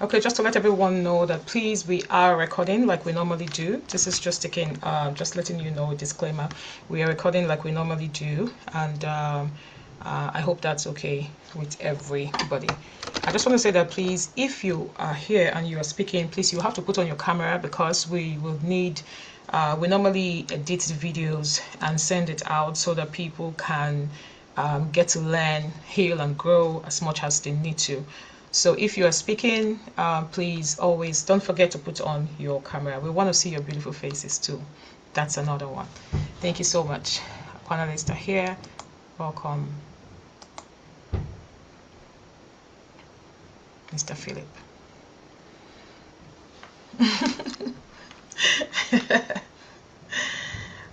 Okay, just to let everyone know that please, we are recording like we normally do. This is just taking, just letting you know, disclaimer. We are recording like we normally do, and I hope that's okay with everybody. I just want to say that please, if you are here and you are speaking, please, you have to put on your camera because we will need, we normally edit the videos and send it out so that people can get to learn, heal, and grow as much as they need to. So if you are speaking, please always don't forget to put on your camera. We want to see your beautiful faces too. That's another one. Thank you so much. Panelists are here. Welcome, Mr. Philip.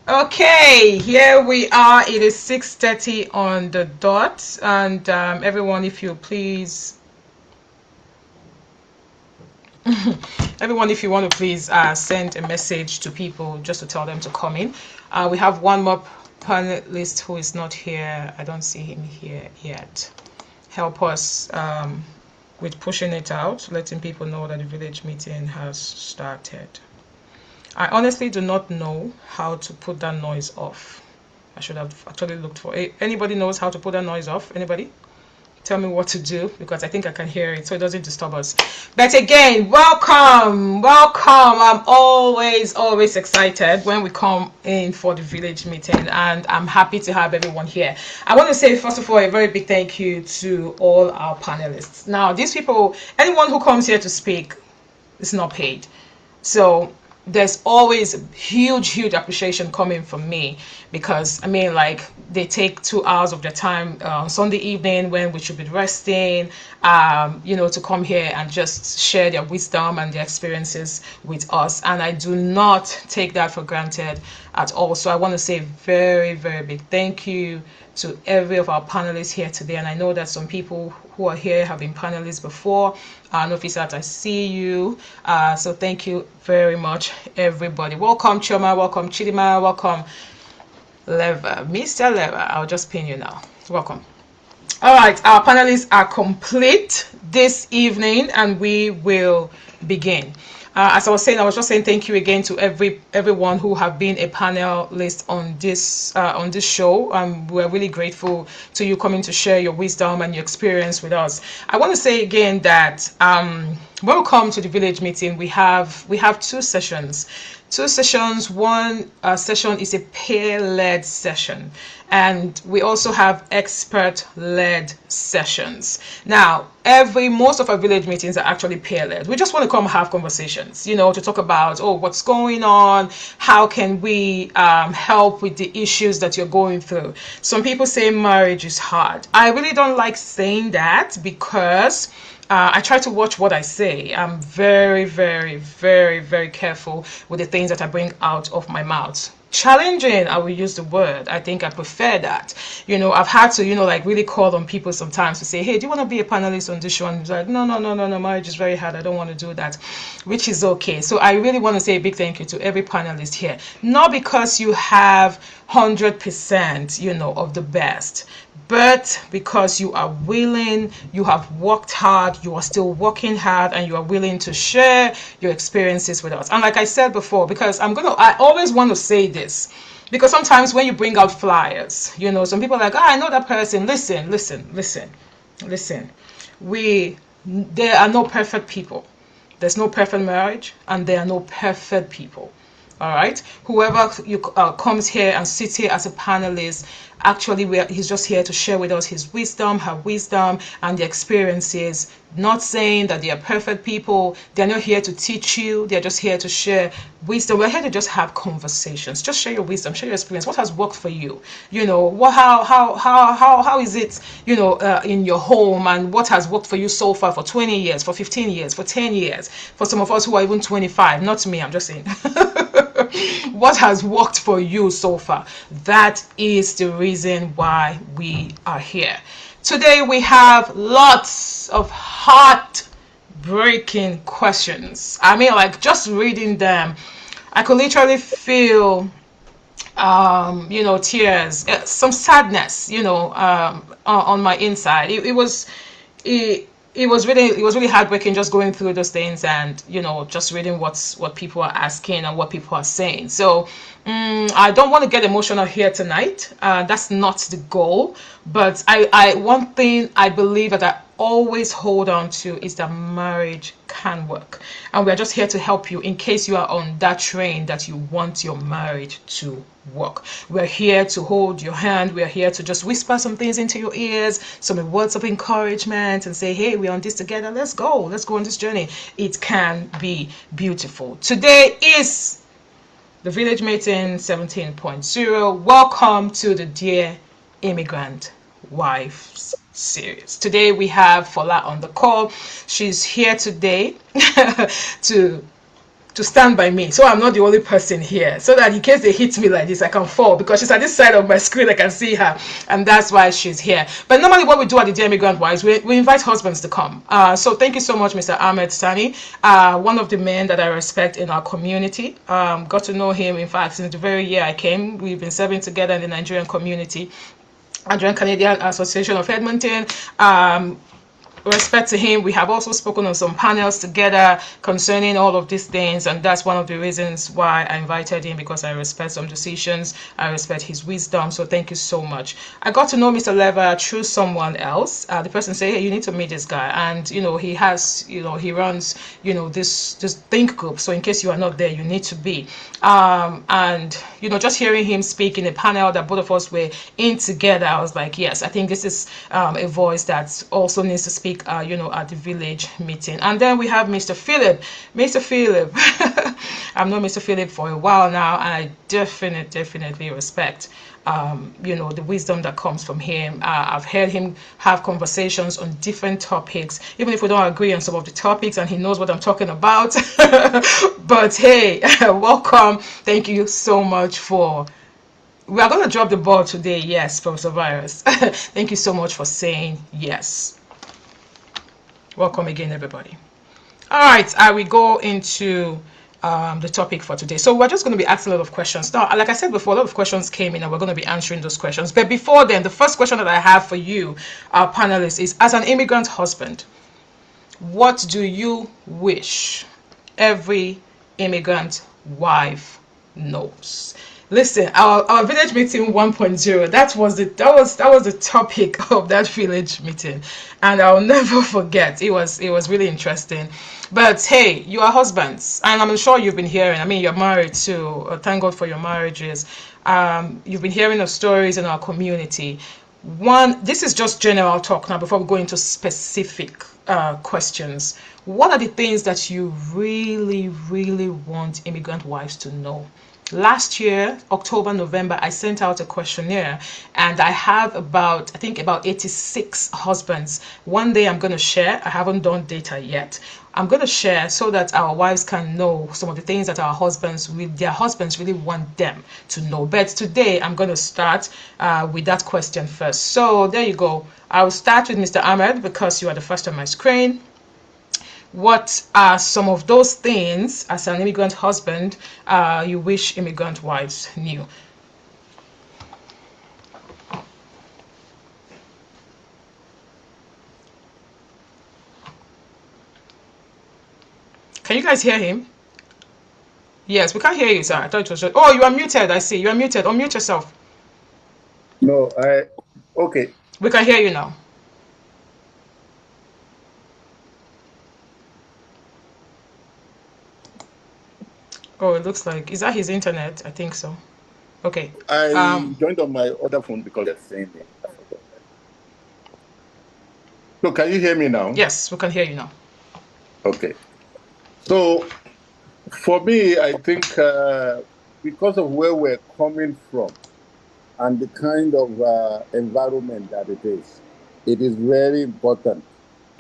Okay, here we are. It is 6:30 on the dot, and everyone, if you please. Everyone, if you want to please send a message to people just to tell them to come in. We have one more panelist who is not here. I don't see him here yet. Help us with pushing it out, letting people know that the village meeting has started. I honestly do not know how to put that noise off. I should have actually looked for it. Anybody knows how to put that noise off? Anybody? Tell me what to do because I think I can hear it so it doesn't disturb us. But again, welcome. I'm always excited when we come in for the village meeting, and I'm happy to have everyone here. I want to say first of all a very big thank you to all our panelists. Now these people, anyone who comes here to speak is not paid, so there's always huge appreciation coming from me because I mean, like, they take 2 hours of their time on Sunday evening when we should be resting, to come here and just share their wisdom and their experiences with us, and I do not take that for granted at all. So I want to say very big thank you to every of our panelists here today, and I know that some people who are here have been panelists before. Nofisat, I see you. So thank you very much, everybody. Welcome, Choma. Welcome, Chidima. Welcome, Levar. Mr. Levar, I'll just pin you now. Welcome. All right, our panelists are complete this evening, and we will begin. As I was saying, I was just saying thank you again to everyone who have been a panelist on this show. We're really grateful to you coming to share your wisdom and your experience with us. I want to say again that when we come to the village meeting, we have 2 sessions. One session is a peer-led session, and we also have expert-led sessions. Now, most of our village meetings are actually peer-led. We just want to come have conversations, to talk about, what's going on, how can we help with the issues that you're going through. Some people say marriage is hard. I really don't like saying that because I try to watch what I say. I'm very careful with the things that I bring out of my mouth. Challenging, I will use the word. I think I prefer that. I've had to, like, really call on people sometimes to say, hey, do you want to be a panelist on this show? And it's like, no, marriage is very hard. I don't want to do that, which is okay. So I really want to say a big thank you to every panelist here. Not because you have 100%, of the best, but because you are willing, you have worked hard, you are still working hard, and you are willing to share your experiences with us. And like I said before, because I always want to say this, because sometimes when you bring out flyers, some people are like, I know that person. Listen. There are no perfect people. There's no perfect marriage, and there are no perfect people. All right, whoever comes here and sits here as a panelist, actually he's just here to share with us his wisdom, her wisdom, and the experiences. Not saying that they are perfect people. They're not here to teach you. They're just here to share wisdom. We're here to just have conversations. Just share your wisdom, share your experience. What has worked for you? How is it, in your home, and what has worked for you so far for 20 years, for 15 years, for 10 years, for some of us who are even 25. Not me, I'm just saying. What has worked for you so far? That is the reason why we are here. Today we have lots of heart-breaking questions. I mean, like, just reading them, I could literally feel tears, some sadness, on my inside. It it was really heartbreaking just going through those things, and just reading what people are asking and what people are saying. So I don't want to get emotional here tonight. That's not the goal. But I one thing I believe that I always hold on to is that marriage can work, and we're just here to help you in case you are on that train that you want your marriage to work. We're here to hold your hand. We're here to just whisper some things into your ears, some words of encouragement, and say, hey, we're on this together. Let's go. Let's go on this journey. It can be beautiful. Today is the Village Meeting 17.0. Welcome to the Dear Immigrant Wives series. Today we have Fola on the call. She's here today to stand by me, so I'm not the only person here, so that in case they hit me like this I can fall, because she's at this side of my screen, I can see her, and that's why she's here. But normally what we do at the Dear Immigrant Wives, we invite husbands to come. So thank you so much, Mr. Ahmed Sani, one of the men that I respect in our community. Got to know him, in fact, since the very year I came. We've been serving together in the Nigerian community, Nigerian Canadian Association of Edmonton. Respect to him. We have also spoken on some panels together concerning all of these things, and that's one of the reasons why I invited him, because I respect some decisions, I respect his wisdom. So thank you so much. I got to know Mr. Levar through someone else. The person said, hey, you need to meet this guy, and he has, he runs this think group, so in case you are not there, you need to be. And just hearing him speak in a panel that both of us were in together, I was like, yes, I think this is a voice that also needs to speak at the village meeting. And then we have Mr. Philip. Mr. Philip, I've known Mr. Philip for a while now, and I definitely respect the wisdom that comes from him. I've heard him have conversations on different topics, even if we don't agree on some of the topics, and he knows what I'm talking about. But hey, welcome. Thank you so much we are going to drop the ball today. Yes, Professor Virus. Thank you so much for saying yes. Welcome again, everybody. All right, I will go into the topic for today. So we're just going to be asking a lot of questions. Now, like I said before, a lot of questions came in, and we're going to be answering those questions. But before then, the first question that I have for you, our panelists, is, as an immigrant husband, what do you wish every immigrant wife knows? Listen, our village meeting 1.0, that was the topic of that village meeting, and I'll never forget. It was really interesting. But hey, you are husbands, and I'm sure you've been hearing. I mean, you're married too. Thank God for your marriages. You've been hearing of stories in our community. This is just general talk now before we go into specific questions. What are the things that you really want immigrant wives to know? Last year, October, November, I sent out a questionnaire, and I have about 86 husbands. One day I'm going to share. I haven't done data yet. I'm going to share so that our wives can know some of the things that their husbands really want them to know. But today I'm going to start with that question first. So there you go. I'll start with Mr. Ahmed, because you are the first on my screen. What are some of those things, as an immigrant husband, you wish immigrant wives knew? Can you guys hear him? Yes, we can't hear you, sir. I thought it was just... Oh, you are muted. I see. You are muted. Unmute yourself. No, okay. We can hear you now. Oh, it looks like... Is that his internet? I think so. Okay. I joined on my other phone because they're saying it. So can you hear me now? Yes, we can hear you now. Okay. So for me, I think because of where we're coming from and the kind of environment that it is very important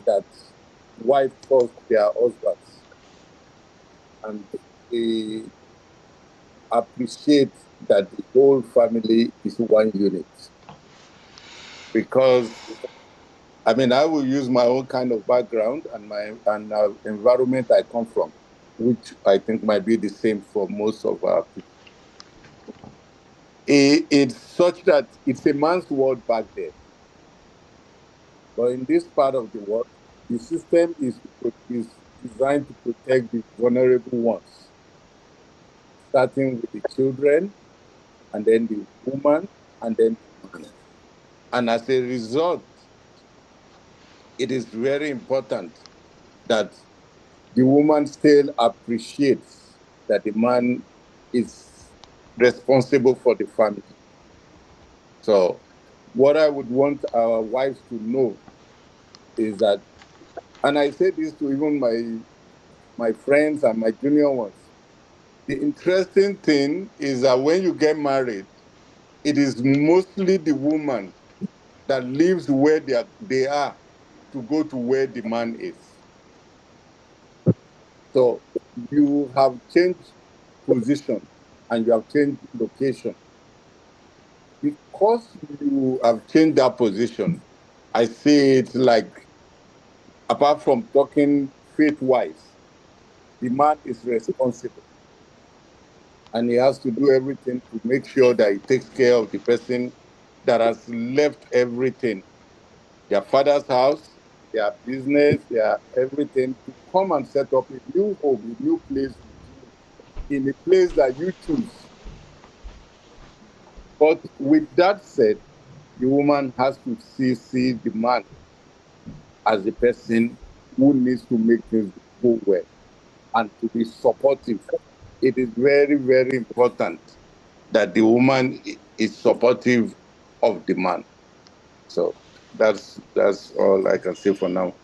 that wives trust their husbands and they appreciate that the whole family is one unit. Because I mean, I will use my own kind of background and environment I come from, which I think might be the same for most of our people. It's such that it's a man's world back there. But in this part of the world, The system is designed to protect the vulnerable ones, starting with the children, and then the woman, and then the man. And as a result, it is very important that the woman still appreciates that the man is responsible for the family. So, what I would want our wives to know is that, and I say this to even my friends and my junior ones. The interesting thing is that when you get married, it is mostly the woman that leaves where they are to go to where the man is. So you have changed position and you have changed location. Because you have changed that position, I see it like, apart from talking faith wise, the man is responsible and he has to do everything to make sure that he takes care of the person that has left everything, their father's house, their business, their everything, to come and set up a new home, a new place with you, in a place that you choose. But with that said, the woman has to see the man as the person who needs to make things go well and to be supportive. It is very, very important that the woman is supportive of the man. So that's all I can say for now.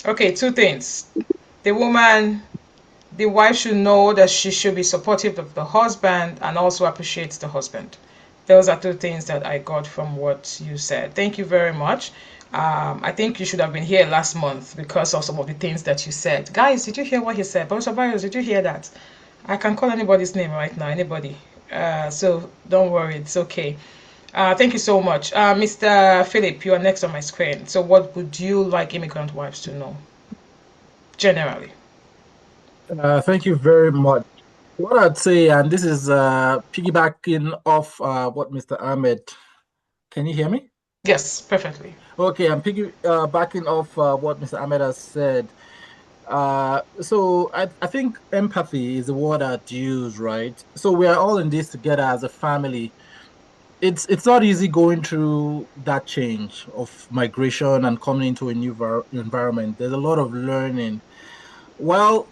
Okay, two things. The woman, the wife should know that she should be supportive of the husband and also appreciate the husband. Those are two things that I got from what you said. Thank you very much. I think you should have been here last month because of some of the things that you said. Guys, did you hear what he said? Professor Barrios, did you hear that? I can call anybody's name right now, anybody. So don't worry, it's okay. Thank you so much. Mr. Philip, you are next on my screen. So, what would you like immigrant wives to know generally? Thank you very much. What I'd say, and this is piggybacking off what Mr. Ahmed, can you hear me? Yes, perfectly. Okay, I'm backing off what Mr. Ahmed has said. So I think empathy is the word I'd use, right? So we are all in this together as a family. It's not easy going through that change of migration and coming into a new environment. There's a lot of learning. While,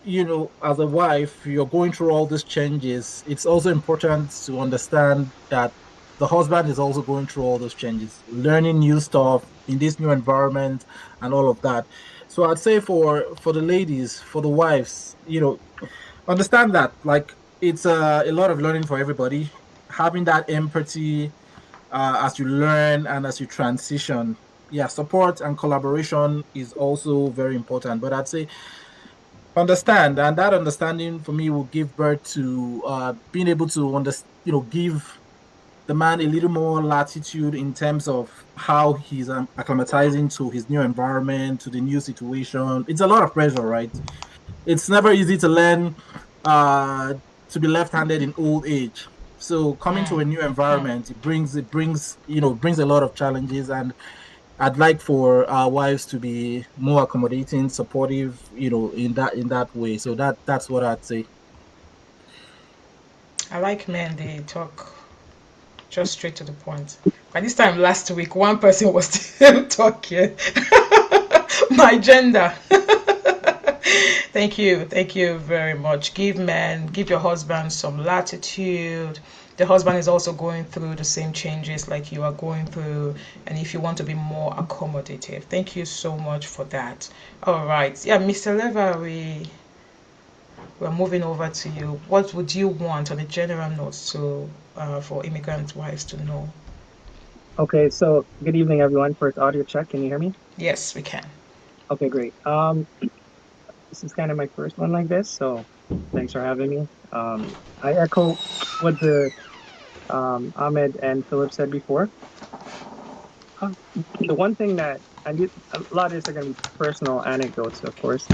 as a wife, you're going through all these changes, it's also important to understand that the husband is also going through all those changes, learning new stuff in this new environment and all of that. So I'd say for the ladies, for the wives, understand that like it's a lot of learning for everybody. Having that empathy as you learn and as you transition. Yeah, support and collaboration is also very important. But I'd say understand, and that understanding for me will give birth to being able to give the man a little more latitude in terms of how he's acclimatizing to his new environment, to the new situation. It's a lot of pressure, right? It's never easy to learn uh to be left-handed in old age. So coming to a new environment, it brings a lot of challenges, and I'd like for our wives to be more accommodating, supportive, in that way. So that's what I'd say. I like men, they talk just straight to the point. By this time last week, one person was still talking. My gender. Thank you very much. Give your husband some latitude. The husband is also going through the same changes like you are going through, and if you want to be more accommodative, thank you so much for that. All right, yeah, Mr. Levar, we're moving over to you. What would you want on a general note to for immigrant wives to know? Okay, so good evening, everyone. First audio check. Can you hear me? Yes, we can. Okay, great. This is kind of my first one like this, so thanks for having me. I echo what the Ahmed and Philip said before. Um, the one thing that a lot of this are going to be personal anecdotes, of course.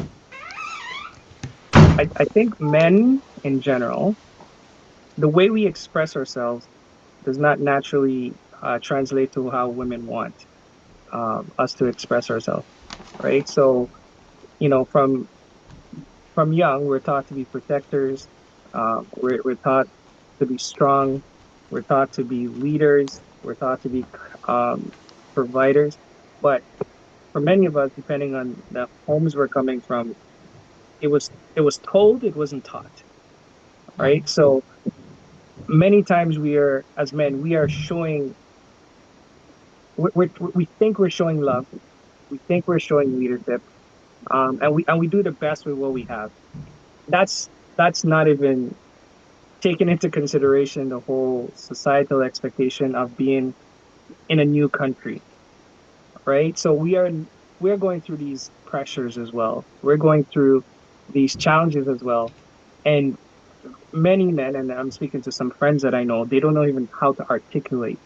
I think men in general, the way we express ourselves does not naturally translate to how women want us to express ourselves. right? So, from young, we're taught to be protectors. We're taught to be strong. We're taught to be leaders. We're taught to be um, providers. But for many of us, depending on the homes we're coming from, it was told, it wasn't taught, right? So many times we are, as men, we are showing, we think we're showing love, we think we're showing leadership, and we do the best with what we have. That's not even taking into consideration the whole societal expectation of being in a new country, right? So we're going through these pressures as well. We're going through these challenges as well. And many men, and I'm speaking to some friends that I know, they don't know even how to articulate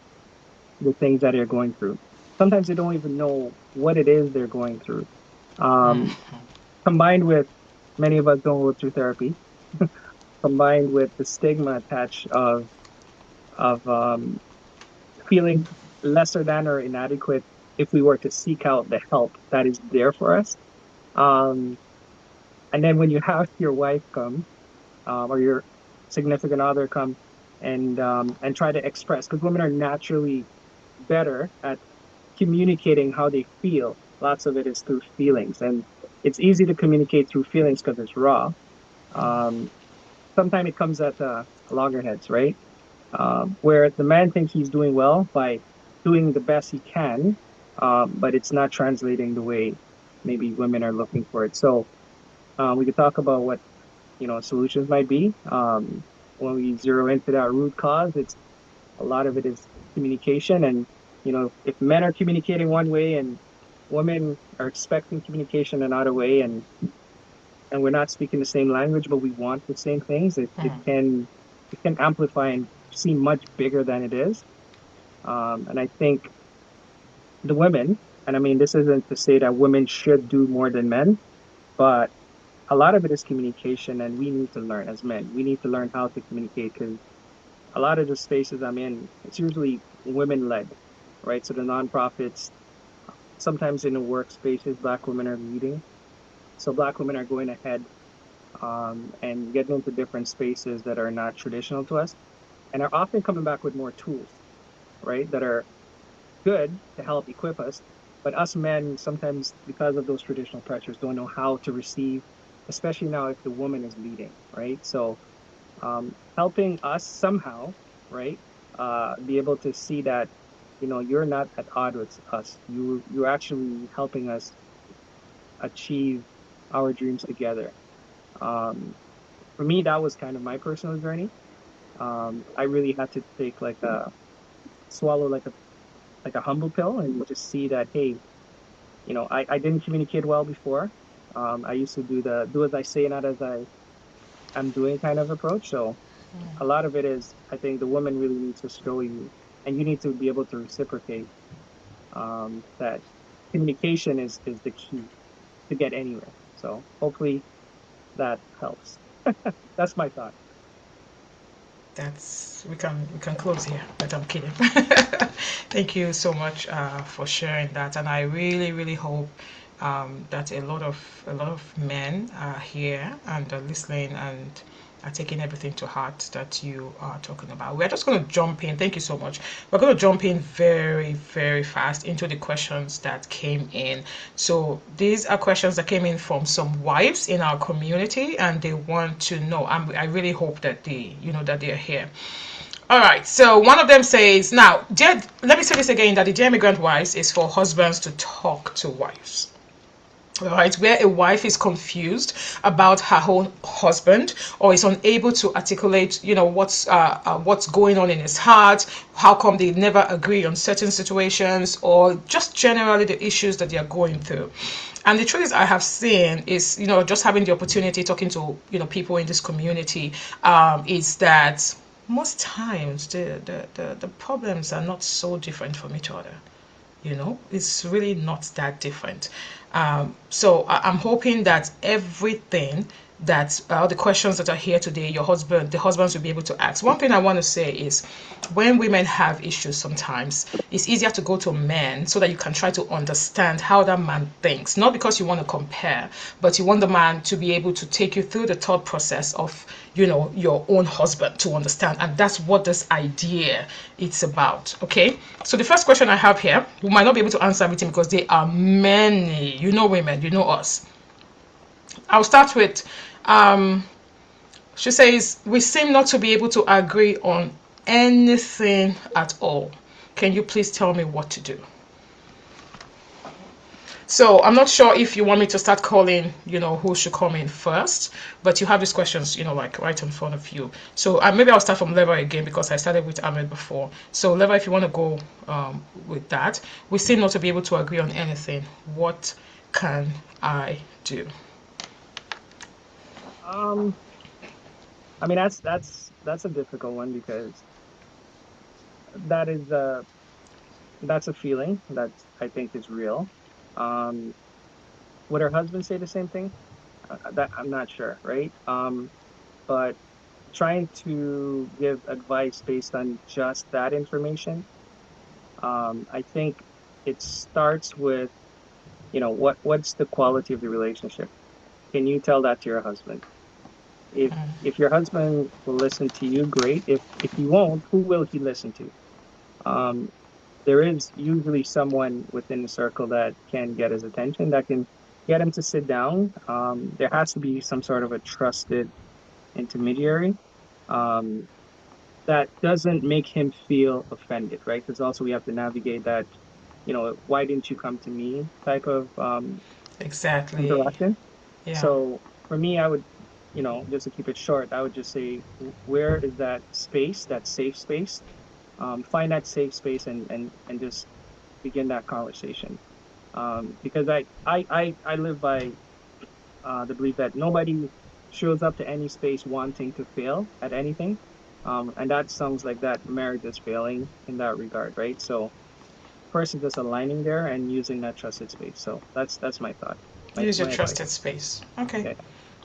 the things that they're going through. Sometimes they don't even know what it is they're going through. Um, Combined with many of us don't go through therapy, combined with the stigma attached of feeling lesser than or inadequate if we were to seek out the help that is there for us. Um, and then when you have your wife come, or your significant other come and try to express, because women are naturally better at communicating how they feel. Lots of it is through feelings, and it's easy to communicate through feelings because it's raw. Um, Sometimes it comes at loggerheads, right? Where the man thinks he's doing well by doing the best he can, but it's not translating the way maybe women are looking for it. So we could talk about what solutions might be. When we zero into that root cause, it's a lot of it is communication, and if men are communicating one way and women are expecting communication another way, and we're not speaking the same language, but we want the same things, it can amplify and seem much bigger than it is. And I think the women, and I mean, this isn't to say that women should do more than men, but a lot of it is communication, and we need to learn as men. We need to learn how to communicate because a lot of the spaces I'm in, it's usually women led, right? So the nonprofits, sometimes in the workspaces, Black women are leading. So Black women are going ahead and getting into different spaces that are not traditional to us and are often coming back with more tools, right? That are good to help equip us. But us men, sometimes because of those traditional pressures, don't know how to receive, especially now if the woman is leading, right? So helping us somehow, right? Be able to see that, you're not at odds with us. You're actually helping us achieve our dreams together. Um, for me, that was kind of my personal journey. I really had to take like a swallow like a humble pill and just see that, hey, I didn't communicate well before. I used to do as I say, not as I'm doing kind of approach. So a lot of it is, I think the woman really needs to show you, and you need to be able to reciprocate that communication is the key to get anywhere. So hopefully that helps. That's my thought. That's we can close here, but I'm kidding. Thank you so much for sharing that, and I really really hope that a lot of men are here and are listening and are taking everything to heart that you are talking about. We're just going to jump in. Thank you so much. We're going to jump in very, very fast into the questions that came in. So these are questions that came in from some wives in our community, and they want to know. I really hope that they're here. All right. So one of them says, now, let me say this again: that the Dear Immigrant Wives is for husbands to talk to wives. Right, where a wife is confused about her own husband or is unable to articulate, what's going on in his heart, how come they never agree on certain situations, or just generally the issues that they are going through. And the truth is, I have seen is, just having the opportunity talking to, people in this community, is that most times the problems are not so different from each other. It's really not that different. So I'm hoping that everything that the questions that are here today, the husbands will be able to ask. One thing I want to say is, when women have issues, sometimes it's easier to go to men so that you can try to understand how that man thinks. Not because you want to compare, but you want the man to be able to take you through the thought process of, your own husband, to understand. And that's what this idea it's about. Okay. So the first question I have here, we might not be able to answer everything because there are many. Women, us. I'll start with, she says, we seem not to be able to agree on anything at all. Can you please tell me what to do? So I'm not sure if you want me to start calling, who should come in first, but you have these questions, like right in front of you. So maybe I'll start from Levar again because I started with Ahmed before. So Levar, if you want to go with that, we seem not to be able to agree on anything. What can I do? I mean, that's a difficult one because that is that's a feeling that I think is real. Um, would her husband say the same thing? That I'm not sure, right? But trying to give advice based on just that information, I think it starts with, what's the quality of the relationship? Can you tell that to your husband? If your husband will listen to you, great. If he won't, who will he listen to? Um, there is usually someone within the circle that can get his attention, that can get him to sit down. There has to be some sort of a trusted intermediary, um, that doesn't make him feel offended, right? Because also we have to navigate that, why didn't you come to me type of Exactly. interaction. Yeah. So for me, I would, just to keep it short, I would just say, where is that space, that safe space? Find that safe space and just begin that conversation. Because I live by the belief that nobody shows up to any space wanting to fail at anything. And that sounds like that marriage is failing in that regard, right? So first is just aligning there and using that trusted space. So that's my thought, Use your my advice. trusted space. Okay. Yeah.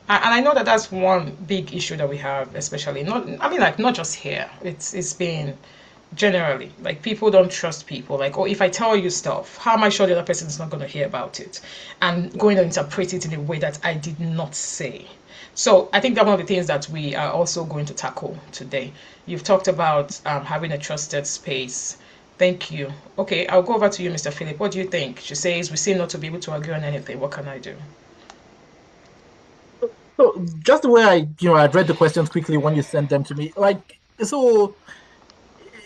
And I know that that's one big issue that we have, especially not just here. It's been generally, like, people don't trust people. Like, oh, if I tell you stuff, how am I sure the other person is not going to hear about it and going to interpret it in a way that I did not say? So I think that one of the things that we are also going to tackle today. You've talked about having a trusted space. Thank you. Okay, I'll go over to you, Mr. Philip. What do you think? She says we seem not to be able to agree on anything. What can I do? So just the way I read the questions quickly when you sent them to me, so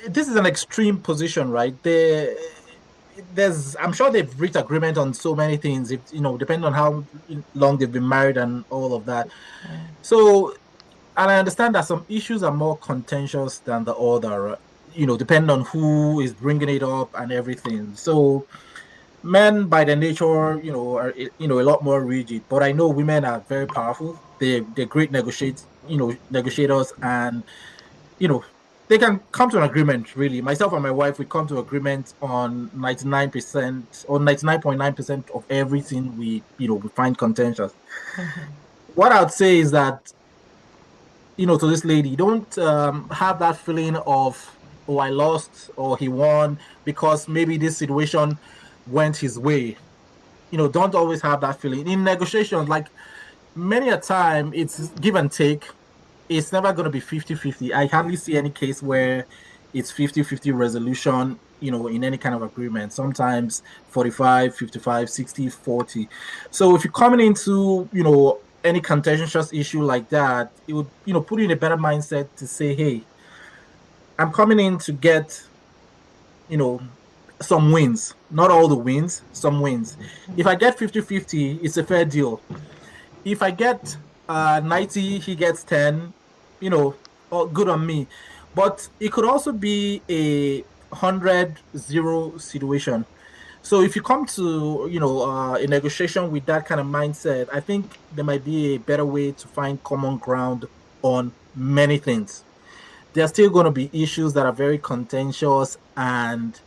this is an extreme position, right? I'm sure they've reached agreement on so many things, if depending on how long they've been married and all of that. So, and I understand that some issues are more contentious than the other, depending on who is bringing it up and everything. So, men by their nature, are a lot more rigid. But I know women are very powerful. They're great negotiators, and you know they can come to an agreement. Really, myself and my wife, we come to agreement on 99% or 99.9% of everything we find contentious. What I'd say is that to this lady, don't have that feeling of, oh, I lost or he won because maybe this situation went his way. Don't always have that feeling in negotiations. Like, many a time it's give and take. It's never going to be 50-50. I hardly see any case where it's 50-50 resolution, in any kind of agreement. Sometimes 45, 55, 60, 40. So if you're coming into, any contentious issue like that, it would, put you in a better mindset to say, hey, I'm coming in to get, you know, some wins, not all the wins, some wins. If I get 50-50, it's a fair deal. If I get 90, he gets 10, good on me. But it could also be a 100-0 situation. So if you come to, a negotiation with that kind of mindset, I think there might be a better way to find common ground on many things. There are still going to be issues that are very contentious, and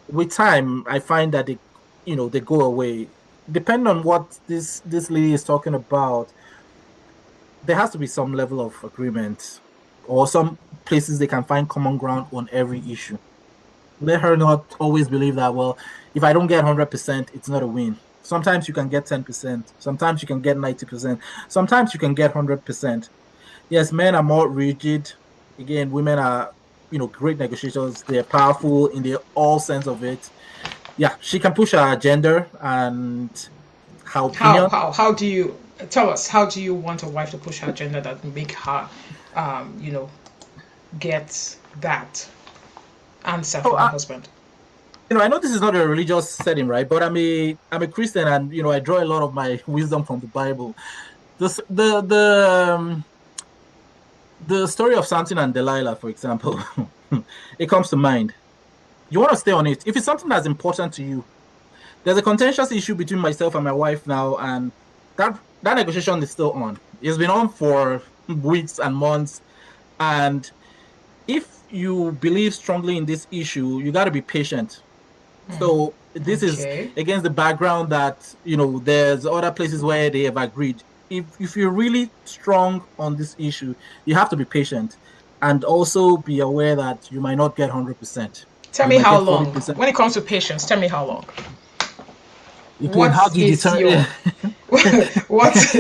with time, I find that they go away. Depending on what this lady is talking about, there has to be some level of agreement, or some places they can find common ground on every issue. Let her not always believe that, well, if I don't get 100%, it's not a win. Sometimes you can get 10%. Sometimes you can get 90%. Sometimes you can get 100%. Yes, men are more rigid. Again, women are, great negotiators. They're powerful in the all sense of it. Yeah, she can push her agenda and her opinion. How do you tell us? How do you want a wife to push her agenda that will make her, you know, get that answer Oh, from her husband? I know this is not a religious setting, right? But I'm a Christian, and I draw a lot of my wisdom from the Bible. This, the story of Samson and Delilah, for example, it comes to mind. You want to stay on it. If it's something that's important to you, there's a contentious issue between myself and my wife now, and that negotiation is still on. It's been on for weeks and months, and if you believe strongly in this issue, you got to be patient. So this is Okay. against the background that there's other places where they have agreed. If you're really strong on this issue, you have to be patient, and also be aware that you might not get 100%. Tell You me might how get long. 40%. When it comes to patience, tell me how long. Again, how What do you is determine? your what's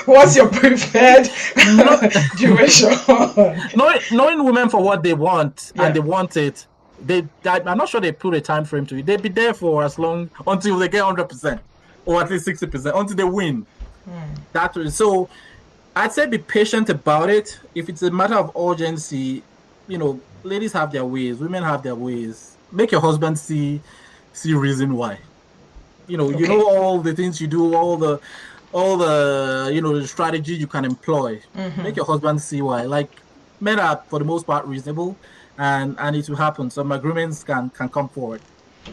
what's your preferred No, duration? knowing women for what they want, and Yeah. they want it. I'm not sure they put a time frame to it. They'd be there for as long until they get 100%, or at least 60%, until they win. That was so. I'd say be patient about it. If it's a matter of urgency, ladies have their ways, women have their ways. Make your husband see reason why. Okay. All the things you do, all the the strategy you can employ. Make your husband see why. Like, men are for the most part reasonable, and it will happen. Some agreements can come forward.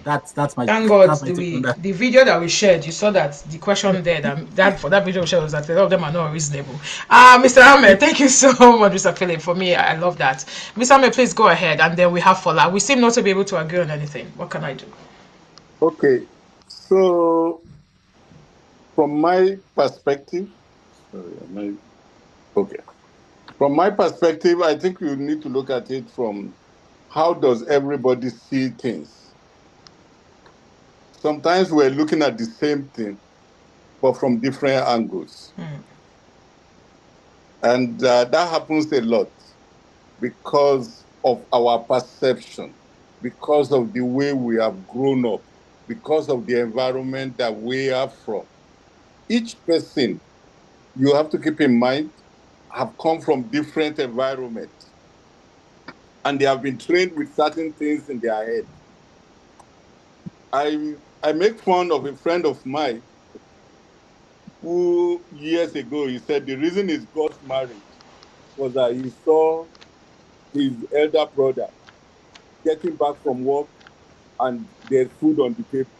That's my Thank God that's my take on that. the video that we shared, you saw that the question there that for that video shows that a lot of them are not reasonable. Mr. Ahmed, thank you so much, Mr. Philip. For me, I love that. Mr. Ahmed, please go ahead, and then we have Fola. We seem not to be able to agree on anything. What can I do? Okay, so from my perspective, sorry, okay. From my perspective, I think you need to look at it from how does everybody see things. Sometimes we're looking at the same thing, but from different angles. And that happens a lot because of our perception, because of the way we have grown up, because of the environment that we are from. Each person, you have to keep in mind, have come from different environments, and they have been trained with certain things in their head. I make fun of a friend of mine who years ago he said the reason he got married was that he saw his elder brother getting back from work and there's food on the table.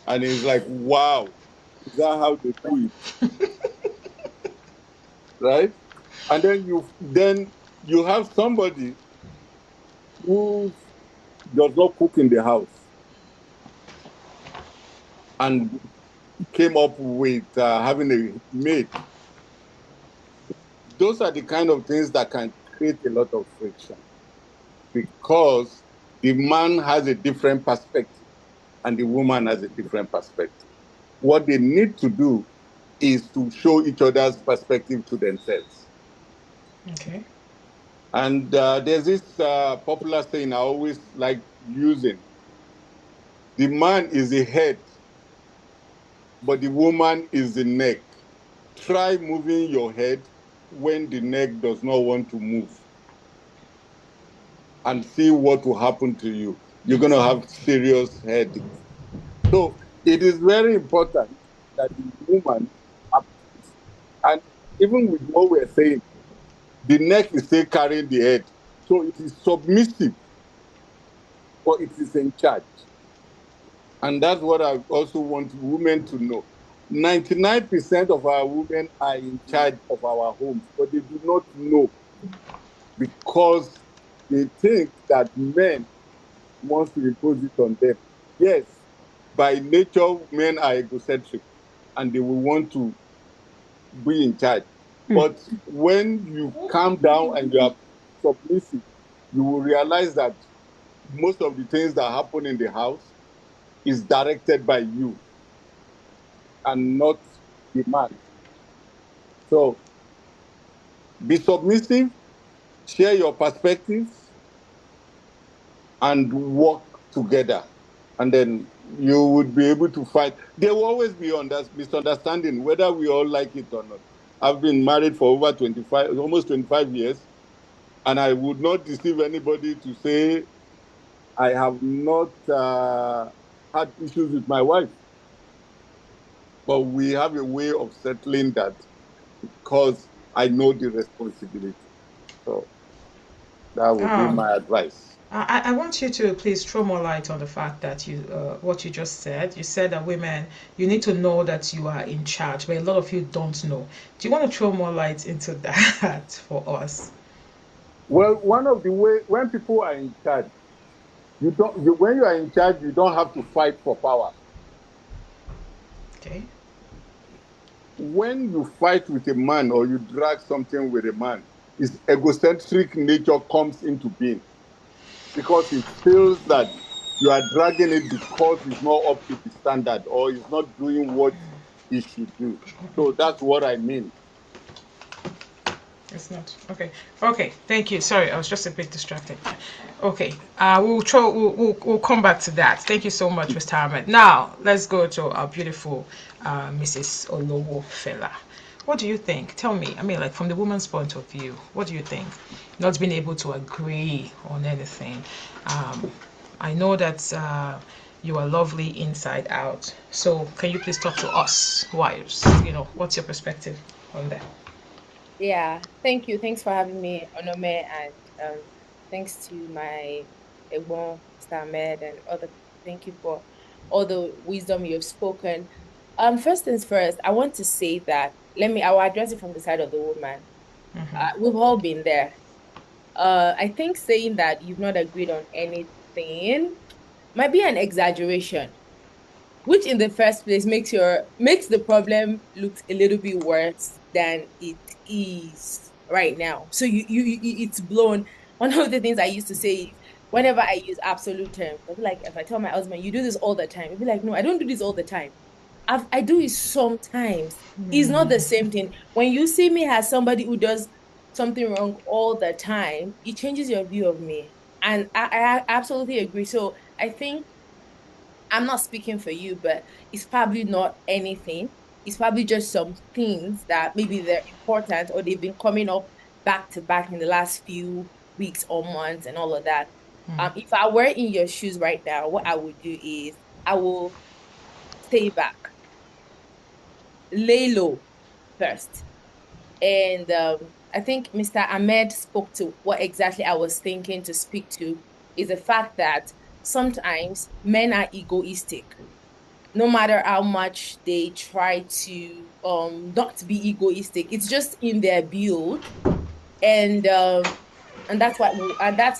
And he's like, wow, is that how they do it? Right? And then you have somebody who does not cook in the house and came up with having a maid. Those are the kind of things that can create a lot of friction because the man has a different perspective and the woman has a different perspective. What they need to do is to show each other's perspective to themselves. Okay. And there's this popular saying I always like using: the man is the head, but the woman is the neck. Try moving your head when the neck does not want to move and see what will happen to you. You're going to have serious headache. So it is very important that the woman approves. And even with what we're saying, the neck is still carrying the head. So it is submissive, but it is in charge. And that's what I also want women to know. 99% of our women are in charge of our homes, but they do not know because they think that men want to impose it on them. Yes, by nature, men are egocentric and they will want to be in charge. But when you calm down and you are submissive, you will realize that most of the things that happen in the house is directed by you and not the man. So be submissive, share your perspectives, and work together. And then you would be able to fight. There will always be misunderstanding, whether we all like it or not. I've been married for over 25, almost 25 years, and I would not deceive anybody to say I have not had issues with my wife. But we have a way of settling that because I know the responsibility. So that would be Um, my advice. I want you to please throw more light on the fact that what you just said. You said that women, you need to know that you are in charge, but a lot of you don't know. Do you want to throw more light into that for us? Well, one of the way when people are in charge, when you are in charge, you don't have to fight for power. Okay. When you fight with a man or you drag something with a man, his egocentric nature comes into being because he feels that you are dragging it because he's not up to the standard or he's not doing what he should do. So that's what I mean. It's not. Okay. Okay. Thank you. Sorry, I was just a bit distracted. Okay. We'll come back to that. Thank you so much, Mr. Ahmed. Now let's go to our beautiful Mrs. Olowo Fela. What do you think? Tell me. I mean, like from the woman's point of view, what do you think? Not being able to agree on anything. I know that you are lovely inside out. So can you please talk to us, wives? What's your perspective on that? Yeah, thank you. Thanks for having me, Onome, and thanks to my Egbon, Mr. Ahmed, and other. Thank you for all the wisdom you have spoken. First things first, I want to say that I will address it from the side of the woman. We've all been there. I think saying that you've not agreed on anything might be an exaggeration, which in the first place makes the problem look a little bit worse than it is right now. So it's blown. One of the things I used to say is whenever I use absolute terms, I'll be like, if I tell my husband, you do this all the time, he'll be like, no, I don't do this all the time. I do it sometimes. It's not the same thing. When you see me as somebody who does something wrong all the time, it changes your view of me. And I absolutely agree. So I think I'm not speaking for you, but it's probably not anything. It's probably just some things that maybe they're important or they've been coming up back to back in the last few weeks or months and all of that. If I were in your shoes right now, what I would do is I will stay back, lay low first. And I think Mr. Ahmed spoke to what exactly I was thinking to speak to is the fact that sometimes men are egoistic no matter how much they try to not be egoistic. It's just in their build, and that's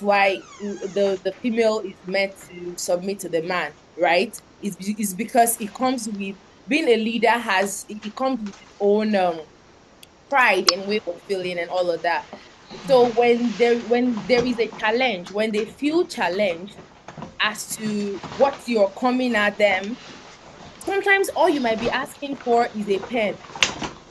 why the female is meant to submit to the man, right? It's because it comes with being a leader. It comes with its own pride and way of feeling and all of that. So when there is a challenge, when they feel challenged as to what you're coming at them, sometimes all you might be asking for is a pen.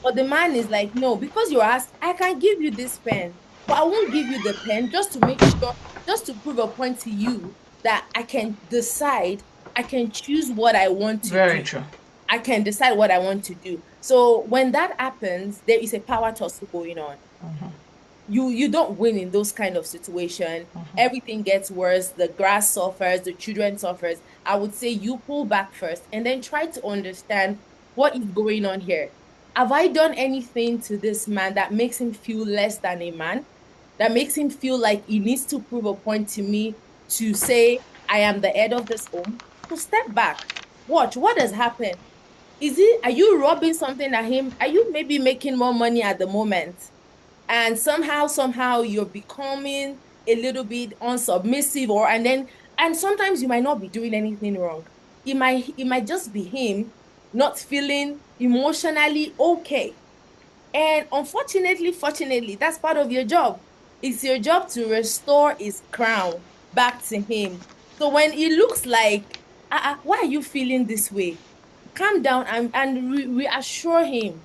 But the man is like, no, because you're asked, I can give you this pen, but I won't give you the pen just to make sure, just to prove a point to you that I can decide, I can choose what I want to Very do. true. I can decide what I want to do. So when that happens, there is a power tussle going on. You don't win in those kind of situation. Everything gets worse, the grass suffers, the children suffers. I would say you pull back first and then try to understand what is going on here. Have I done anything to this man that makes him feel less than a man, that makes him feel like he needs to prove a point to me to say I am the head of this home? So step back, watch what has happened. Are you robbing something at him? Are you maybe making more money at the moment? And somehow you're becoming a little bit unsubmissive, and sometimes you might not be doing anything wrong. It might just be him not feeling emotionally okay. And unfortunately, fortunately, that's part of your job. It's your job to restore his crown back to him. So when it looks like, why are you feeling this way? Calm down and reassure him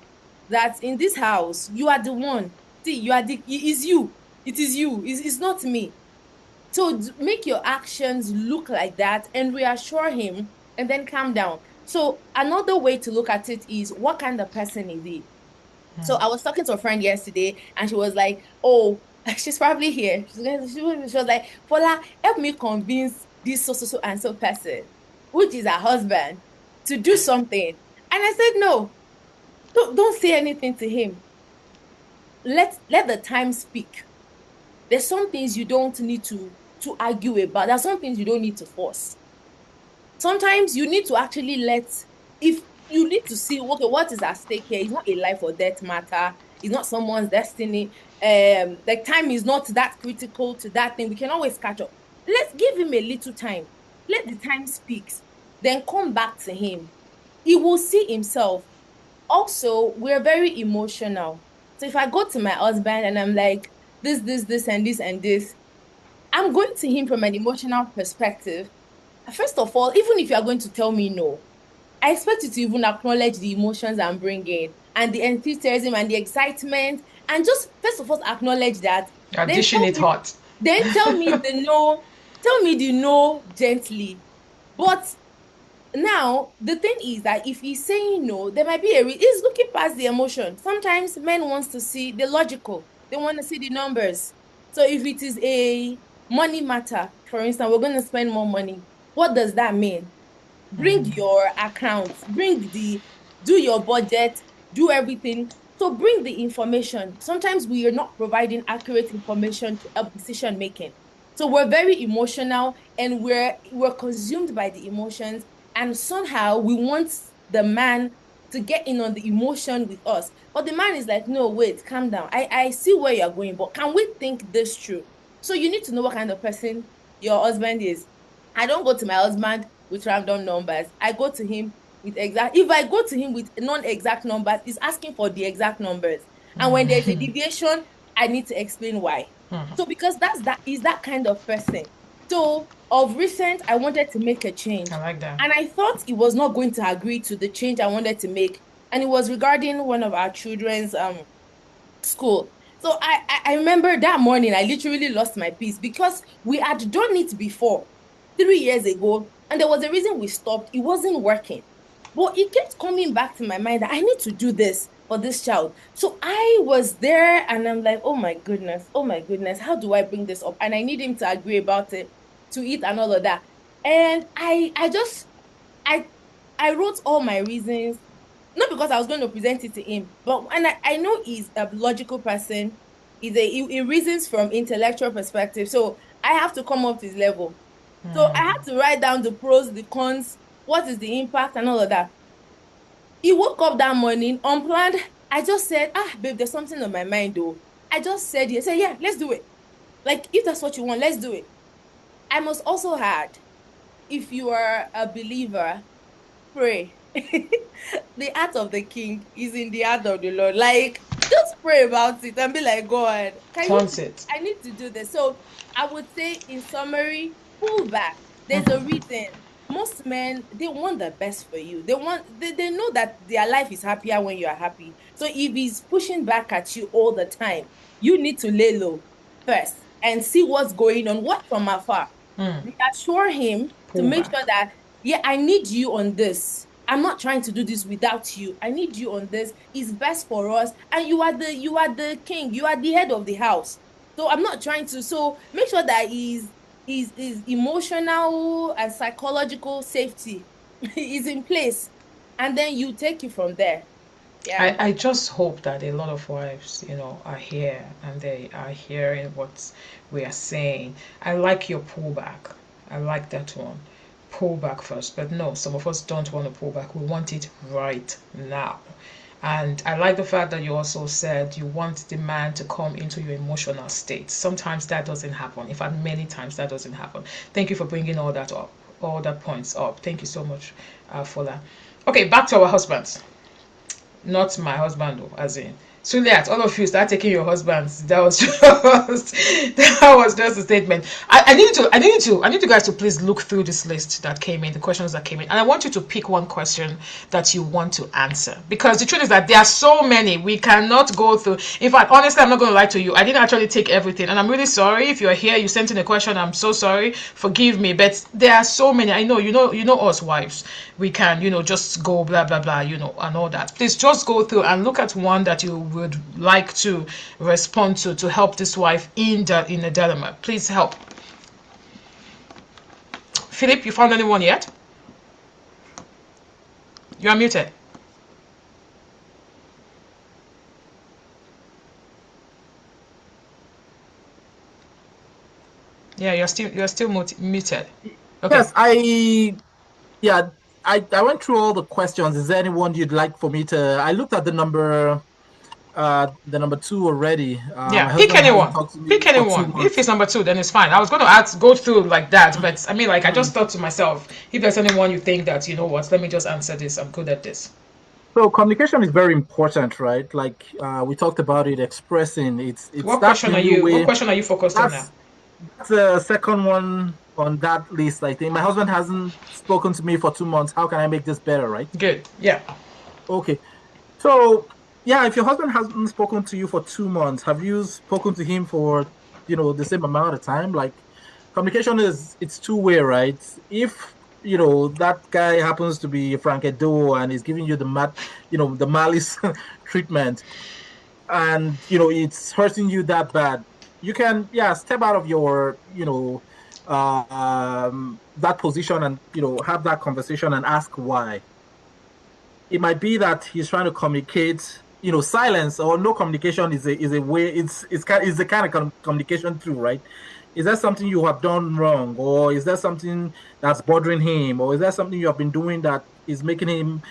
that in this house, you are the one. See, you are the, it is you. It is you. It's not me. So make your actions look like that and reassure him and then calm down. So another way to look at it is what kind of person is he? So I was talking to a friend yesterday and she was like, oh, she's probably here. She was like, Fola, help me convince this so and so person, which is her husband, to do something. And I said, no, don't say anything to him. Let the time speak. There's some things you don't need to argue about. There's some things you don't need to force. Sometimes you need to actually if you need to see, okay, what is at stake here? It's not a life or death matter. It's not someone's destiny. The time is not that critical to that thing. We can always catch up. Let's give him a little time. Let the time speak. Then come back to him. He will see himself. Also, we're very emotional. So if I go to my husband and I'm like, this, and this, and this, I'm going to him from an emotional perspective. First of all, even if you are going to tell me no, I expect you to even acknowledge the emotions I'm bringing and the enthusiasm and the excitement, and just first of all acknowledge that. You're Then dishing it hot. tell me the no, tell me the no gently. But now the thing is that if he's saying no, there might be he's looking past the emotion. Sometimes men wants to see the logical. They want to see the numbers. So if it is a money matter, for instance, we're going to spend more money. What does that mean? Bring your accounts, do your budget, do everything. So bring the information. Sometimes we are not providing accurate information to help decision making. So we're very emotional and we're consumed by the emotions, and somehow we want the man to get in on the emotion with us. But the man is like, no, wait, calm down. I see where you're going, but can we think this through? So you need to know what kind of person your husband is. I don't go to my husband with random numbers. I go to him with exact. If I go to him with non-exact numbers, he's asking for the exact numbers. And when there's a deviation, I need to explain why. So because that is that kind of person. So of recent, I wanted to make a change. I like that. And I thought he was not going to agree to the change I wanted to make. And it was regarding one of our children's school. So I remember that morning I literally lost my peace because we had done it before 3 years ago, and there was a reason we stopped. It wasn't working. But it kept coming back to my mind that I need to do this for this child. So I was there and I'm like, oh my goodness, how do I bring this up? And I need him to agree about it, to eat and all of that. And I I wrote all my reasons, not because I was going to present it to him, but and I know he's a logical person. He reasons from intellectual perspective. So I have to come up to his level. So I had to write down the pros, the cons, what is the impact, and all of that. He woke up that morning unplanned. I just said, babe, there's something on my mind though. I just said, yes. I said, yeah, let's do it. Like, if that's what you want, let's do it. I must also add, if you are a believer, pray. The heart of the king is in the heart of the Lord. Like, just pray about it and be like, God, Tons it. I need to do this. So I would say, in summary, pull back. There's a reason. Most men, they want the best for you. They know that their life is happier when you are happy. So if he's pushing back at you all the time, you need to lay low first and see what's going on. Watch from afar. Reassure him to Pull make back. sure that, yeah, I need you on this. I'm not trying to do this without you. I need you on this. It's best for us. And you are the king. You are the head of the house. So I'm not trying to. So make sure that his emotional and psychological safety is in place. And then you take it from there. Yeah. I just hope that a lot of wives, are here and they are hearing what we are saying. I like your pullback. I like that one. Pull back first. But no, some of us don't want to pull back. We want it right now. And I like the fact that you also said you want the man to come into your emotional state. Sometimes that doesn't happen. In fact, many times that doesn't happen. Thank you for bringing all that up, all that points up. Thank you so much for that. Okay, back to our husbands. Not my husband, though, as in Suliat, all of you start taking your husbands. That was just a statement. I need you guys to please look through this list that came in, the questions that came in, and I want you to pick one question that you want to answer, because the truth is that there are so many we cannot go through. In fact, honestly, I'm not going to lie to you. I didn't actually take everything, and I'm really sorry if you're here. You sent in a question. I'm so sorry. Forgive me, but there are so many. I know you know us wives. We can just go blah blah blah and all that. Please just go through and look at one that you would like to respond to help this wife in a dilemma. Please help. Philip, you found anyone yet? You are muted. Yeah, you're still muted. Okay. Yes, I went through all the questions. Is there anyone you'd like for me to? I looked at the number 2 already. Yeah, My pick husband hasn't anyone. talked to me Pick for 2 anyone. If months. it's number 2, then it's fine. I was going to go through like that, but I mean, like, I just thought to myself, if there's anyone you think that, you know what, let me just answer this. I'm good at this. So communication is very important, right? Like we talked about it, expressing. It's What that's question the are only you? What way. question are you focused on now? That's the second one on that list. I think my husband hasn't spoken to me for 2 months. How can I make this better, right? Good. Yeah. Okay. So yeah, if your husband hasn't spoken to you for 2 months, have you spoken to him for the same amount of time? Like communication it's two-way, right? If that guy happens to be Frank Edo and is giving you the malice treatment, and it's hurting you that bad, you can step out of your that position and have that conversation and ask why. It might be that he's trying to communicate. Silence or no communication is a way. It's the kind of communication too, right? Is there something you have done wrong, or is there something that's bothering him, or is there something you have been doing that is making him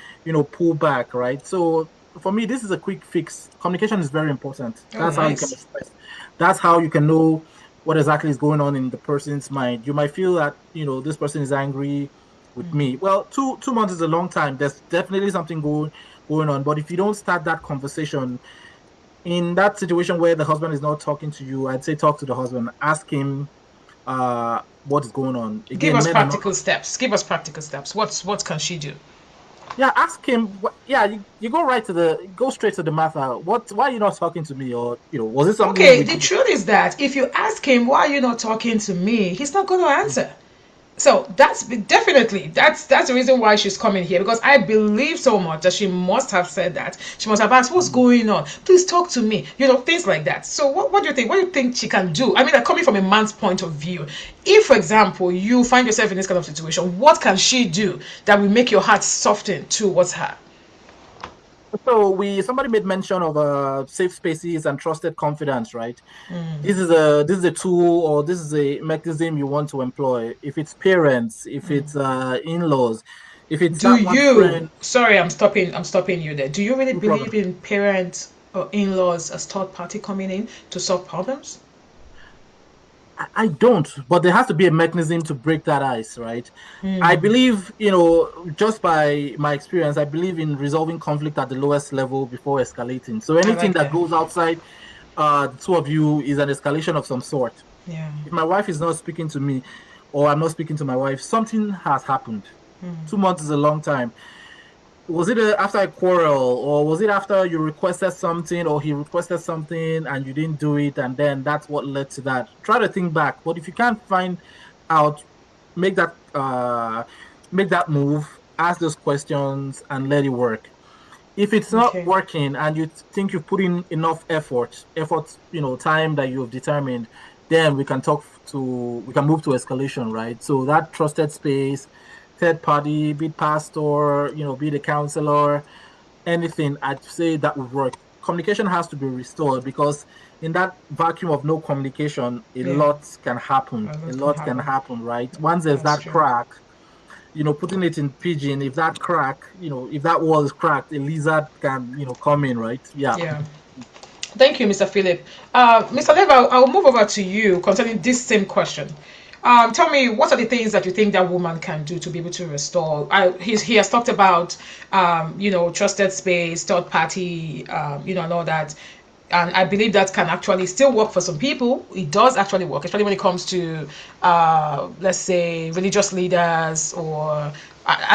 pull back, right? So for me, this is a quick fix. Communication is very important. Oh, That's how you can nice. express. That's how you can know what exactly is going on in the person's mind. You might feel that this person is angry with me. Well, two months is a long time. There's definitely something going on. But if you don't start that conversation in that situation where the husband is not talking to you, I'd say talk to the husband. Ask him what is going on. Give Again, us men are not. practical steps. Give us practical steps. What can she do? Yeah, ask him. Yeah, you go straight to the matter. Why are you not talking to me? Or was it something Okay, we the did? truth is that if you ask him why you're not talking to me, he's not going to answer. So that's definitely that's the reason why she's coming here, because I believe so much that she must have said that. She must have asked, what's going on? Please talk to me. Things like that. So what do you think? What do you think she can do? I mean, like, coming from a man's point of view, if, for example, you find yourself in this kind of situation, what can she do that will make your heart soften towards her? So somebody made mention of safe spaces and trusted confidence, right? This is a tool, or this is a mechanism you want to employ. If it's parents, if it's in-laws, if it's Do that one you? friend, Sorry, I'm stopping you there. Do you really no believe problem. in parents or in-laws as third party coming in to solve problems? I don't, but there has to be a mechanism to break that ice, right? I believe, just by my experience, I believe in resolving conflict at the lowest level before escalating. So I anything like that that. goes outside the two of you is an escalation of some sort. Yeah. If my wife is not speaking to me, or I'm not speaking to my wife, something has happened. 2 months is a long time. Was it after a quarrel, or was it after you requested something, or he requested something and you didn't do it, and then that's what led to that? Try to think back. But if you can't find out, make that move, ask those questions, and let it work. If it's not Okay. working and you think you've put in enough effort, time that you've determined, then we can move to escalation, right? So that trusted space, third party, be it pastor, be the counselor, anything, I'd say that would work. Communication has to be restored, because in that vacuum of no communication, a Yeah. lot can happen. A A lot can lot can happen. happen, right? Once there's That's that true. crack, putting it in pigeon, if that crack, if that wall is cracked, a lizard can, come in, right? Yeah. Yeah. Thank you, Mr. Philip. Mr. Levar, I'll move over to you concerning this same question. Tell me, what are the things that you think that woman can do to be able to restore? He has talked about, trusted space, third party, and all that. And I believe that can actually still work for some people. It does actually work, especially when it comes to, let's say, religious leaders or.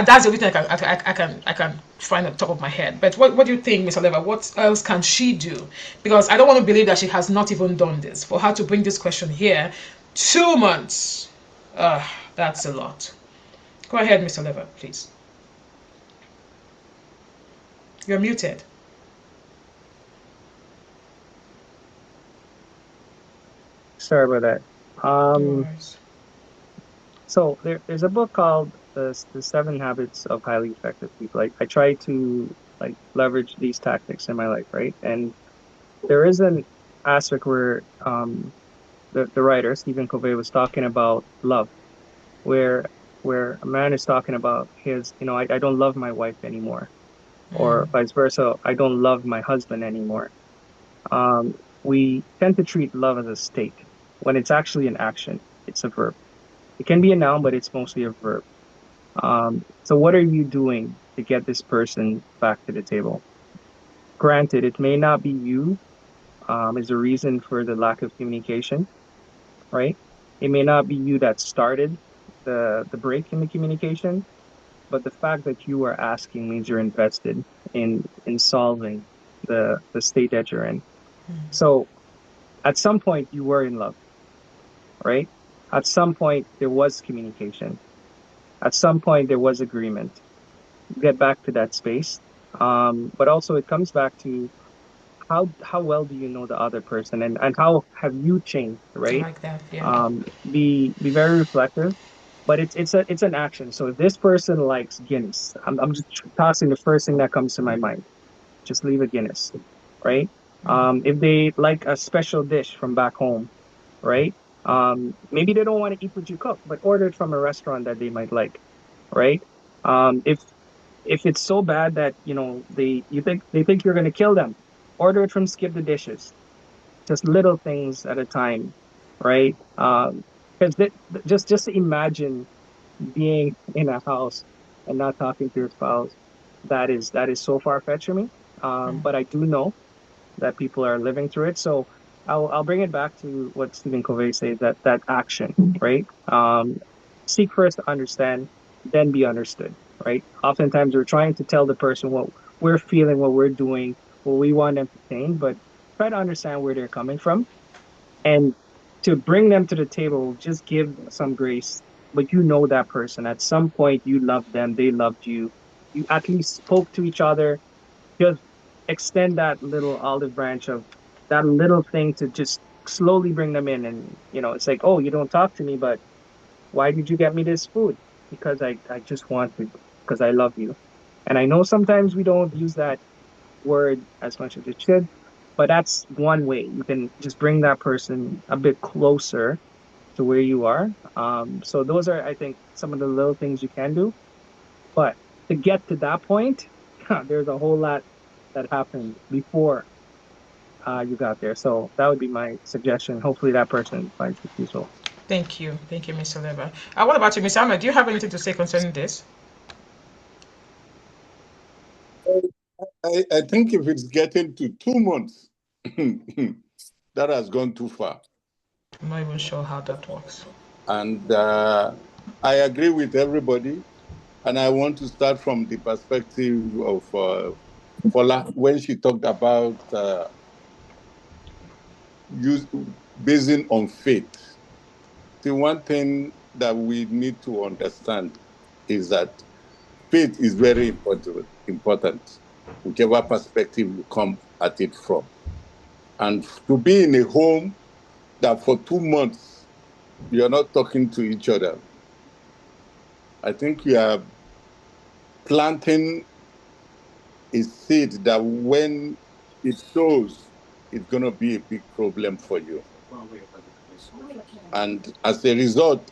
That's the only thing I can find on top of my head. But what do you think, Mr. Levar? What else can she do? Because I don't want to believe that she has not even done this. For her to bring this question here, 2 months. That's a lot. Go ahead, Mr. Levar, please. You're muted. Sorry about that. No worries. So there's a book called the Seven Habits of Highly Effective People. I try to like leverage these tactics in my life, right? And there is an aspect where the writer Stephen Covey was talking about love, where where a man is talking about his, I don't love my wife anymore, or vice versa, I don't love my husband anymore. We tend to treat love as a state when it's actually an action. It's a verb. It can be a noun, but it's mostly a verb. So what are you doing to get this person back to the table? Granted, it may not be you is the reason for the lack of communication, right? It may not be you that started the break in the communication, but the fact that you are asking means you're invested in solving the state that you're in. So at some point you were in love, right? At some point there was communication. At some point there was agreement. Get back to that space. But also it comes back to how well do you know the other person, and how have you changed, I right? like that. Yeah. Be very reflective, but it's an action. So if this person likes Guinness, I'm just tossing the first thing that comes to my mind. Just leave a Guinness, right? If they like a special dish from back home, right? Maybe they don't want to eat what you cook, but order it from a restaurant that they might like, right? If it's so bad that they think you're gonna kill them, order it from Skip the Dishes. Just little things at a time, right? Because just imagine being in a house and not talking to your spouse. That is so far fetched for me. But I do know that people are living through it. So I'll bring it back to what Stephen Covey says, that action, right? Seek first to understand, then be understood, right? Oftentimes we're trying to tell the person what we're feeling, what we're doing, what we want them to think, but try to understand where they're coming from, and to bring them to the table, just give some grace. But you know that person. At some point you loved them, they loved you. You at least spoke to each other. Just extend that little olive branch of that little thing to just slowly bring them in. And it's like, oh, you don't talk to me, but why did you get me this food? Because I just wanted, because I love you. And I know sometimes we don't use that word as much as it should, but that's one way you can just bring that person a bit closer to where you are. So those are, I think, some of the little things you can do. But to get to that point, there's a whole lot that happened before you got there. So that would be my suggestion. Hopefully, that person finds it useful. Thank you, Mr. Levar. What about you, Mr. Ahmed? Do you have anything to say concerning this? I think if it's getting to 2 months, that has gone too far. I'm not even sure how that works. And I agree with everybody. And I want to start from the perspective of Fola when she talked about use, basing on faith. The one thing that we need to understand is that faith is very important, whichever perspective you come at it from. And to be in a home that for 2 months you're not talking to each other, I think you are planting a seed that when it shows, it's going to be a big problem for you. And as a result,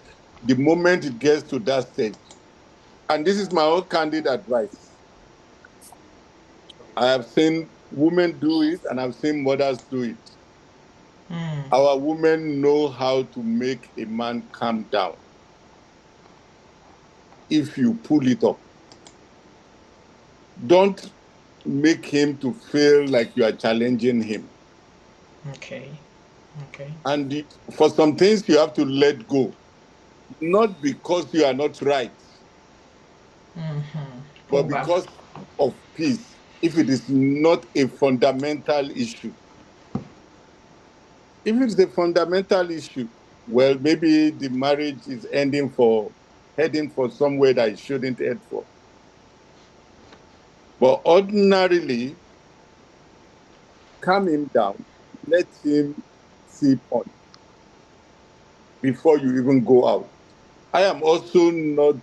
the moment it gets to that stage, and this is my own candid advice, I have seen women do it and I've seen mothers do it. Our women know how to make a man calm down if you pull it up. Don't make him to feel like you are challenging him. Okay. Okay. And for some things, you have to let go. Not because you are not right, Pull but back. because of peace. If it is not a fundamental issue. If it's a fundamental issue, well, maybe the marriage is heading for somewhere that it shouldn't head for. But ordinarily, calm him down, let him see point before you even go out. I am also not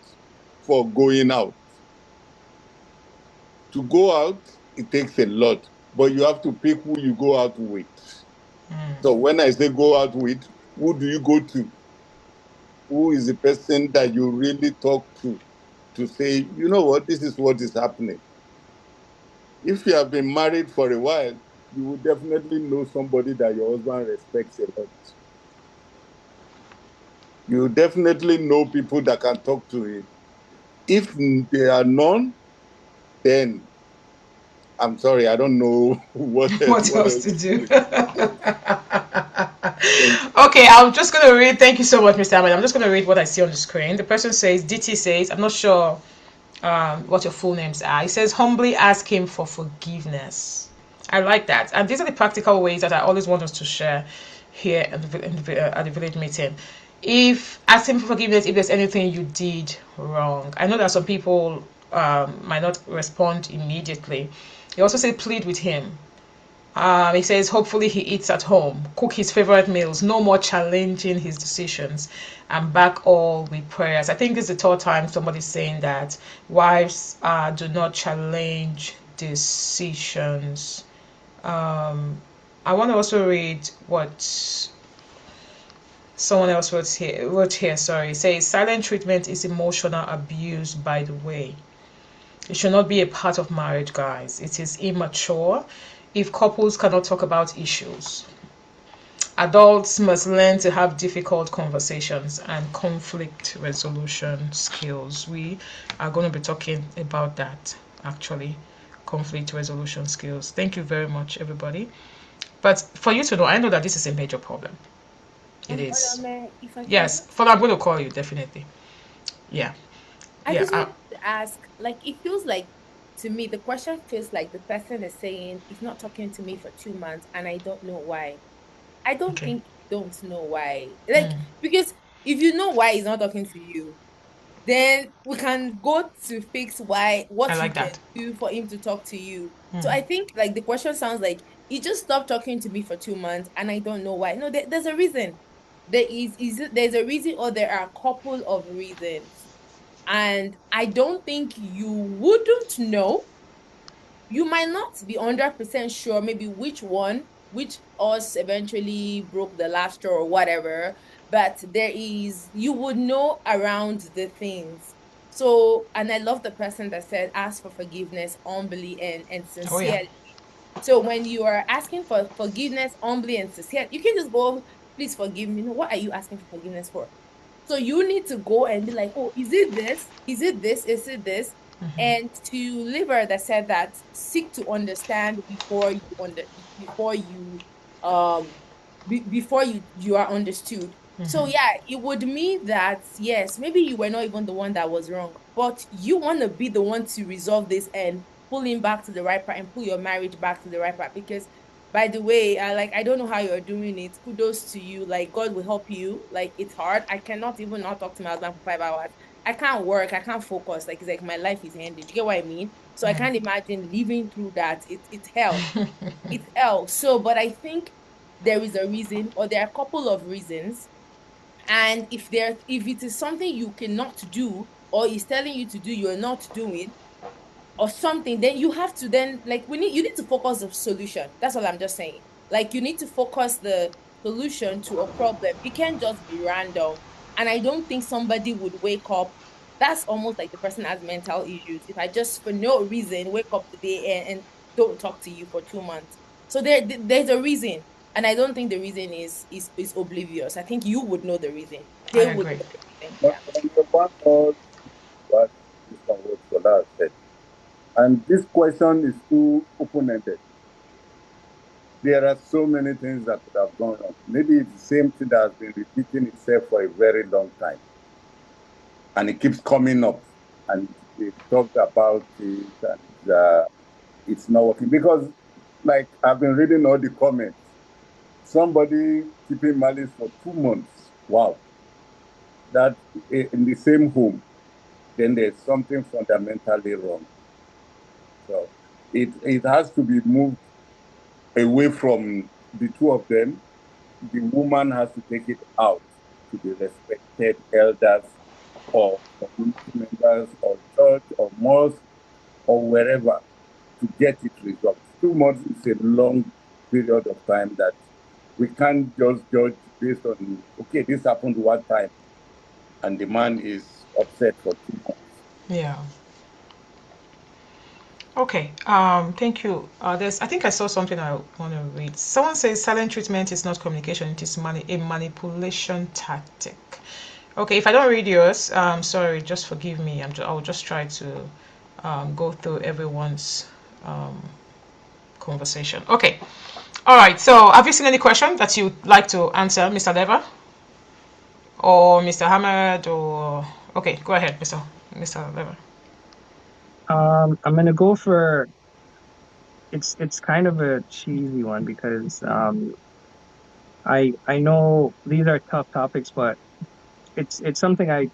for going out. To go out, it takes a lot, but you have to pick who you go out with. So when I say go out with, who do you go to? Who is the person that you really talk to say, you know what, this is what is happening? If you have been married for a while, you will definitely know somebody that your husband respects a lot. You definitely know people that can talk to him. If there are none, then I'm sorry, I don't know What what else else to to do? say. Thank you. Okay, I'm just going to read. Thank you so much, Mr. Ahmed. I'm just going to read what I see on the screen. The person says, DT says, I'm not sure what your full names are. He says, humbly ask him for forgiveness. I like that. And these are the practical ways that I always want us to share here at the village meeting. If ask him for forgiveness if there's anything you did wrong. I know that some people might not respond immediately. He also said, plead with him. He says, hopefully he eats at home, cook his favorite meals, no more challenging his decisions, and back all with prayers. I think it's the third time somebody's saying that wives do not challenge decisions. I want to also read what someone else wrote here. Sorry, it says silent treatment is emotional abuse. By the way, it should not be a part of marriage, guys. It is immature if couples cannot talk about issues. Adults must learn to have difficult conversations and conflict resolution skills. We are going to be talking about that actually. Conflict resolution skills. Thank you very much, everybody. But for you to know, I know that this is a major problem. It is. Olame, if I can Yes, just, Fola, I'm going to call you definitely. Yeah, I yeah. just wanted to ask, like, it feels like, to me, the question feels like the person is saying, he's not talking to me for 2 months and I don't know why. I don't Okay. think you don't know why. Like, because if you know why he's not talking to you, then we can go to fix why, I what you like can that. do for him to talk to you. So I think like the question sounds like he just stopped talking to me for 2 months and I don't know why. No, there's a reason. There's a reason, or there are a couple of reasons. And I don't think you wouldn't know. You might not be 100% sure maybe which us eventually broke the last straw or whatever, but you would know around the things. So, and I love the person that said ask for forgiveness humbly and Oh yeah. sincerely. So when you are asking for forgiveness humbly and sincerely, you can just go, please forgive me. No, what are you asking for forgiveness for? So you need to go and be like, oh, is it this? Is it this? Is it this? And to Levar that said that seek to understand before you um before you are understood. So yeah, it would mean that yes, maybe you were not even the one that was wrong, but you want to be the one to resolve this and pull him back to the right part and pull your marriage back to the right part. Because by the way, I don't know how you're doing it. Kudos to you. Like God will help you. Like it's hard. I cannot even not talk to my husband for 5 hours. I can't work. I can't focus. Like it's like my life is ended. You get what I mean? So I can't imagine living through that. It's hell. It's hell. So, but I think there is a reason, or there are a couple of reasons. And if it is something you cannot do, or he's telling you to do, you're not doing, or something, then you have to then like you need to focus the solution. That's all I'm just saying. Like you need to focus the solution to a problem. It can't just be random. And I don't think somebody would wake up. That's almost like the person has mental issues. If I just for no reason wake up today and don't talk to you for 2 months. So there's a reason. And I don't think the reason is oblivious. I think you would know the reason. I They would agree. know the reason. But Yeah. number one was what this one was Fola said. And this question is too open-ended. There are so many things that could have gone on. Maybe it's the same thing that has been repeating itself for a very long time. And it keeps coming up. And they talked about it, and it's not working. Because, like, I've been reading all the comments. Somebody keeping malice for 2 months. Wow. That in the same home, then there's something fundamentally wrong. So it has to be moved away from the two of them. The woman has to take it out to the respected elders or community members or church or mosque or wherever to get it resolved. 2 months is a long period of time that we can't just judge based on, okay, this happened one time and the man is upset for 2 months. Yeah. Okay. Thank you. I think I saw something I want to read. Someone says silent treatment is not communication; it is a manipulation tactic. Okay. If I don't read yours, sorry. Just forgive me. I'll just try to go through everyone's um, conversation. Okay. All right. So, have you seen any question that you'd like to answer, Mr. Levar or Mr. Hamad? Or okay, go ahead, Mr. Levar. I'm gonna go for it's kind of a cheesy one because I know these are tough topics, but it's something I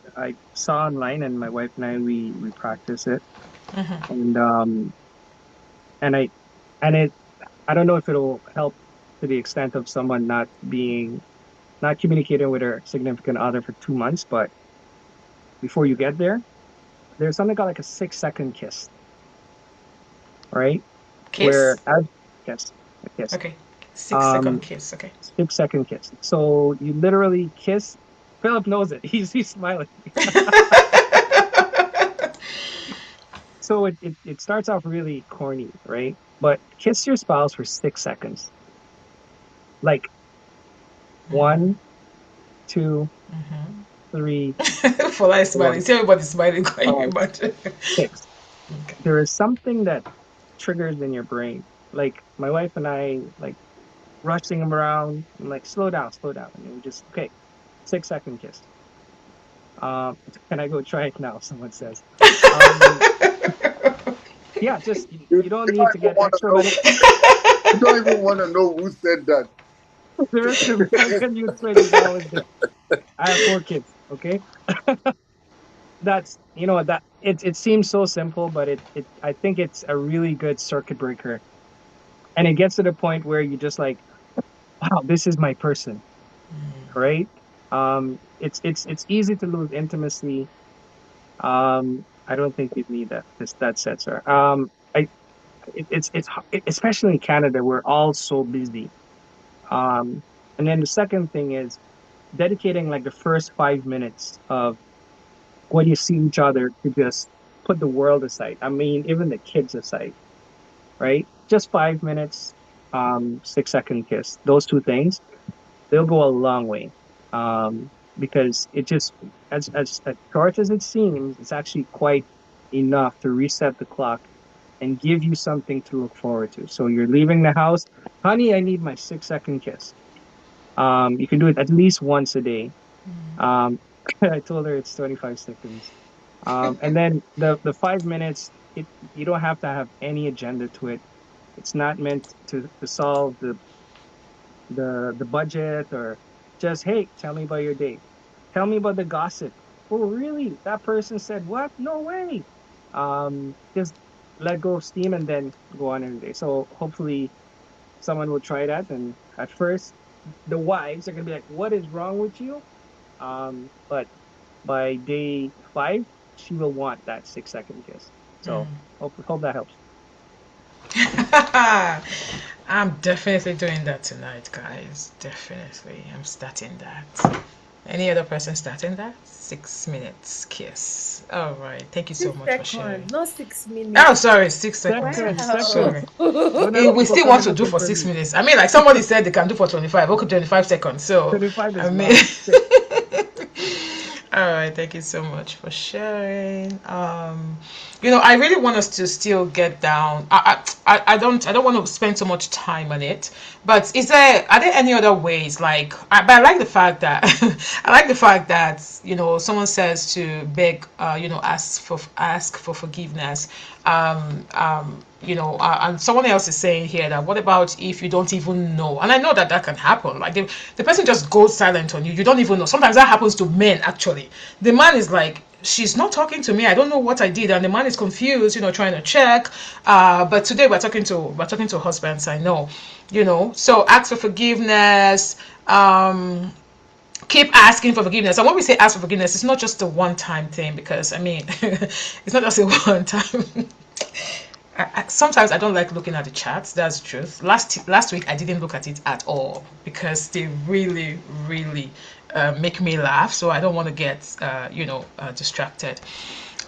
saw online, and my wife and we practice it, and and I and it I don't know if it'll help to the extent of someone not communicating with their significant other for 2 months, but before you get there, there's something called like a 6 second kiss, right? Where Kiss. as kiss, a kiss. Okay. 6 second Um, kiss. Okay. 6 second kiss. So you literally kiss. Philip knows it. He's smiling. So it starts off really corny, right? But kiss your spouse for 6 seconds. Like one, two, three, For is four, smiling. See everybody smiling. Can you five, imagine? 6. Okay. There is something that triggers in your brain. Like my wife and I, like rushing him around. I'm like, slow down. And we just, okay, 6 second kiss. Can I go try it now? Someone says. Um, yeah, just you don't You need don't to even get want to extra, know. but You don't even want to know who said that. the rest of my can you explain is always there. I have 4 kids. Okay, that's that it seems so simple, but it I think it's a really good circuit breaker, and it gets to the point where you just like, wow, this is my person, right? It's easy to lose intimacy. I don't think you need that sensor. Especially in Canada, we're all so busy. Um, and then the second thing is dedicating like the first 5 minutes of when you see each other to just put the world aside. I mean, even the kids aside, right? Just 5 minutes, 6 second kiss. Those two things, they'll go a long way. Because it just, as short as it seems, it's actually quite enough to reset the clock and give you something to look forward to. So you're leaving the house, honey, I need my 6 second kiss. You can do it at least once a day. Um, I told her it's 25 seconds. And then the 5 minutes, you don't have to have any agenda to it. It's not meant to solve the budget or just, hey, tell me about your day. Tell me about the gossip. Oh, really? That person said what? No way. Just let go of steam and then go on in the day. So hopefully someone will try that. And at first, the wives are gonna be like, "What is wrong with you?" But by day 5, she will want that 6 second kiss. So hope that helps. I'm definitely doing that tonight, guys. Definitely. I'm starting that. Any other person starting that? 6 minutes kiss. All right. Thank you so 6 much for sharing. seconds, not 6 minutes. Oh, sorry, 6 seconds. Seconds. Sorry. When Eh, are we people still want coming to up do with for for six me? minutes. I mean, like somebody said they can do for 25. Okay, 25 seconds. So, 25 I is mean, long. all right. Thank you so much for sharing. I really want us to still get down. I don't want to spend so much time on it. But are there any other ways? But I like the fact that I like the fact that someone says to beg, ask for forgiveness. And someone else is saying here that what about if you don't even know? And I know that can happen. Like the person just goes silent on you. You don't even know. Sometimes that happens to men actually. The man is like, she's not talking to me. I don't know what I did, and the man is confused. Trying to check. But today we're talking to husbands. I know. So ask for forgiveness. Keep asking for forgiveness. And when we say ask for forgiveness, it's not just a one-time thing, because I mean, it's not just a one-time. Sometimes I don't like looking at the charts. That's the truth. Last week I didn't look at it at all because they really, really make me laugh. So I don't want to get distracted.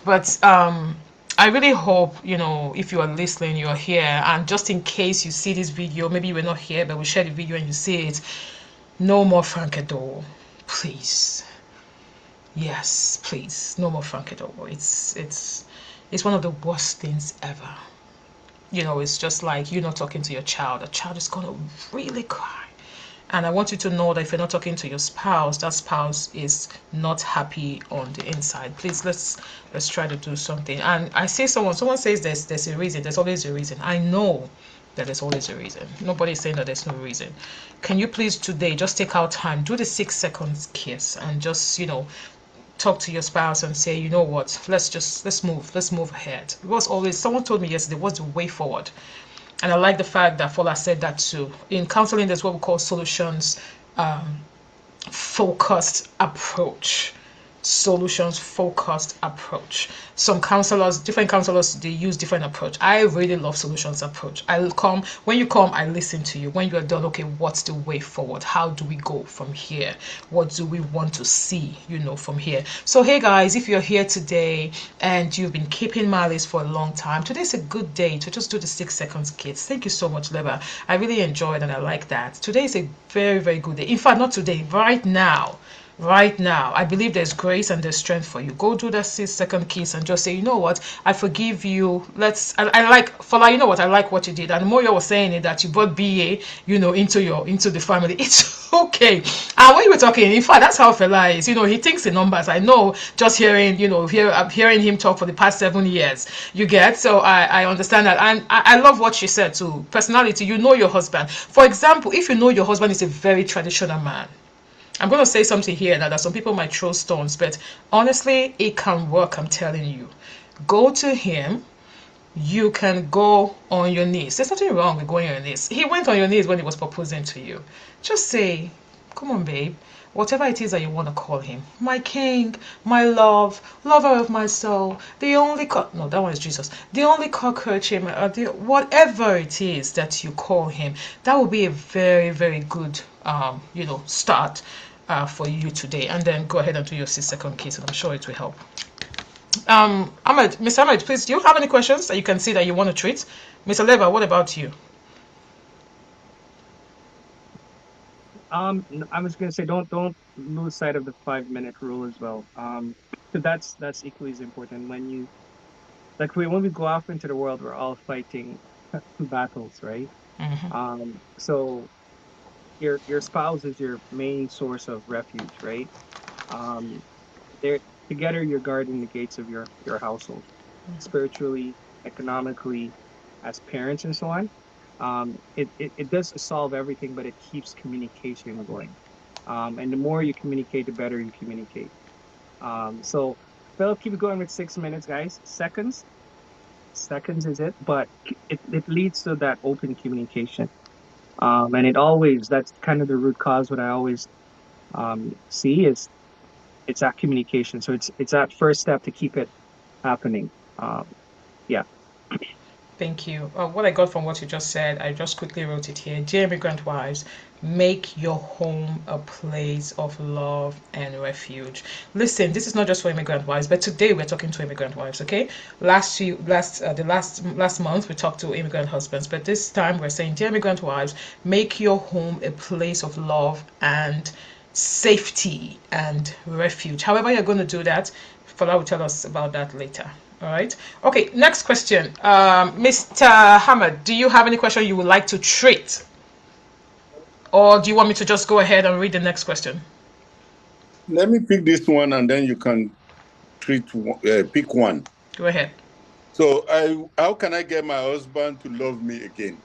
But I really hope if you are listening, you are here, and just in case you see this video, maybe you were not here, but we shared the video and you see it. No more Frankedo, please. Yes, please. No more Frankedo. It's one of the worst things ever. It's just like you not talking to your child. A child is gonna really cry. And I want you to know that if you're not talking to your spouse, that spouse is not happy on the inside. Please, let's try to do something. And I say someone says there's a reason. There's always a reason. I know that there's always a reason. Nobody's saying that there's no reason. Can you please today just take out time, do the 6 seconds kiss, and just talk to your spouse and say, you know what, let's move ahead. It was always, someone told me yesterday, what's the way forward? And I like the fact that Fola said that too. In counseling, there's what we call solutions focused approach. Solutions focused approach. Different counselors, they use different approach. I really love solutions approach. When you come, I listen to you. When you are done, okay, what's the way forward? How do we go from here? What do we want to see, from here? So hey guys, if you're here today and you've been keeping my list for a long time, today's a good day to just do the 6 seconds kids. Thank you so much, Levar. I really enjoyed and I like that. Today is a very, very good day. In fact, not today, right now. Right now, I believe there's grace and there's strength for you. Go do that 6 second kiss and just say, you know what, I forgive you. I like Fola, you know what, I like what you did. And Moyo was saying it, that you brought BA, into the family. It's okay. And when you were talking, in fact, that's how Fela is. He thinks in numbers. I know, just hearing him talk for the past 7 years. You get, so I understand that. And I love what she said too. Personality, your husband. For example, if you know your husband is a very traditional man, I'm going to say something here that some people might throw stones, but honestly, it can work, I'm telling you. Go to him. You can go on your knees. There's nothing wrong with going on your knees. He went on your knees when he was proposing to you. Just say, come on, babe. Whatever it is that you want to call him. My king, my love, lover of my soul, the only no, that one is Jesus. The only cockroach in my whatever it is that you call him, that will be a very, very good start for you today. And then go ahead and do your 6 second kiss, and I'm sure it will help. Mr. Ahmed, please, do you have any questions that you can see that you want to treat? Mr. Levar, what about you? I was gonna say don't lose sight of the 5 minute rule as well. So that's equally as important when we go off into the world, we're all fighting battles, right? Mm-hmm. So your spouse is your main source of refuge, right? Um, they're together you're guarding the gates of your household, spiritually, economically, as parents and so on. It doesn't solve everything, but it keeps communication going. And the more you communicate, the better you communicate. So Phil, keep going with 6 minutes, guys. Seconds is it, but it leads to that open communication. And that's kind of the root cause. What I always see is it's that communication. So it's that first step to keep it happening. Yeah. Thank you. What I got from what you just said, I just quickly wrote it here. Dear Immigrant Wives, make your home a place of love and refuge. Listen, this is not just for immigrant wives, but today we're talking to immigrant wives. Okay, last month we talked to immigrant husbands, but this time we're saying, dear immigrant wives, make your home a place of love and safety and refuge. However, you're going to do that, Fola will tell us about that later. All right. Okay. Next question. Mr. Hamad, do you have any question you would like to treat, or do you want me to just go ahead and read the next question? Let me pick this one, and then you can pick one. Go ahead. So, how can I get my husband to love me again?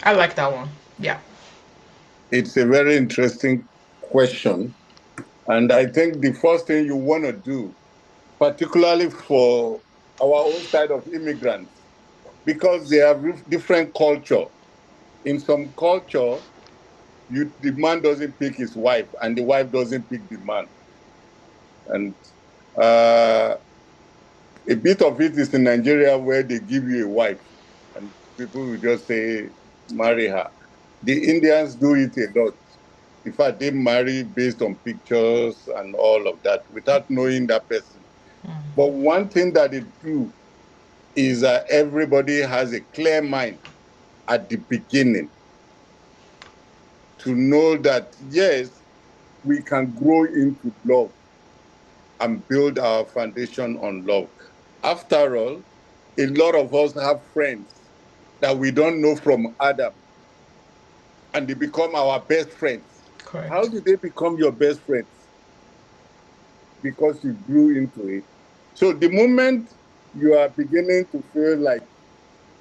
I like that one. Yeah. It's a very interesting question. And I think the first thing you want to do, particularly for our own side of immigrants, because they have different culture. In some culture, the man doesn't pick his wife, and the wife doesn't pick the man. And a bit of it is in Nigeria, where they give you a wife, and people will just say, marry her. The Indians do it a lot. In fact, they marry based on pictures and all of that without knowing that person. But one thing that they do is that everybody has a clear mind at the beginning to know that, yes, we can grow into love and build our foundation on love. After all, a lot of us have friends that we don't know from Adam, and they become our best friends. How Correct. do they become your best friends? Because you grew into it. So the moment you are beginning to feel like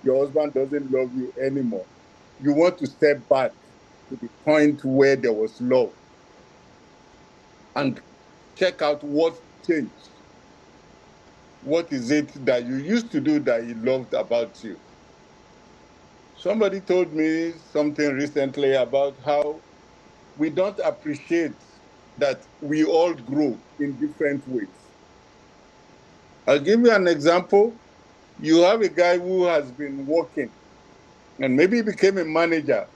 your husband doesn't love you anymore, you want to step back to the point where there was love and check out what changed. What is it that you used to do that he loved about you? Somebody told me something recently about how we don't appreciate that we all grow in different ways. I'll give you an example. You have a guy who has been working and maybe he became a manager,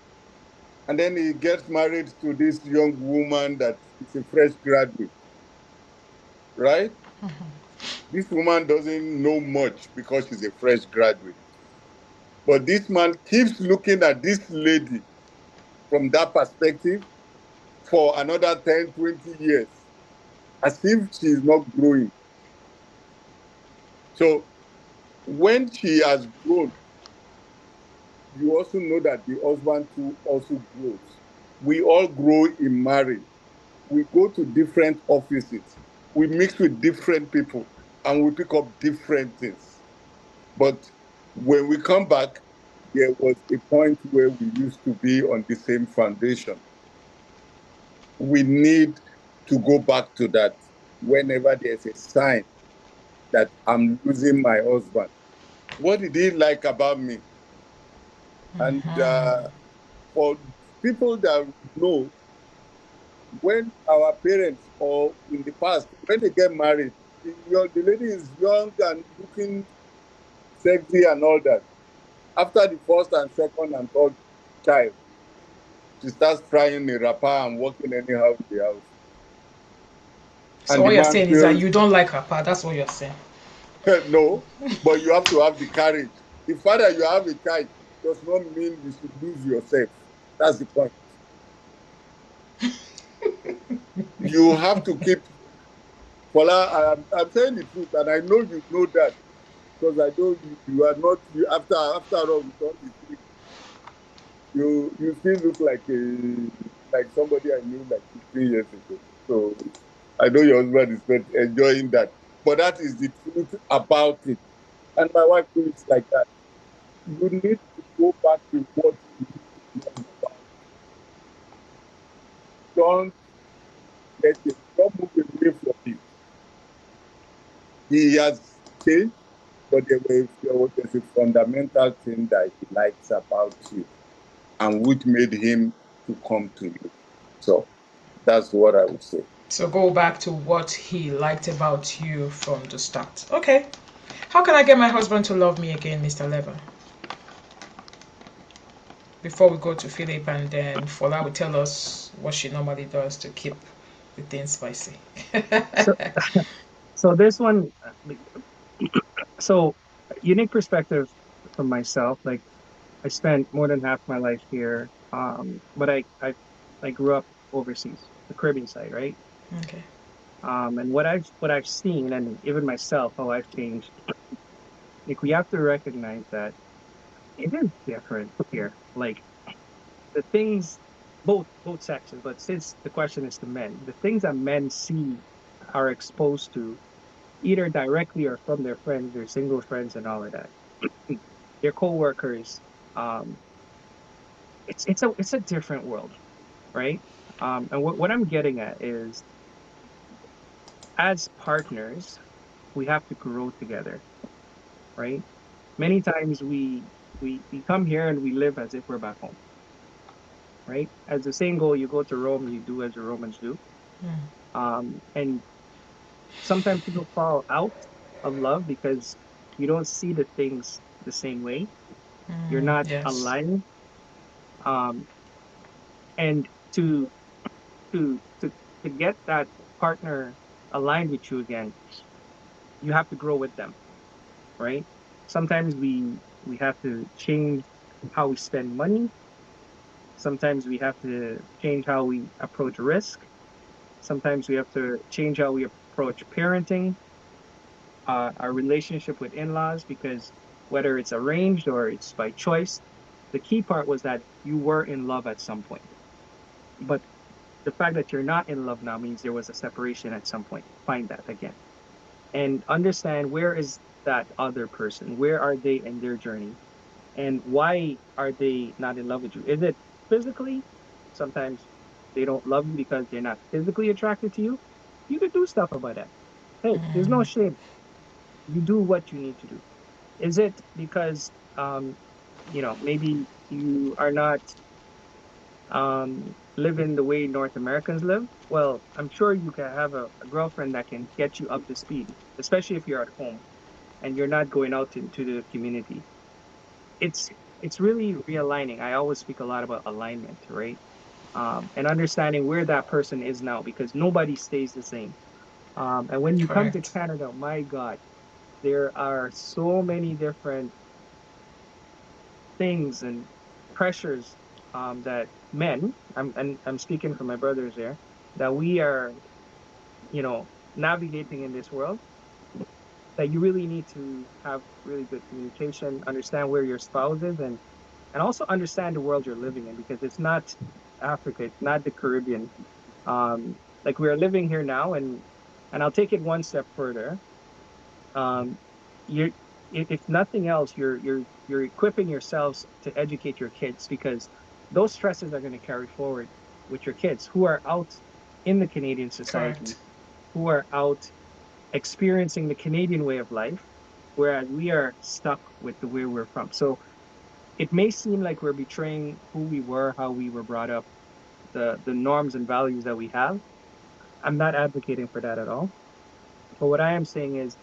and then he gets married to this young woman that is a fresh graduate, right? This woman doesn't know much because she's a fresh graduate. But this man keeps looking at this lady from that perspective for another 10, 20 years, as if she's not growing. So when she has grown, you also know that the husband too also grows. We all grow in marriage. We go to different offices. We mix with different people and we pick up different things. But when we come back, there was a point where we used to be on the same foundation. We need to go back to that whenever there's a sign that I'm losing my husband. What did he like about me? And for people that know, when our parents or in the past, when they get married, the lady is young and looking sexy and all that. After the first and second and third child, she starts trying a wrapper and walking anyhow in the house. So And the what you're man saying is that feels, you don't like her part. That's what you're saying. no, but you have to have the courage. The fact that you have a child does not mean you should lose yourself. That's the point. You have to keep, Fola, I'm saying the truth, and I know you know that because I know you are not, after all, with all the things, you still look like somebody I knew like 15 years ago. So I know your husband is not enjoying that. But that is the truth about it. And my wife thinks like that. You need to go back to what you used to love about. Don't don't move away from it. He has changed, but there's a fundamental thing that he likes about you and which made him to come to you. So that's what I would say. So go back to what he liked about you from the start. Okay. How can I get my husband to love me again, Mr. Levar? before we go to Philip, and then Fola will tell us what she normally does to keep the thing spicy. So, so this one, so unique perspective from myself. Like I spent more than half my life here, but I grew up overseas, the Caribbean side, right? Okay. And what I've seen, and even myself, how I've changed. Like we have to recognize that it is different here. Like the things, both sexes, but since the question is to men, the things that men see are exposed to either directly or from their friends, their single friends, and all of that, their coworkers. Um, it's a different world, right? And what I'm getting at is, as partners, we have to grow together, right? Many times we come here and we live as if we're back home, right? As the saying goes, you go to Rome, you do as the Romans do. And sometimes people fall out of love because you don't see the things the same way. You're not Yes. aligned. Um, and to to to get that partner aligned with you again, you have to grow with them, right? Sometimes we have to change how we spend money. Sometimes we have to change how we approach risk. Sometimes we have to change how we approach parenting, our relationship with in-laws, because whether it's arranged or it's by choice, the key part was that you were in love at some point. But the fact that you're not in love now means there was a separation at some point. Find that again. And understand, where is that other person? Where are they in their journey? And why are they not in love with you? Is it physically? Sometimes they don't love you because they're not physically attracted to you. You could do stuff about that. Hey, there's no shame. You do what you need to do. Is it because maybe you are not living the way North Americans live? Well, I'm sure you can have a girlfriend that can get you up to speed, especially if you're at home and you're not going out into the community. It's it's really realigning. I always speak a lot about alignment, right? And understanding where that person is now, because nobody stays the same. And when you come to Correct. Canada, my God, there are so many different things and pressures that men, I'm speaking for my brothers there, that we are, navigating in this world, that you really need to have really good communication, understand where your spouse is, and also understand the world you're living in, because it's not Africa, it's not the Caribbean. Like we're living here now, and I'll take it one step further. Um, you're, if nothing else, you're equipping yourselves to educate your kids, because those stresses are going to carry forward with your kids who are out in the Canadian society, Correct. who are out experiencing the Canadian way of life, whereas we are stuck with the way we're from. So it may seem like we're betraying who we were, how we were brought up, the norms and values that we have. I'm not advocating for that at all. But what I am saying is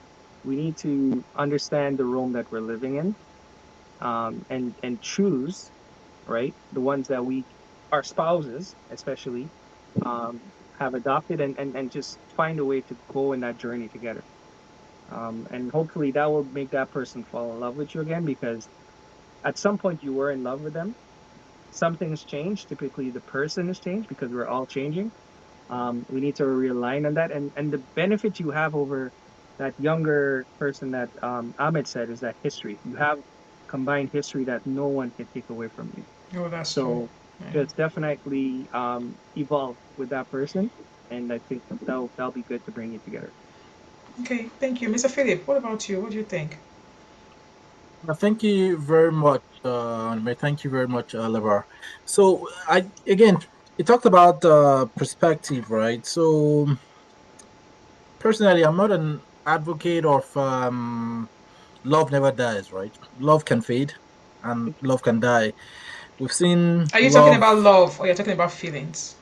we need to understand the realm that we're living in, and choose, right, the ones that our spouses especially, um, have adopted, and just find a way to go in that journey together. And hopefully that will make that person fall in love with you again, because at some point you were in love with them. Something's changed. Typically, the person has changed because we're all changing. We need to realign on that. And the benefit you have over that younger person that Ahmed said is that history. You have combined history that no one can take away from you. Oh, that's true. So Yeah. just definitely evolve with that person. And I think that'll be good to bring you together. Okay, thank you. Mr. Philip, what about you? What do you think? Thank you very much, thank you very much, Levar. So I again, you talked about perspective, right? So personally, I'm not an advocate of love never dies, right? Love can fade and love can die. We've seen Are you talking love. about love or you're talking about feelings?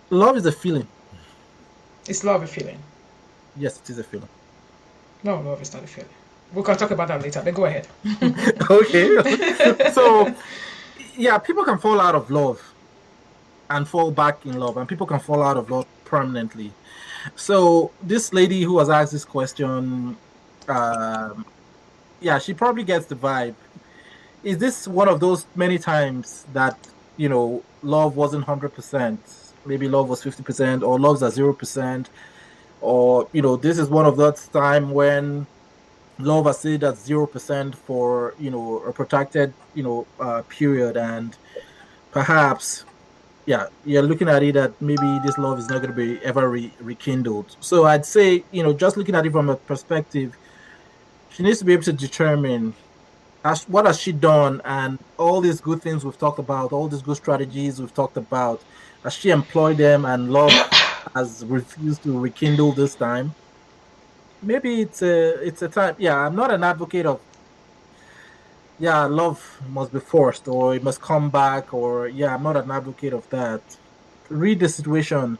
Love is a feeling. Is love a feeling? Yes, it is a feeling. No, love is not a feeling. We can talk about that later. But go ahead. Okay. So, yeah, people can fall out of love and fall back in love, and people can fall out of love permanently. So, this lady who was asked this question, um, yeah, she probably gets the vibe. Is this one of those many times that, love wasn't 100%? Maybe love was 50%, or love's at 0%, or, this is one of those time when love has stayed at 0% for, a protracted, period, and perhaps, yeah, you're looking at it that maybe this love is not going to be ever rekindled. So I'd say, just looking at it from a perspective, she needs to be able to determine what has she done, and all these good things we've talked about, all these good strategies we've talked about, has she employed them, and love has refused to rekindle this time? Maybe it's a time. Yeah, I'm not an advocate of, yeah, love must be forced or it must come back, or, yeah, I'm not an advocate of that. Read the situation.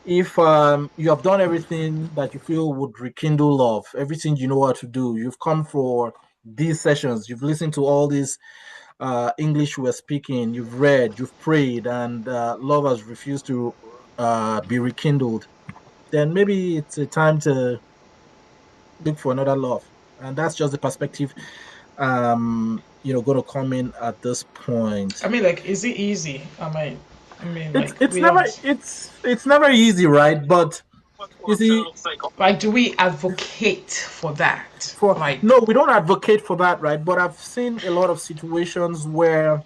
If you have done everything that you feel would rekindle love, everything you know how to do, you've come for these sessions, you've listened to all these English we're speaking, you've read, you've prayed, and love has refused to be rekindled, then maybe it's a time to look for another love. And that's just the perspective going to come in at this point. I mean, like, is it easy? It's Like, it's we never don't. it's never easy, right? But you see, Like, do we advocate for that? for Like, no, we don't advocate for that, right? But I've seen a lot of situations where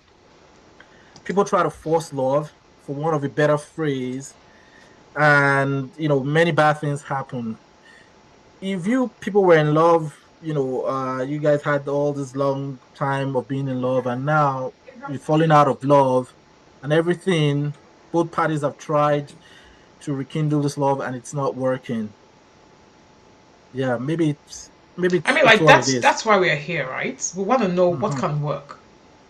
people try to force love, for one of a better phrase, and many bad things happen. If you people were in love, you guys had all this long time of being in love, and now you're falling out of love, and everything. Both parties have tried to rekindle this love, and it's not working. Yeah, maybe I mean, it's like, what it that's is. why we're here, right? We want to know what Mhm. can work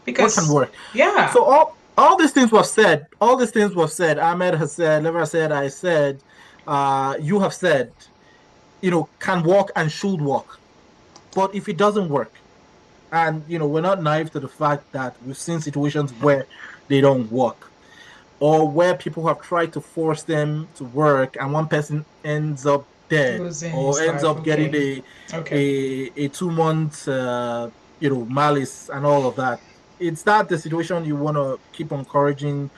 What can because, work? yeah, So all these things were said. All these things were said. Ahmed has said. Levar said. I said. You have said. Can work and should work. But if it doesn't work, and we're not naive to the fact that we've seen situations where they don't work, or where people have tried to force them to work, and one person ends up dead, losing or his ends life. up getting Okay, a okay. a 2 month malice and all of that. It's that the situation you want to keep encouraging,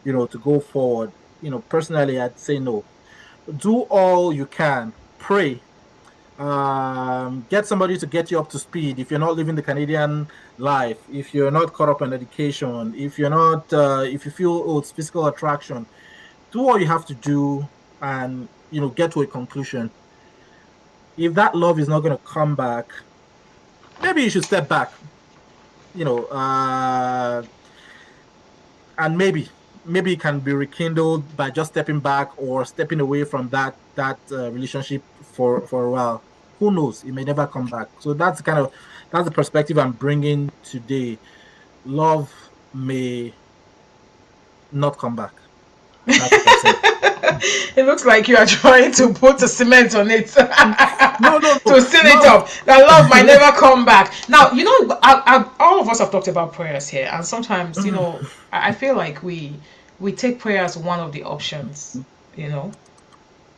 to go forward. Personally, I'd say no. Do all you can. Pray, get somebody to get you up to speed if you're not living the Canadian life, if you're not caught up in education, if you're not if you feel, oh, it's physical attraction. Do all you have to do, and get to a conclusion. If that love is not going to come back, maybe you should step back, you know uh and maybe it can be rekindled by just stepping back or stepping away from that relationship for a while. Who knows? It may never come back. So that's the perspective I'm bringing today. Love may not come back. That's what I'm saying. It looks like you are trying to put a cement on it No, no, to no, seal it no. up. That love might never come back. Now, all of us have talked about prayers here, and sometimes, I feel like we take prayer as one of the options. You know,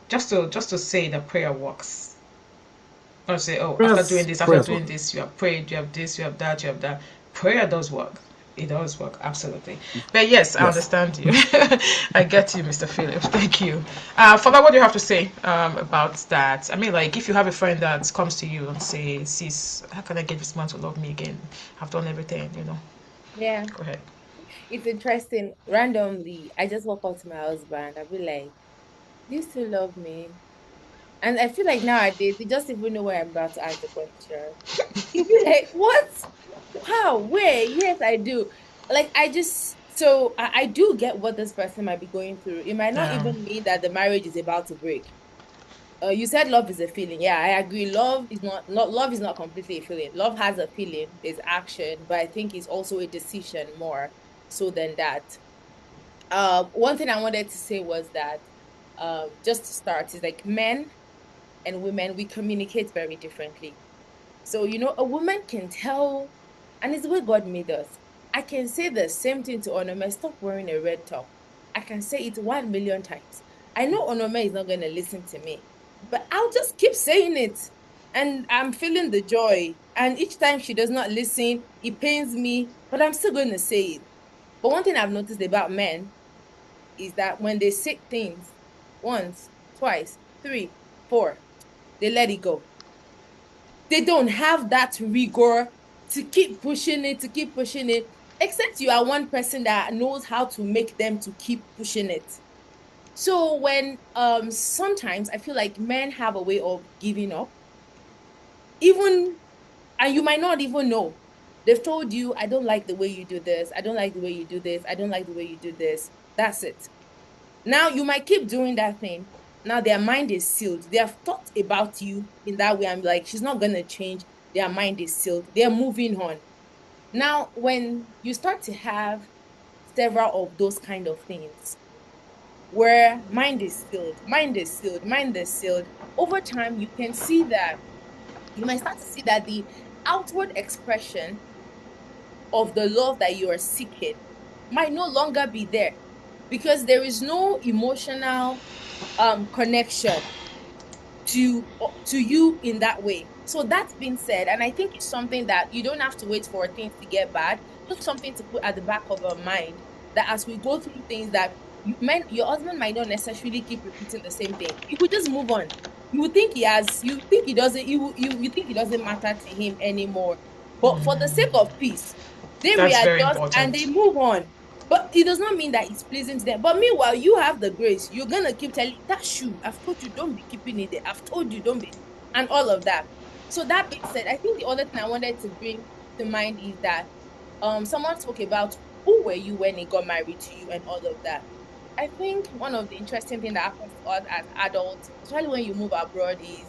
just to say that prayer works. Or say, oh, after Prayers work. doing this, you have prayed, you have this, you have that, you have that. Prayer does work. It does work, absolutely. But yes, I Yes. understand you. I get you, Mr. Phillips. Thank you. Father, what do you have to say about that? I mean, like, if you have a friend that comes to you and says, sis, how can I get this man to love me again? I've done everything. Yeah, Go ahead. it's interesting. Randomly, I just walk up to my husband. I'll be like, "Do you still love me?" And I feel like nowadays, he just even know where I'm about to ask the question. He'll be like, "What? How? Where? Yes, I do." Like, I do get what this person might be going through. It might not Um, even mean that the marriage is about to break. You said love is a feeling. Yeah, I agree. Love is not completely a feeling. Love has a feeling, there's action, but I think it's also a decision more so than that. One thing I wanted to say was that just to start is like men and women, we communicate very differently. So, a woman can tell, and it's the way God made us. I can say the same thing to Onome, stop wearing a red top. I can say it 1 million times. I know Onome is not going to listen to me, but I'll just keep saying it. And I'm feeling the joy. And each time she does not listen, it pains me, but I'm still going to say it. But one thing I've noticed about men is that when they say things once, twice, three, four, they let it go. They don't have that rigor to keep pushing it, except you are one person that knows how to make them to keep pushing it. So when sometimes I feel like men have a way of giving up, even, and you might not even know. They've told you, I don't like the way you do this, I don't like the way you do this, I don't like the way you do this. That's it. Now you might keep doing that thing. Now their mind is sealed. They have thought about you in that way. I'm like, she's not gonna change. Their mind is sealed. They're moving on. Now, when you start to have several of those kind of things, where mind is sealed, mind is sealed, over time you can see that you might start to see that the outward expression of the love that you are seeking might no longer be there because there is no emotional connection to you in that way. So that's been said, and I think it's something that you don't have to wait for things to get bad, just something to put at the back of our mind, that as we go through things that your husband might not necessarily keep repeating the same thing. You would just move on. You think he doesn't, you think it doesn't matter to him anymore, but for the sake of peace, they That's very readjust and they important. move on. But it does not mean that it's pleasing to them. But meanwhile, you have the grace. You're gonna keep telling that shoe. I've told you don't be keeping it there. I've told you don't be, and all of that. So that being said, I think the other thing I wanted to bring to mind is that someone spoke about who were you when he got married to you and all of that. I think one of the interesting things that happens to us as adults, especially when you move abroad, is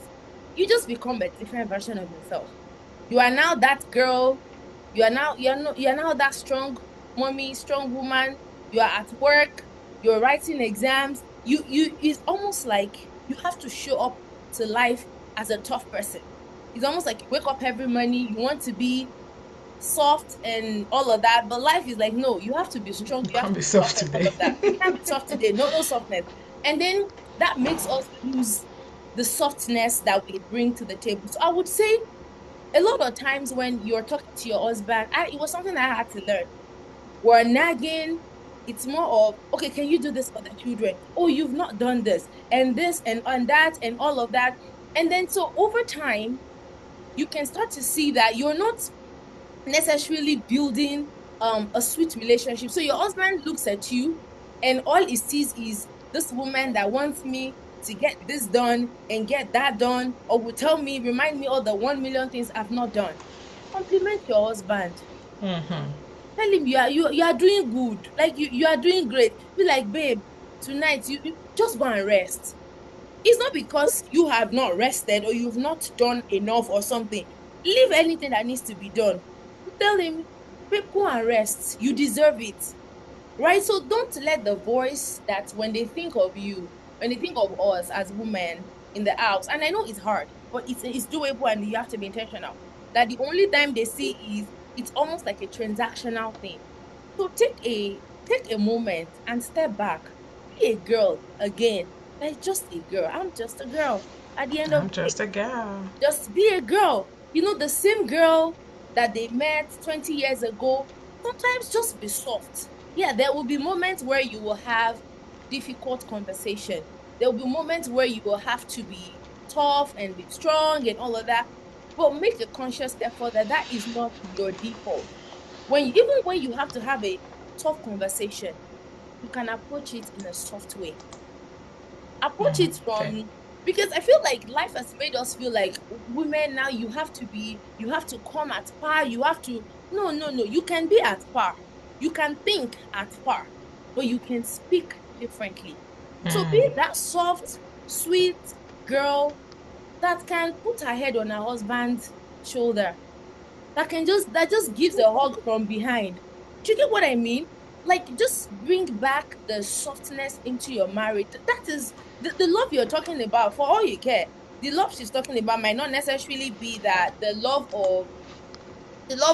you just become a different version of yourself. You are now that girl. You are now that strong mommy, strong woman. You are at work. You're writing exams. It's almost like you have to show up to life as a tough person. It's almost like you wake up every morning. You want to be soft and all of that, but life is like, no, you have to be strong. You have Can't to be be tough soft and all today. of that. You can't be soft today. No, no softness. And then that makes us lose the softness that we bring to the table. So I would say a lot of times when you're talking to your husband, it was something I had to learn. We're nagging. It's more of, okay, can you do this for the children? Oh, you've not done this and that and all of that. And then so over time, you can start to see that you're not necessarily building a sweet relationship. So your husband looks at you and all he sees is this woman that wants me to get this done and get that done, or will tell me, remind me all the 1 million things I've not done. Compliment your husband. Tell him you are doing good. Like you are doing great. Be like, babe, tonight you just go and rest. It's not because you have not rested or you've not done enough or something. Leave anything that needs to be done. Tell him, babe, go and rest. You deserve it. Right? So don't let the voice that when they think of you, when they think of us as women in the house, and I know it's hard, but it's doable and you have to be intentional. That the only time they see is it's almost like a transactional thing. So take a moment and step back. Be a girl again. Like just a girl. I'm just a girl. At the end of I'm the day, just a girl. just be a girl. The same girl that they met 20 years ago. Sometimes just be soft. Yeah, there will be moments where you will have difficult conversation. There will be moments where you will have to be tough and be strong and all of that. But make a conscious effort that that is not your default. Even when you have to have a tough conversation, you can approach it in a soft way. Approach it Okay. from, because I feel like life has made us feel like women now you have to come at par, you have to, no, no, no, you can be at par, you can think at par, but you can speak differently. So be that soft, sweet girl that can put her head on her husband's shoulder, that just gives a hug from behind. Do you get what I mean? Like just bring back the softness into your marriage. That is the love you're talking about for all you care. the love she's talking about might not necessarily be that the love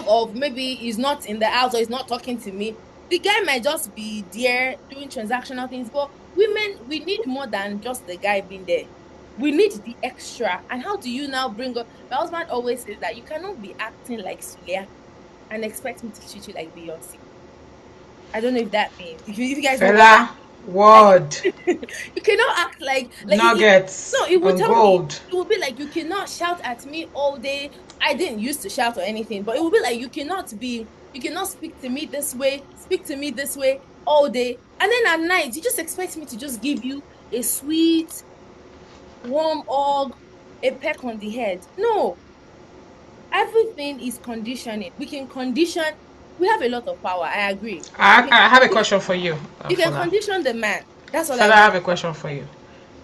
of maybe he's not in the house or he's not talking to me. The guy might just be there doing transactional things. But women, we need more than just the guy being there. We need the extra. And how do you now bring up? My husband always says that you cannot be acting like Sulia and expect me to treat you like Beyonce. I don't know if that means if you guys know what that Fella, word, you cannot act like no, nuggets, it will and tell me gold. it will be like you cannot shout at me all day. I didn't used to shout or anything, but it will be like you cannot speak to me this way all day. And then at night, you just expect me to just give you a sweet, warm hug, a peck on the head. No, everything is conditioning. We can condition, we have a lot of power, I agree. I, I have a question for you, You can Fola. condition the man. That's all I Fella, I want have to a question for you.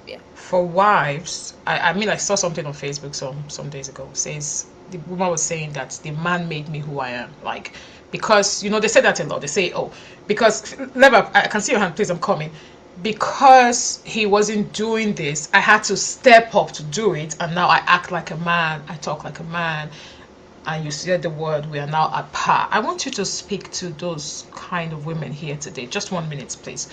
yeah. For wives, I mean, I saw something on Facebook some days ago. Says the woman was saying that the man made me who I am. Like, because they say that a lot. They say, oh, because Levar, I can see your hand. Please, I'm coming. Because he wasn't doing this, I had to step up to do it, and now I act like a man. I talk like a man. And you said the word, we are now at par. I want you to speak to those kind of women here today. Just 1 minute, please.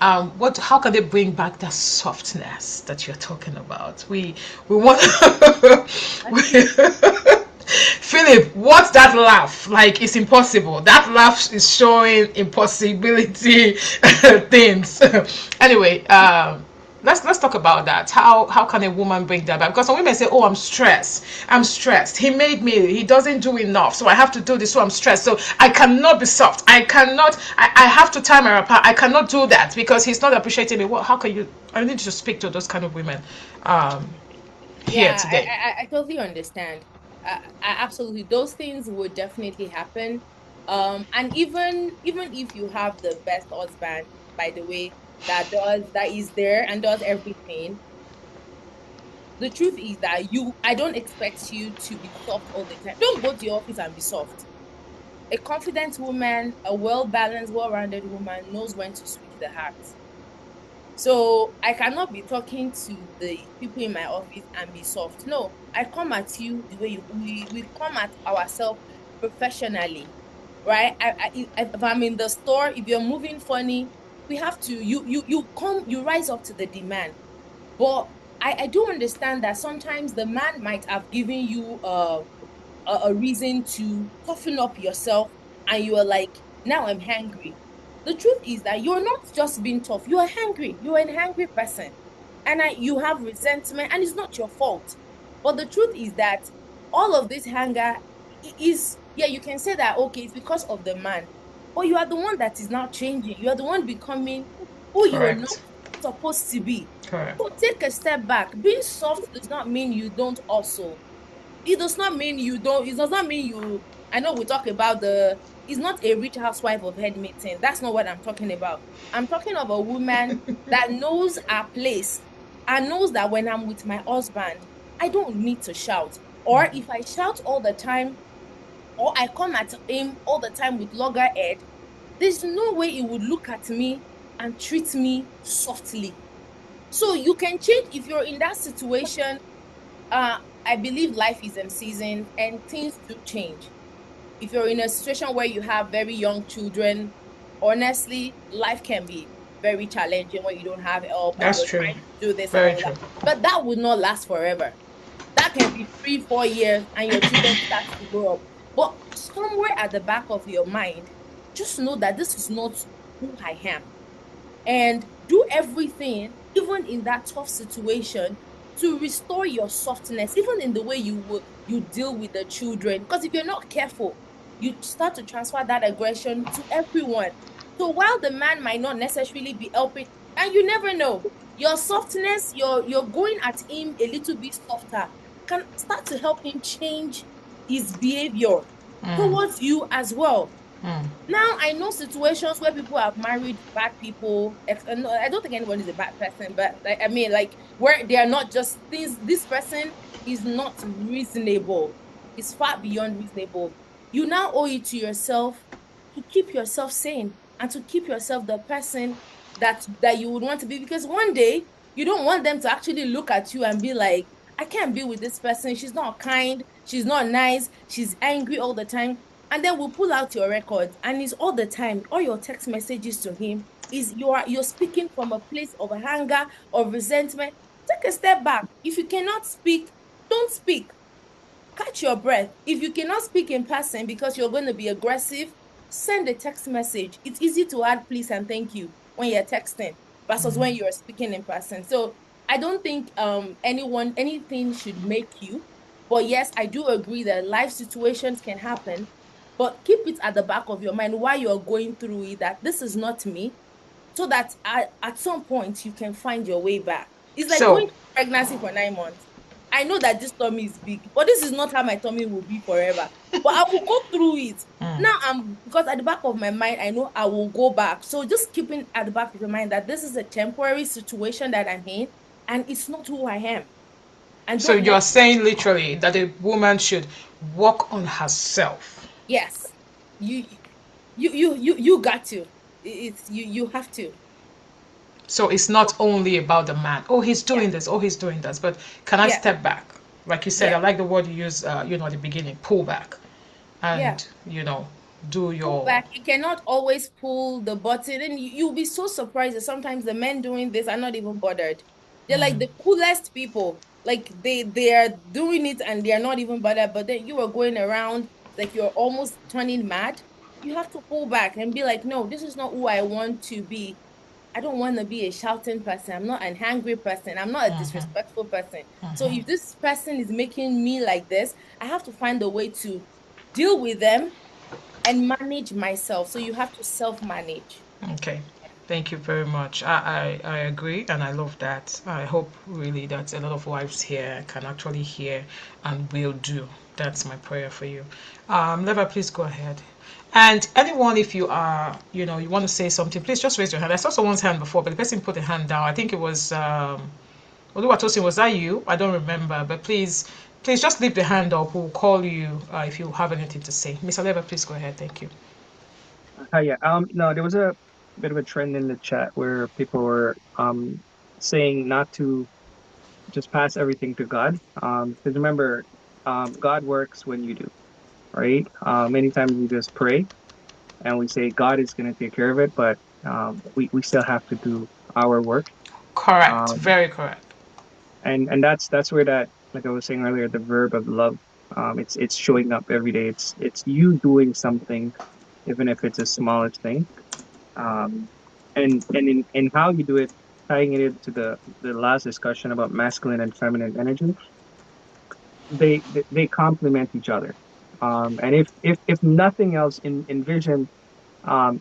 How can they bring back that softness that you're talking about? We want Philip, what's that laugh? Like, it's impossible. That laugh is showing impossibility things. Anyway, let's talk about that. How can a woman bring that back? Because some women say, "Oh, I'm stressed. I'm stressed. He made me. He doesn't do enough, so I have to do this. So I'm stressed. So I cannot be soft. I cannot. I have to tie my wrapper. I cannot do that because he's not appreciating me." How can you? I need to speak to those kind of women um, here Yeah, today. I totally understand. I absolutely, those things would definitely happen. And even if you have the best husband, by the way, that is there and does everything, the truth is that I don't expect you to be soft all the time. Don't go to your office and be soft. A confident woman, a well balanced, well rounded woman knows when to switch the heart. So I cannot be talking to the people in my office and be soft. No, I come at you the way we come at ourselves professionally, right? If I'm in the store, if you're moving funny, we have to you rise up to the demand. But I do understand that sometimes the man might have given you a reason to toughen up yourself, and you are like, now I'm hungry. The truth is that you're not just being tough, you are hungry. You're an angry person. And you have resentment, and it's not your fault. But the truth is that all of this hunger is, yeah, you can say that, okay, it's because of the man. But you are the one that is now changing. You are the one becoming who you are not Correct. supposed to be. Correct. So take a step back. Being soft does not mean you don't also, it does not mean you don't, it does not mean you, I know we talk about it's not a rich housewife of head meeting. That's not what I'm talking about. I'm talking of a woman that knows her place and knows that when I'm with my husband, I don't need to shout. Or if I shout all the time, or I come at him all the time with loggerhead, there's no way he would look at me and treat me softly. So you can change if you're in that situation. I believe life is in seasons and things do change. If you're in a situation where you have very young children, honestly, life can be very challenging when you don't have help and That's you're true. trying to do this and Very all that. true. But that would not last forever. That can be 3, 4 years and your children start to grow up. But somewhere at the back of your mind, just know that this is not who I am, and do everything, even in that tough situation, to restore your softness, even in the way you deal with the children. Because if you're not careful, you start to transfer that aggression to everyone. So while the man might not necessarily be helping, and you never know, your softness, you're going at him a little bit softer, can start to help him change his behavior towards you as well. Now I know situations where people have married bad people. No, I don't think anyone is a bad person, but like, I mean, like where they are not just things. This person is not reasonable. It's far beyond reasonable. You now owe it to yourself to keep yourself sane and to keep yourself the person that you would want to be. Because one day you don't want them to actually look at you and be like, I can't be with this person. She's not kind. She's not nice. She's angry all the time. And then we'll pull out your records, and it's all the time. All your text messages to him is you're speaking from a place of anger or resentment. Take a step back. If you cannot speak, don't speak. Catch your breath. If you cannot speak in person because you're going to be aggressive, send a text message. It's easy to add please and thank you when you're texting versus when you're speaking in person. So I don't think anything should make you. But yes, I do agree that life situations can happen. But keep it at the back of your mind while you're going through it that this is not me, so that at some point you can find your way back. It's like going So, through pregnancy for 9 months. I know that this tummy is big, but this is not how my tummy will be forever. But I will go through it. Now because at the back of my mind, I know I will go back. So just keeping at the back of your mind that this is a temporary situation that I'm in, and it's not who I am. And so don't you're let saying literally that a woman should work on herself. yes, you you got to. It's you have to. So it's not only about the man. Oh, he's Yeah, doing this. Oh, he's doing this. But can I yeah, step back? Like you said, yeah, I like the word you use, at the beginning, pull back. yeah. And, do Pull your. back. You cannot always pull the button, and you'll be so surprised that sometimes the men doing this are not even bothered. They're like the coolest people. Like they are doing it and they are not even bothered. But then you are going around like you're almost turning mad. You have to pull back and be like, no, this is not who I want to be. I don't want to be a shouting person. I'm not an angry person. I'm not a disrespectful person. So if this person is making me like this, I have to find a way to deal with them and manage myself. So you have to self-manage. Okay. Thank you very much. I agree and I love that. I hope really that a lot of wives here can actually hear and will do. That's my prayer for you. Levar, please go ahead. And anyone, if you are, you want to say something, please just raise your hand. I saw someone's hand before, but the person put a hand down. I think it was Oluwatosin. Was that you? I don't remember. But please just leave the hand up. We'll call you if you have anything to say. Mr. Levar, please go ahead. Thank you. Yeah. No, there was a bit of a trend in the chat where people were saying not to just pass everything to God. Because remember, God works when you do, right? Many times we just pray and we say God is going to take care of it, but we still have to do our work. Correct. Um, Very correct. and that's where that, like I was saying earlier, the verb of love, it's showing up every day. It's you doing something, even if it's the smallest thing. Um, and in how you do it, tying it into the last discussion about masculine and feminine energy, they complement each other. And if nothing else, envision,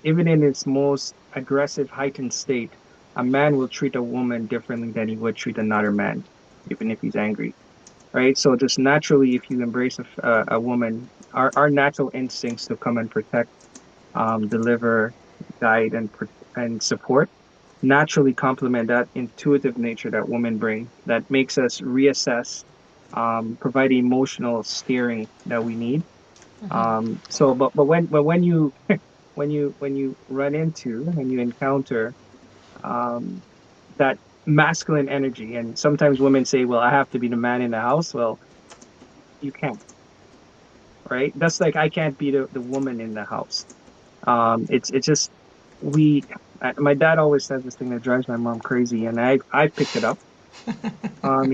even in its most aggressive, heightened state, a man will treat a woman differently than he would treat another man, even if he's angry, right? So just naturally, if you embrace a woman, our natural instincts to come and protect, deliver, guide, and support naturally complement that intuitive nature that women bring that makes us reassess, provide emotional steering that we need. But when you when you run into and you encounter um, that masculine energy, and sometimes women say, "Well, I have to be the man in the house." Well, you can't, right? That's like I can't be the woman in the house. It's just we. My dad always says this thing that drives my mom crazy, and I picked it up.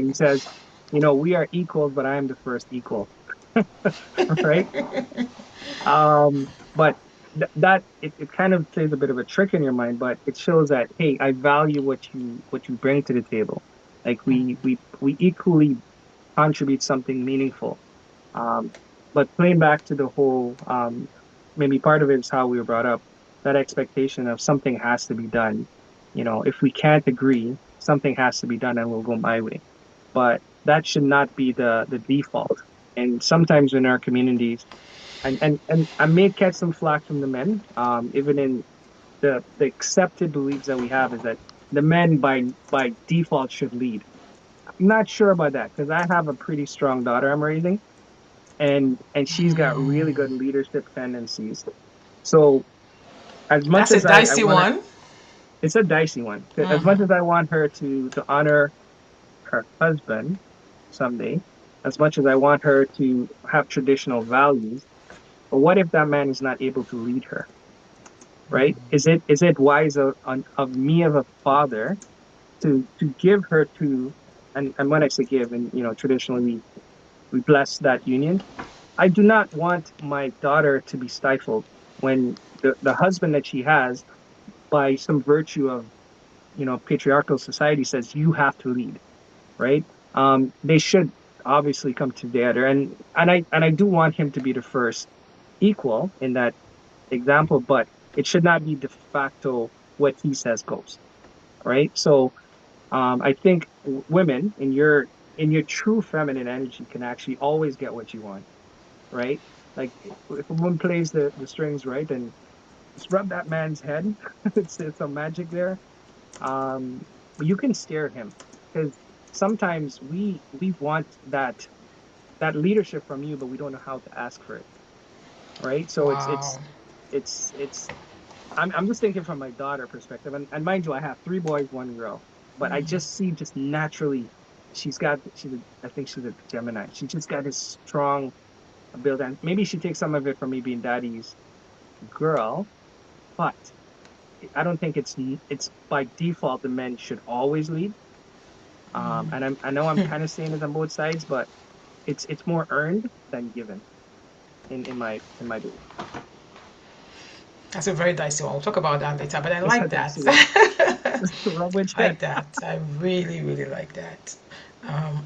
He says, we are equals, but I am the first equal, right? But that it kind of plays a bit of a trick in your mind, but it shows that hey, I value what you bring to the table. Like we equally contribute something meaningful. Um, but playing back to the whole, maybe part of it is how we were brought up. That expectation of something has to be done. If we can't agree, something has to be done, and we'll go my way. But that should not be the default. And sometimes in our communities, and I may catch some flack from the men, even in the accepted beliefs that we have is that the men by default should lead. I'm not sure about that because I have a pretty strong daughter I'm raising, and she's got really good leadership tendencies. So as much That's a as I dicey want her, one. it's a dicey one. As much as I want her to honor her husband, someday, as much as I want her to have traditional values. But what if that man is not able to lead her, right? Is it wise of me as a father to give her to, and when I say give, and traditionally we bless that union. I do not want my daughter to be stifled when the husband that she has, by some virtue of patriarchal society, says you have to lead, right? They should obviously come together, and I do want him to be the first equal in that example, but it should not be de facto what he says goes, right? So I think women in your true feminine energy can actually always get what you want, right? Like if a woman plays the strings right, and just rub that man's head, it's some magic there. Um, you can scare him because sometimes we want that leadership from you, but we don't know how to ask for it, right? So it's Wow. it's it's I'm just thinking from my daughter perspective, and mind you, I have three boys, one girl, but I just see just naturally I think she's a Gemini. She just got this strong ability, and maybe she takes some of it from me being daddy's girl, but I don't think it's by default the men should always lead. And I know I'm kind of saying it on both sides, but it's more earned than given in my belief. That's a very dicey one. We'll talk about that later, but I It's like a that. dicey one. Rub which I like head? that. I really, really like that. Um,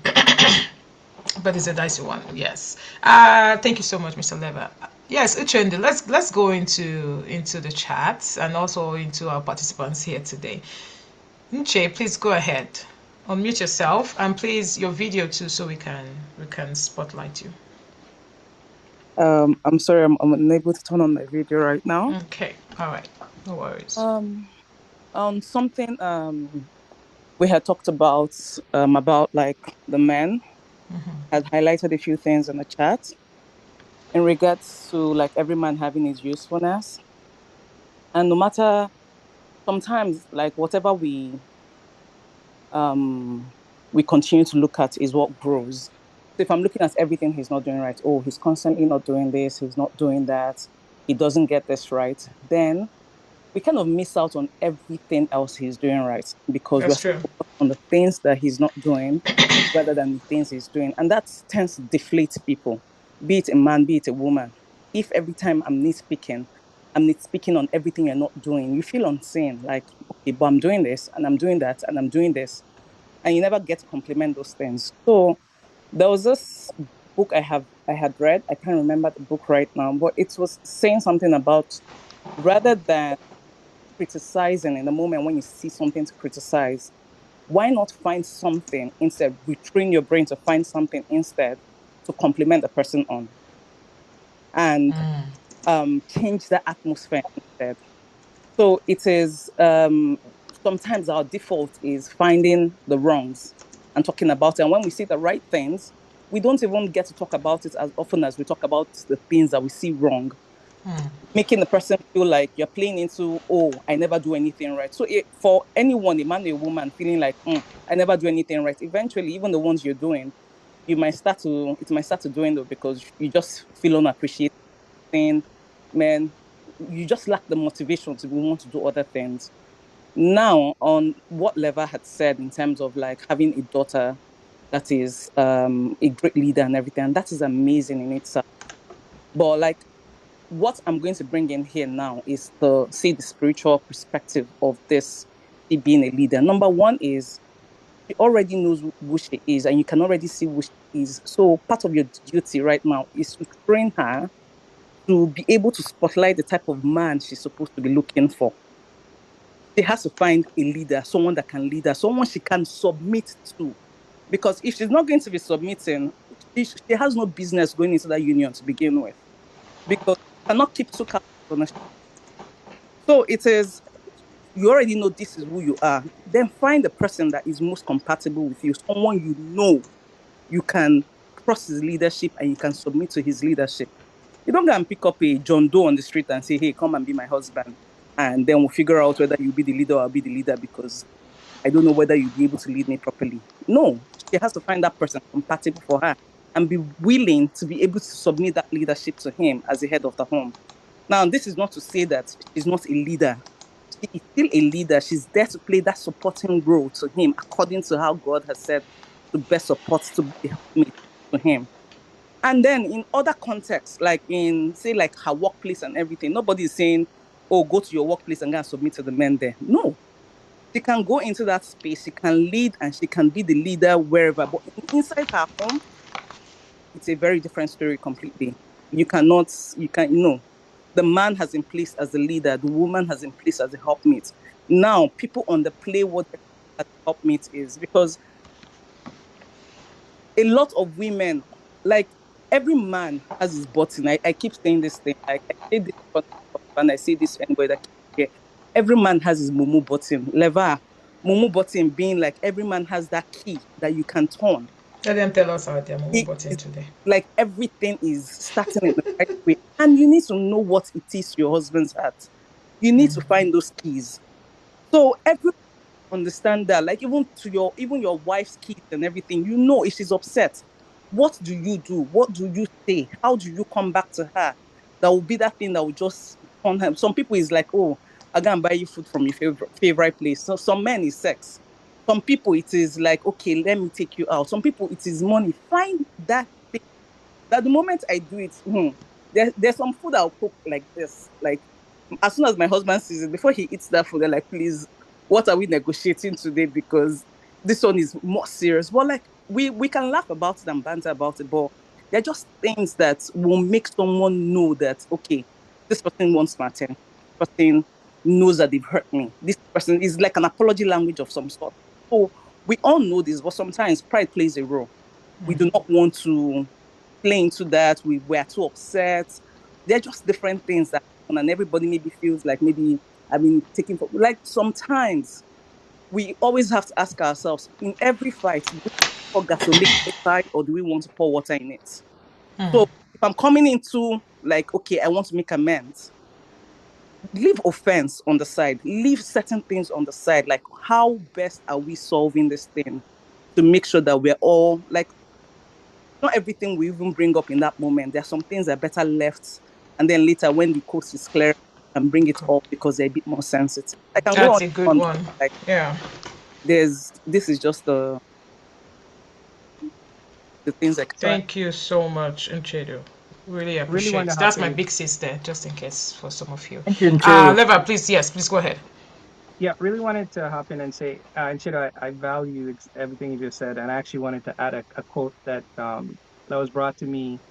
but it's a dicey one, yes. Thank you so much, Mr. Lever. Yes, Uchendu, let's go into the chats and also into our participants here today. Nche, please go ahead. Unmute yourself and please your video too, so we can spotlight you. I'm sorry, I'm unable to turn on my video right now. Okay, all right, no worries. On something we had talked about like the men had highlighted a few things in the chat in regards to like every man having his usefulness, and no matter sometimes like whatever we continue to look at is what grows. So if I'm looking at everything he's not doing right, oh, he's constantly not doing this, he's not doing that, he doesn't get this right, then we kind of miss out on everything else he's doing right because we're That's so true. focused on the things that he's not doing rather than the things he's doing. And that tends to deflate people, be it a man, be it a woman. If every time I'm nitpicking on everything you're not doing, you feel unseen, like, okay, but I'm doing this and I'm doing that and I'm doing this. And you never get to compliment those things. So there was this book I had read. I can't remember the book right now, but it was saying something about rather than criticizing in the moment when you see something to criticize, why not find something instead? Retrain your brain to find something instead to compliment the person on and change the atmosphere instead. So it is sometimes our default is finding the wrongs and talking about it. And when we see the right things, we don't even get to talk about it as often as we talk about the things that we see wrong, making the person feel like you're playing into, oh, I never do anything right. So for anyone, a man or a woman, feeling like, I never do anything right, eventually, even the ones you're doing, it might start to dwindle because you just feel unappreciated, man, you just lack the motivation to want to do other things. Now, on what Levar had said in terms of like having a daughter that is a great leader and everything, and that is amazing in itself. But like what I'm going to bring in here now is to see the spiritual perspective of this, she being a leader. Number one is she already knows who she is, and you can already see who she is. So part of your duty right now is to train her to be able to spotlight the type of man she's supposed to be looking for. She has to find a leader, someone that can lead her, someone she can submit to. Because if she's not going to be submitting, she has no business going into that union to begin with. Because you cannot keep two cows on a. So it is, you already know this is who you are. Then find the person that is most compatible with you, someone you know you can trust his leadership and you can submit to his leadership. You don't go and pick up a John Doe on the street and say, hey, come and be my husband. And then we'll figure out whether you'll be the leader or I'll be the leader because I don't know whether you'll be able to lead me properly. No. She has to find that person compatible for her and be willing to be able to submit that leadership to him as the head of the home. Now, this is not to say that she's not a leader. She is still a leader. She's there to play that supporting role to him according to how God has said to best support, to be a helpmate to him. And then in other contexts, like in, say, like her workplace and everything, nobody is saying, oh, go to your workplace and go and submit to the men there. No, she can go into that space, she can lead and she can be the leader wherever. But inside her home, it's a very different story completely. You cannot, you can, no. The man has in place as the leader, the woman has in place as a helpmate. Now, people underplay what a helpmate is because a lot of women, like every man has his button. I keep saying this thing. Like I say this and I say this anyway that here. Every man has his mumu button. Levar, mumu button being like every man has that key that you can turn. Let them tell us how their Momo It button is today. like everything is starting in the right way. And you need to know what it is to your husband's heart. You need to find those keys. So every understand that, like even to your even your wife's kids and everything, you know if she's upset, what do you do? What do you say? How do you come back to her? That will be that thing that will just turn her. Some people is like, oh, I go and buy you food from your favorite place. So some men is sex. Some people it is like, okay, let me take you out. Some people it is money. Find that thing. That the moment I do it, there's some food I'll cook like this. Like as soon as my husband sees it, before he eats that food, they're like, please, what are we negotiating today? Because this one is more serious. But like we can laugh about it and banter about it, but they're just things that will make someone know that okay, this person wants my attention. This person knows that they've hurt me. This person is like an apology language of some sort. So we all know this, but sometimes pride plays a role. We do not want to play into that. We are too upset. They're just different things that happen, and everybody maybe feels like maybe I've been taking for like sometimes we always have to ask ourselves in every fight, do we pour gasoline inside or do we want to pour water in it? So if I'm coming into like, okay, I want to make amends, leave offense on the side, leave certain things on the side. Like, how best are we solving this thing to make sure that we're all like not everything we even bring up in that moment. There are some things that are better left, and then later when the coast is clear, and bring it up because they're a bit more sensitive. I can go That's on a good and on. one. Like Yeah. there's this is just the things I can. So I Thank you so much, Nchedo. Really really want appreciate. to hop That's my in. big sister, just in case for some of you. Thank you, Nchedo. Lever, please, yes, please go ahead. Yeah, really wanted to hop in and say, and Chida, I value everything you just said, and I actually wanted to add a quote that was brought to me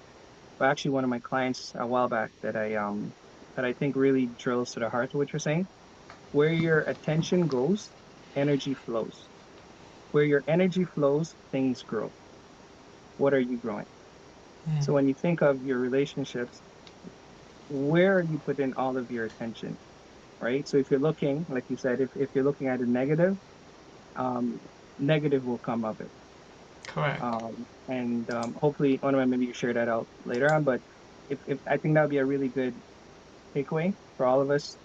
by actually one of my clients a while back that I think really drills to the heart of what you're saying. Where your attention goes, energy flows. Where your energy flows, things grow. What are you growing? So when you think of your relationships, where are you putting all of your attention, right? So if you're looking, like you said, if you're looking at a negative, um, negative will come of it. Correct. And hopefully, Onoma, maybe you share that out later on. But if I think that would be a really good takeaway for all of us,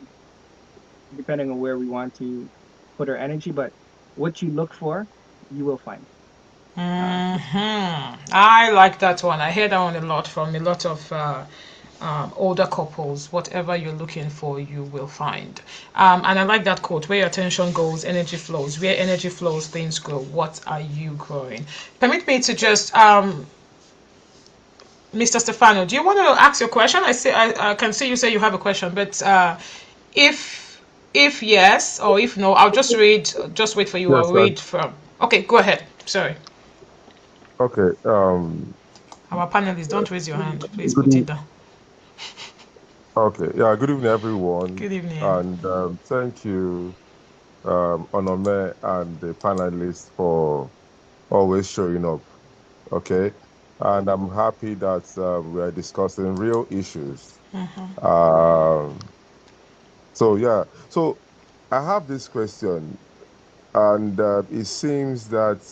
depending on where we want to put our energy. But what you look for, you will find. So I like that one. I hear that one a lot from a lot of older couples. Whatever you're looking for, you will find. And I like that quote: "Where your attention goes, energy flows. Where energy flows, things grow." What are you growing? Permit me to just Mr. Stefano, do you want to ask your question? I can see you say you have a question, but if if yes or if no, I'll just read. Just wait for you. I'll Yes, read from. Okay, go ahead. Sorry, okay. our panelists, don't raise your hand. Please Good, put it down. okay. Yeah, good evening, everyone. Good evening. And thank you, Onome and the panelists for always showing up. Okay. And I'm happy that we're discussing real issues. Um, yeah. So I have this question, and it seems that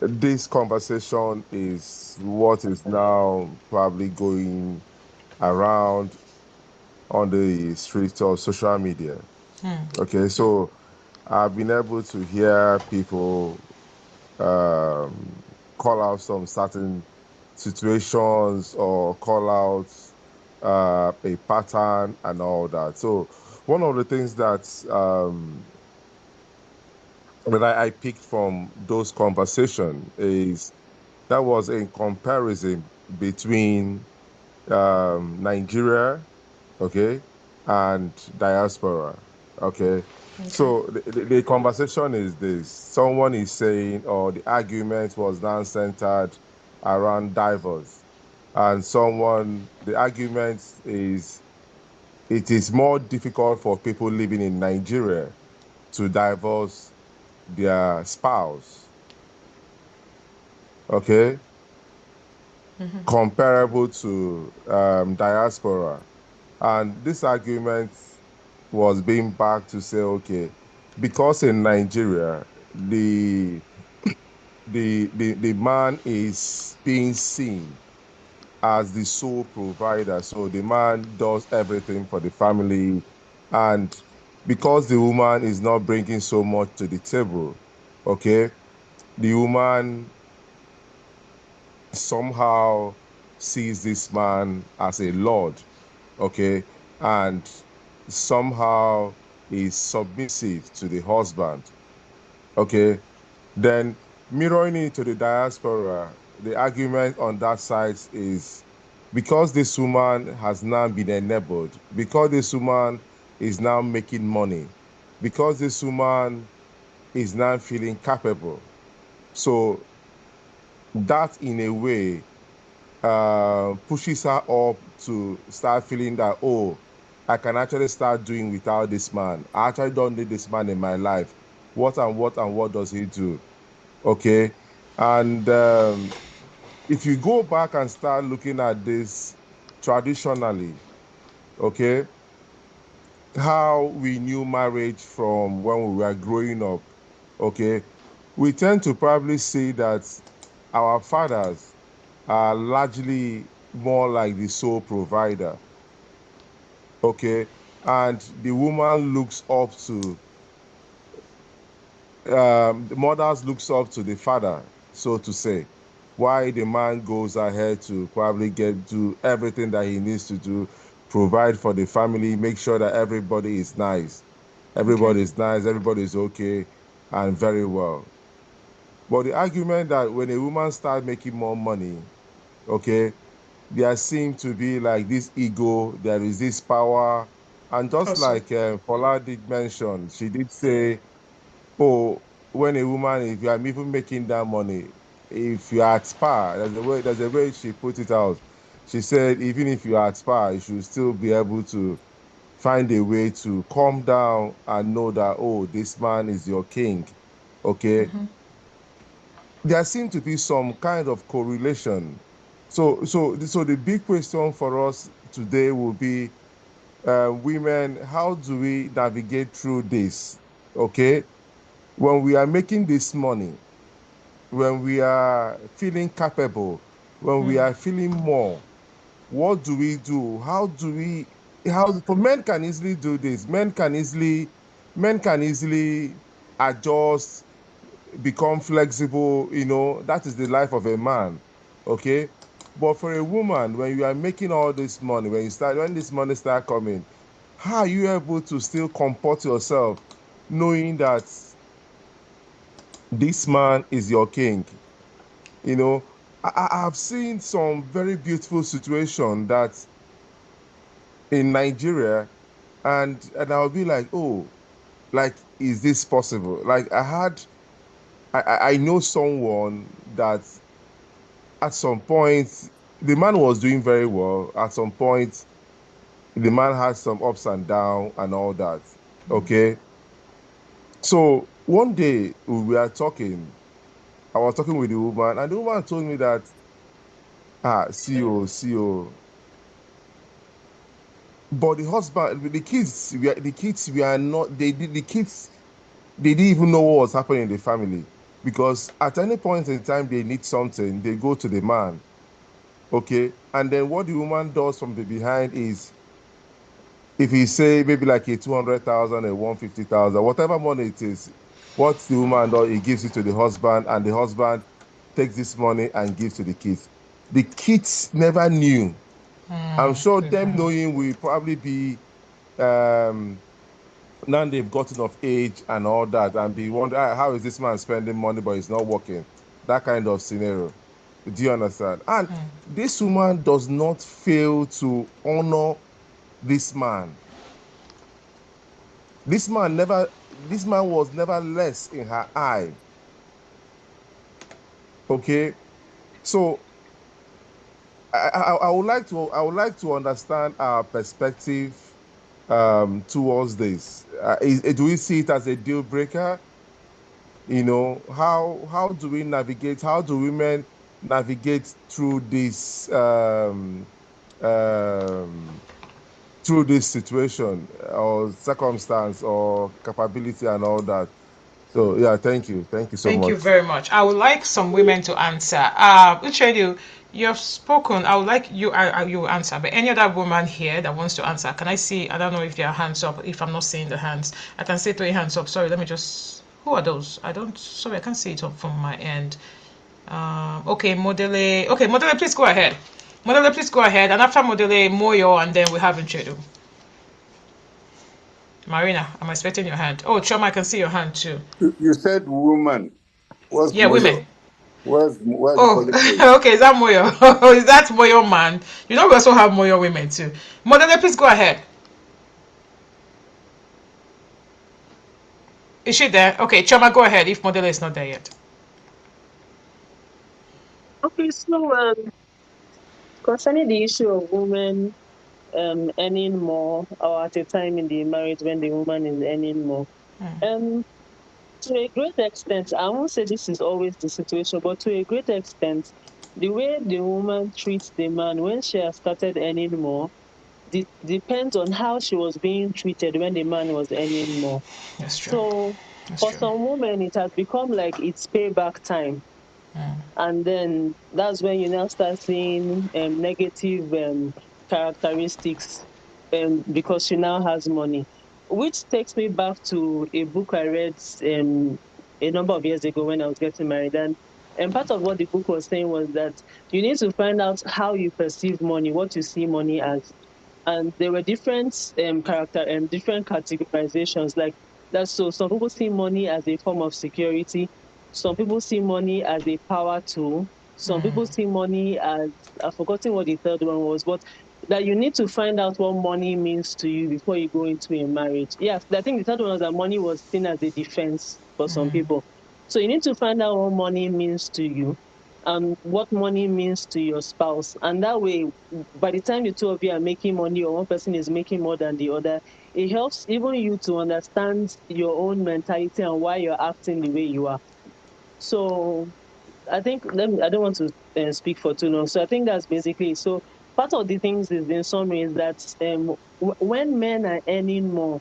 this conversation is what is now probably going around on the streets of social media. Okay, so I've been able to hear people call out some certain situations or call out a pattern and all that. So one of the things that I picked from those conversations is that was a comparison between Nigeria, okay, and diaspora, okay. Okay. So the conversation is this: someone is saying, or the argument was now centered around divorce, and the argument is it is more difficult for people living in Nigeria to divorce their spouse, okay, comparable to diaspora. And this argument was being backed to say, okay, because in Nigeria, the man is being seen as the sole provider. So the man does everything for the family. And because the woman is not bringing so much to the table, okay, the woman somehow sees this man as a lord, okay, and somehow is submissive to the husband, okay. Then mirroring it to the diaspora, the argument on that side is because this woman has now been enabled, because this woman is now making money, because this woman is now feeling capable. So that in a way pushes her up to start feeling that, oh, I can actually start doing without this man. I actually don't need this man in my life. What does he do? Okay. And if you go back and start looking at this traditionally, okay, how we knew marriage from when we were growing up, okay, we tend to probably see that our fathers are largely more like the sole provider, okay, and the woman looks up to the mothers looks up to the father, so to say, why the man goes ahead to probably do everything that he needs to do, provide for the family, make sure that everybody is nice, Okay. everybody is okay and very well. But the argument that when a woman starts making more money, okay, there seems to be like this ego, there is this power. And just Also. like Fola did mention, she did say, oh, when a woman, if you are even making that money, if you are at par, there's a way she put it out. She said, even if you are at par, you should still be able to find a way to calm down and know that, oh, this man is your king. Okay. There seems to be some kind of correlation. So the big question for us today will be, women, how do we navigate through this? Okay, when we are making this money, when we are feeling capable, when we are feeling more, what do we do? How for men can easily do this. Men can easily adjust, become flexible, that is the life of a man. Okay. But for a woman, when you are making all this money, when this money start coming, how are you able to still comport yourself knowing that this man is your king? You know, I've seen some very beautiful situation that in Nigeria, and I'll be like, oh, like, is this possible? Like I know someone that at some point the man was doing very well. At some point, the man had some ups and downs and all that. Okay. So one day we were talking, I was talking with the woman, and the woman told me that, CEO. But the husband, the kids, we are not, the kids, they didn't even know what was happening in the family because at any point in time they need something, they go to the man. Okay. And then what the woman does from the behind is if he say maybe like a 200,000, a 150,000, whatever money it is, what the woman does, he gives it to the husband, and the husband takes this money and gives to the kids. The kids never knew. I'm sure them knowing will probably be now they've gotten of age and all that, and be wondering, how is this man spending money but he's not working? That kind of scenario. Do you understand? And this woman does not fail to honor this man. This man was never less in her eye. Okay. So I would like to understand our perspective towards this. Do we see it as a deal breaker? You know, how do we navigate? How do women navigate through this through this situation or circumstance or capability and all that? So yeah, thank you so much. Thank you very much. I would like some women to answer. Uchedu, you've spoken. I would like you you answer. But any other woman here that wants to answer, can I see? I don't know if there are hands up. If I'm not seeing the hands, I can see 3 hands up. Sorry, let me just. Who are those? I don't. Sorry, I can't see it up from my end. Okay, Modele. Okay, Modele, please go ahead. Modele, please go ahead. And after Modele, Moyo, and then we have Uchedu. Marina, I'm expecting your hand. Oh, Choma, I can see your hand too. You said woman. What's Yeah, Moyo? women. Where's Oh, okay, is that Moyo? Is that Moyo man? You know we also have Moyo women too. Modele, please go ahead. Is she there? Okay, Choma, go ahead if Modele is not there yet. Okay, so concerning the issue of women earning more or at a time in the marriage when the woman is earning more. To a great extent, I won't say this is always the situation, but to a great extent, the way the woman treats the man when she has started earning more depends on how she was being treated when the man was earning more. That's true. So for some women, it has become like it's payback time. And then that's when you now start seeing negative characteristics because she now has money. Which takes me back to a book I read a number of years ago when I was getting married. And part of what the book was saying was that you need to find out how you perceive money, what you see money as. And there were different different categorizations like that. So some people see money as a form of security. Some people see money as a power tool. Some people see money as, I've forgotten what the third one was, but that you need to find out what money means to you before you go into a marriage. Yes, I think the third one was that money was seen as a defense for some people. So you need to find out what money means to you and what money means to your spouse. And that way, by the time the two of you are making money or one person is making more than the other, it helps even you to understand your own mentality and why you're acting the way you are. So I think, I don't want to speak for too long. So I think that's basically, so part of the things is in summary is that when men are earning more,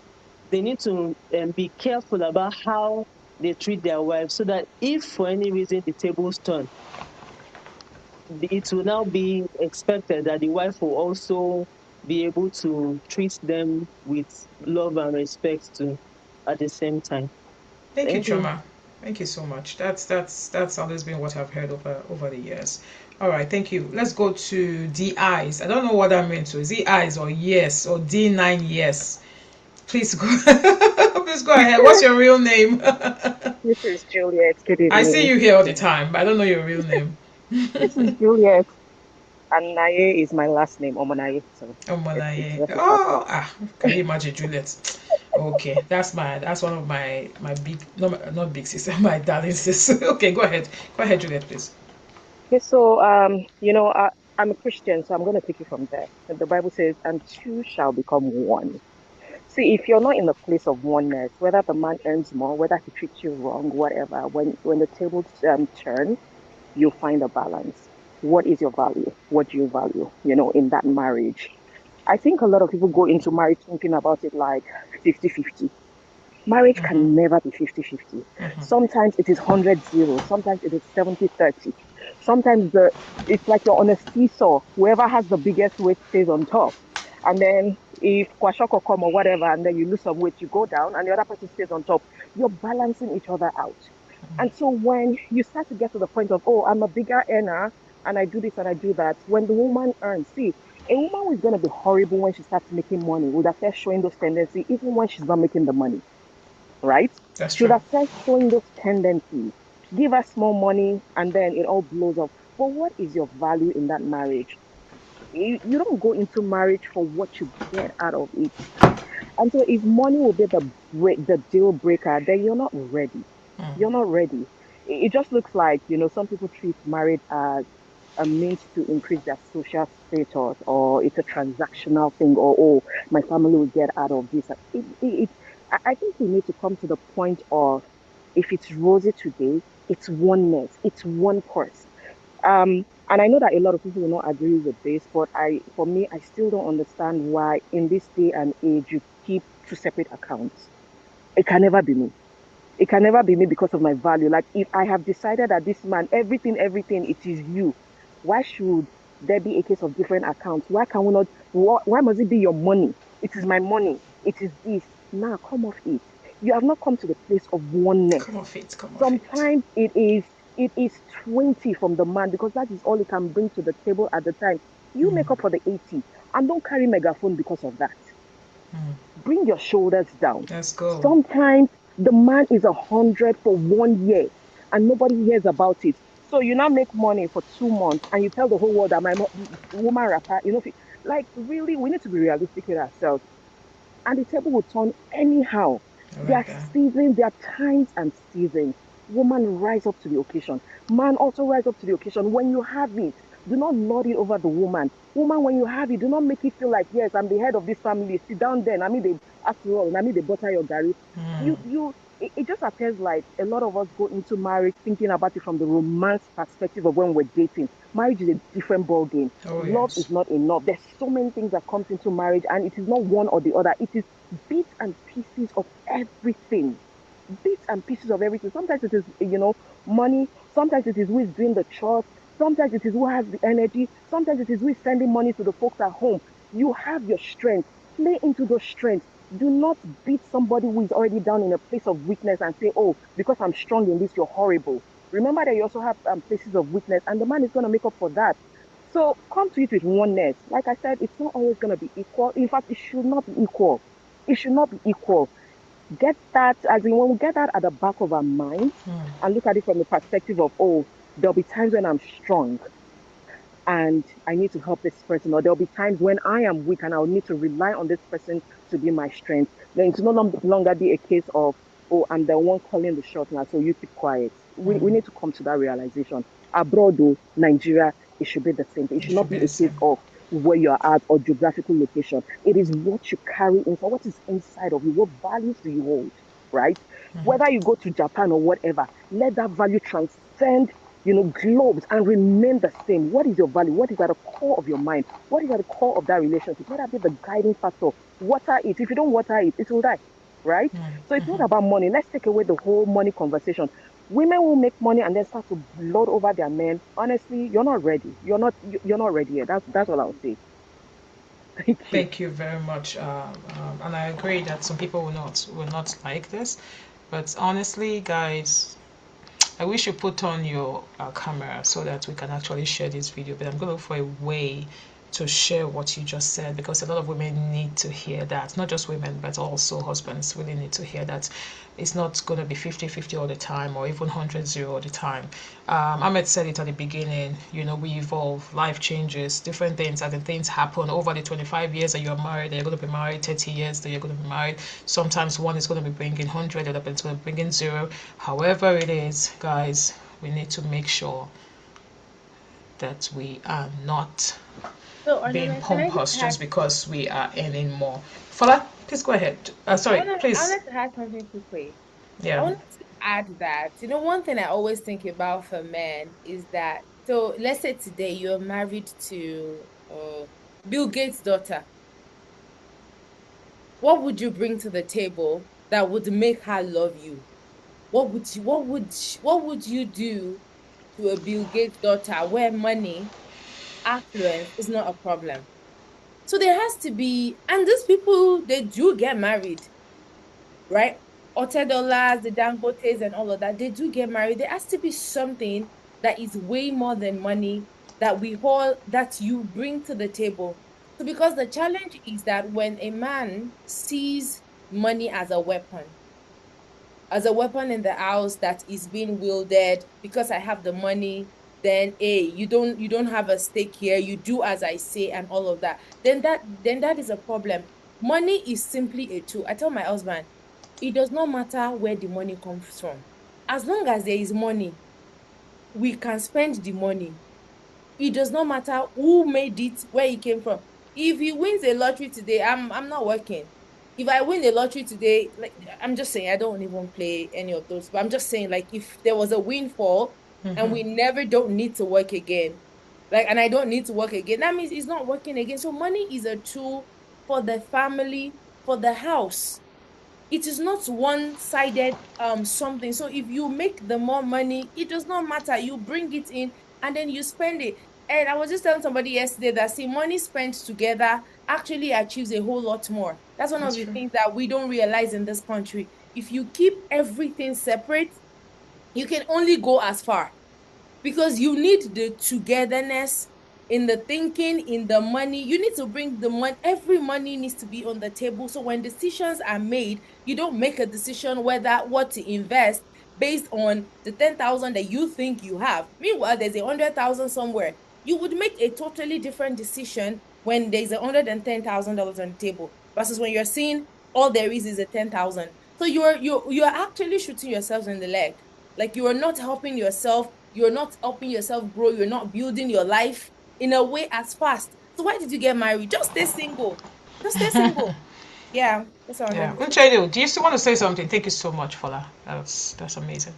they need to be careful about how they treat their wives so that if for any reason the tables turn, it will now be expected that the wife will also be able to treat them with love and respect too at the same time. Thank you, Choma. Thank you so much. That's always been what I've heard over the years. All right, thank you. Let's go to DIs. I don't know what that means. So is it eyes or yes or D9 yes? Please go. Please go ahead. What's your real name? This is Juliet. Good evening. I see you here all the time, but I don't know your real name. This is Juliet. And Naye is my last name, Omanaye. So Omanaye. Can you imagine Juliet? Okay, that's one of my big, not big sister, my darling sister. Okay, go ahead, Juliet, please. Okay, so I'm a Christian, so I'm going to take it from there. And the Bible says, "And two shall become one." See, if you're not in the place of oneness, whether the man earns more, whether he treats you wrong, whatever, when the tables turn, you'll find a balance. What is your value? What do you value? In that marriage. I think a lot of people go into marriage thinking about it like 50-50. Marriage can never be 50-50. Sometimes it is 100-0. Sometimes it is 70-30. Sometimes it's like you're on a seesaw. Whoever has the biggest weight stays on top. And then if kwashoko come or whatever, and then you lose some weight, you go down, and the other person stays on top. You're balancing each other out. And so when you start to get to the point of, oh, I'm a bigger earner, and I do this and I do that, when the woman earns, see, a woman who is going to be horrible when she starts making money would have started showing those tendencies even when she's not making the money, right? That's She would true. have started showing those tendencies. Give her small money and then it all blows up. But what is your value in that marriage? You don't go into marriage for what you get out of it. And so if money will be the deal breaker, then you're not ready. You're not ready. It just looks like, some people treat marriage as a means to increase their social status, or it's a transactional thing, or oh, my family will get out of this. I think we need to come to the point of, if it's rosy today, it's oneness, it's one course. And I know that a lot of people will not agree with this, but for me, I still don't understand why in this day and age you keep two separate accounts. It can never be me. It can never be me because of my value. Like if I have decided that this man, everything, it is you. Why should there be a case of different accounts? Why can we not? Why must it be your money? It is my money. It is this. Now come off it. You have not come to the place of oneness. Come off it. Come off it. Sometimes it is 20 from the man because that is all he can bring to the table at the time. You make up for the 80 and don't carry megaphone because of that. Bring your shoulders down. Let's go. Sometimes the man is 100 for 1 year and nobody hears about it. So you now make money for 2 months and you tell the whole world that my woman rapper, like really, we need to be realistic with ourselves. And the table will turn anyhow. I There like are that. seasons, there are times and seasons. Woman, rise up to the occasion. Man, also rise up to the occasion. When you have it, do not lord it over the woman. Woman, when you have it, do not make it feel like, yes, I'm the head of this family. Sit down there. I mean, after all, I mean, they butter your gari. It just appears like a lot of us go into marriage thinking about it from the romance perspective of when we're dating. Marriage is a different ball game. Oh, Love is yes. not enough. There's so many things that comes into marriage, and it is not one or the other. It is bits and pieces of everything. Bits and pieces of everything. Sometimes it is, money. Sometimes it is who is doing the chores. Sometimes it is who has the energy. Sometimes it is who is sending money to the folks at home. You have your strength. Play into those strengths. Do not beat somebody who is already down in a place of weakness and say, oh, because I'm strong in this, you're horrible. Remember that you also have places of weakness, and the man is going to make up for that. So come to it with oneness. Like I said, it's not always going to be equal. In fact, it should not be equal. It should not be equal. Get that, as in when we get that at the back of our minds and look at it from the perspective of, oh, there'll be times when I'm strong and I need to help this person, or there'll be times when I am weak and I'll need to rely on this person to be my strength. Then it's no longer be a case of, oh, I'm the one calling the shot now, so you keep quiet. We need to come to that realization. Abroad, though, Nigeria, it should be the same thing. It It should not should be be the a case same. of where you're at or geographical location. It is what you carry inside, what is inside of you, what values do you hold, right? Whether you go to Japan or whatever, let that value transcend globes and remain the same. What is your value? What is at the core of your mind? What is at the core of that relationship? Let that be the guiding factor. Water it. If you don't water it, it will die, right? So it's not about money. Let's take away the whole money conversation. Women will make money and then start to lord over their men. Honestly, you're not ready. You're not ready yet. That's all I'll say. Thank you. Thank you very much. And I agree that some people will not like this, but honestly, guys, I wish you put on your camera so that we can actually share this video. But I'm going to look for a way to share what you just said, because a lot of women need to hear that. Not just women, but also husbands really need to hear that. It's not going to be 50-50 all the time, or even 100-0 all the time. Ahmed said it at the beginning, we evolve, life changes, different things, and then things happen over the 25 years that you're married, that you're going to be married, 30 years that you're going to be married. Sometimes one is going to be bringing 100, the other person is going to be bringing 0. However it is, guys, we need to make sure that we are not So, being Onome, can I just pompous add? just because we are earning more. Fola, please go ahead. Sorry, I please. wanted to add something quickly. I Yeah. wanted to add that, one thing I always think about for men is that, so let's say today you're married to Bill Gates' daughter. What would you bring to the table that would make her love you? What would you do to a Bill Gates daughter where money, affluence is not a problem? So there has to be, and these people, they do get married, right? Otedolas, the Dangotes, and all of that, they do get married. There has to be something that is way more than money that that you bring to the table. So because the challenge is that when a man sees money as a weapon in the house that is being wielded because I have the money, then you don't have a stake here, you do as I say and all of that. Then that is a problem. Money is simply a tool. I tell my husband, it does not matter where the money comes from. As long as there is money, we can spend the money. It does not matter who made it, where it came from. If he wins a lottery today, I'm not working. If I win a lottery today, like I'm just saying, I don't even play any of those. But I'm just saying, like, if there was a windfall and we never don't need to work again, like, and I don't need to work again, that means it's not working again. So money is a tool for the family, for the house. It is not one-sided something. So if you make the more money, it does not matter, you bring it in and then you spend it. And I was just telling somebody yesterday that, see, money spent together actually achieves a whole lot more. That's one of That's the true. things that we don't realize in this country. If you keep everything separate, you can only go as far, because you need the togetherness in the thinking, in the money. You need to bring the money. Every money needs to be on the table. So when decisions are made, you don't make a decision whether what to invest based on the 10,000 that you think you have. Meanwhile, there's 100,000 somewhere. You would make a totally different decision when there's $110,000 on the table versus when you're seeing all there is a 10,000. So you're actually shooting yourselves in the leg. Like, you are not helping yourself, you're not helping yourself grow, you're not building your life in a way as fast. So why did you get married? Just stay single. Just stay single. Yeah, that's all I Yeah. have to say. Unchedu, do you still want to say something? Thank you so much, Fola. That's amazing.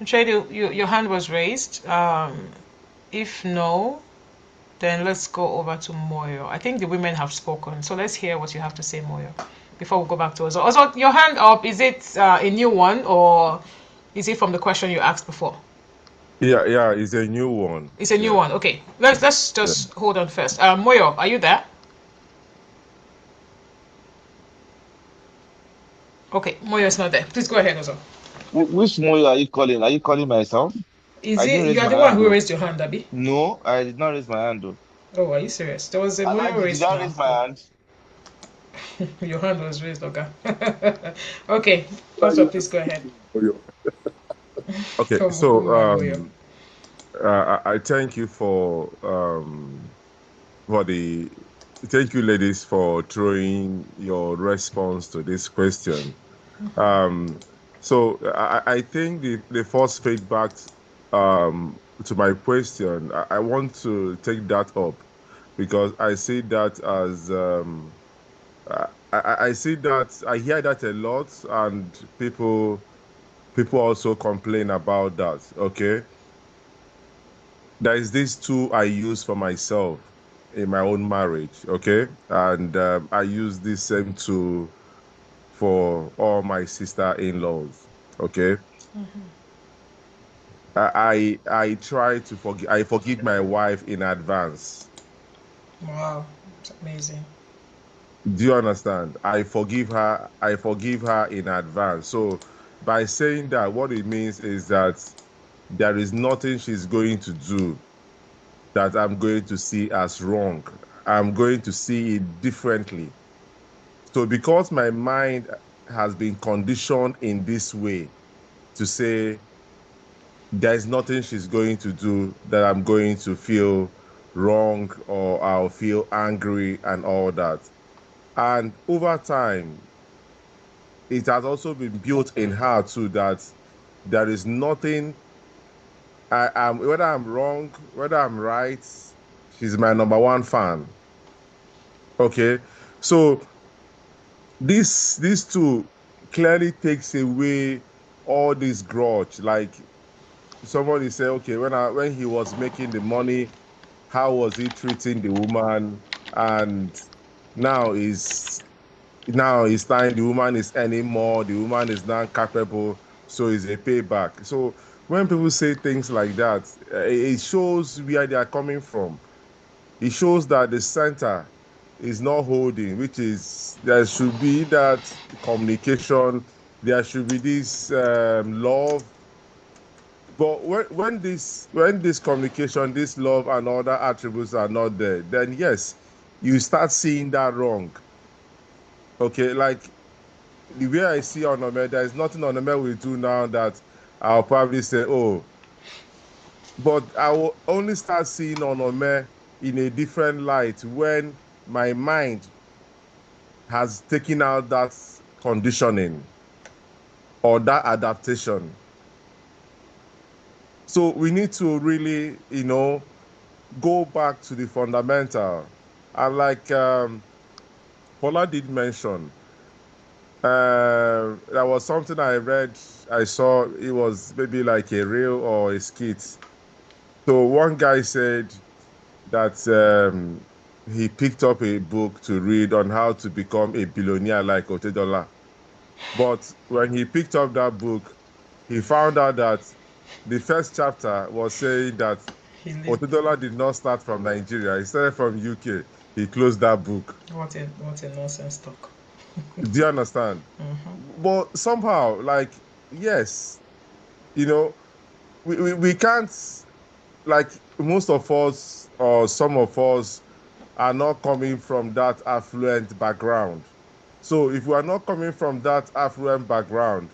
Unchedu, your hand was raised. If no, then let's go over to Moyo. I think the women have spoken, so let's hear what you have to say, Moyo, before we go back to Ozo. Ozo, your hand up. Is it a new one, or is it from the question you asked before? Yeah, it's a new one. It's a new Yeah. one. Okay, let's Yeah. just hold on first. Moyo, are you there? Okay, Moyo is not there. Please go ahead, Ozo. Which Moyo are you calling? Are you calling myself? Is I didn't it you raise are my the one hand who though. raised your hand, Abby? No, I did not raise my hand though. Oh, are you serious? There was a Moyo Did raised I now. raise my hand? Your hand was raised, okay. Okay, That also you please go ahead. Okay, Come so on, Moyo. I thank you for the thank you, ladies, for throwing your response to this question. So I think the first feedback to my question, I want to take that up because I see that as I see that I hear that a lot, and people also complain about that. Okay, there is this tool I use for myself in my own marriage. Okay, and I use this same tool for all my sister-in-laws. Okay, I try to forgive. I forgive my wife in advance. Wow, it's amazing. Do you understand? I forgive her. I forgive her in advance. So by saying that, what it means is that there is nothing she's going to do that I'm going to see as wrong. I'm going to see it differently. So because my mind has been conditioned in this way to say there's nothing she's going to do that I'm going to feel wrong or I'll feel angry and all that. And over time, it has also been built in her too that there is nothing I am, whether I'm wrong, whether I'm right, she's my number one fan. Okay. So this too clearly takes away all this grudge. Like somebody say, okay, when he was making the money, how was he treating the woman? And now he's time the woman is earning more, the woman is now capable, so it's a payback. So when people say things like that, it shows where they are coming from. It shows that the center is not holding, which is there should be that communication, there should be this love. But when this communication, this love and other attributes are not there, then yes, you start seeing that wrong. Okay, like the way I see Onome, there is nothing Onome will do now that I'll probably say, oh, but I will only start seeing Onome in a different light when my mind has taken out that conditioning or that adaptation. So we need to really, go back to the fundamental. And like Fola did mention, there was something I read, I saw, it was maybe like a reel or a skit. So one guy said that he picked up a book to read on how to become a billionaire like Otedola. But when he picked up that book, he found out that the first chapter was saying that Otedola did not start from Nigeria. He started from UK. He closed that book. What a nonsense talk. Do you understand? But somehow, like, yes, we can't, like, most of us or some of us are not coming from that affluent background. So if we are not coming from that affluent background,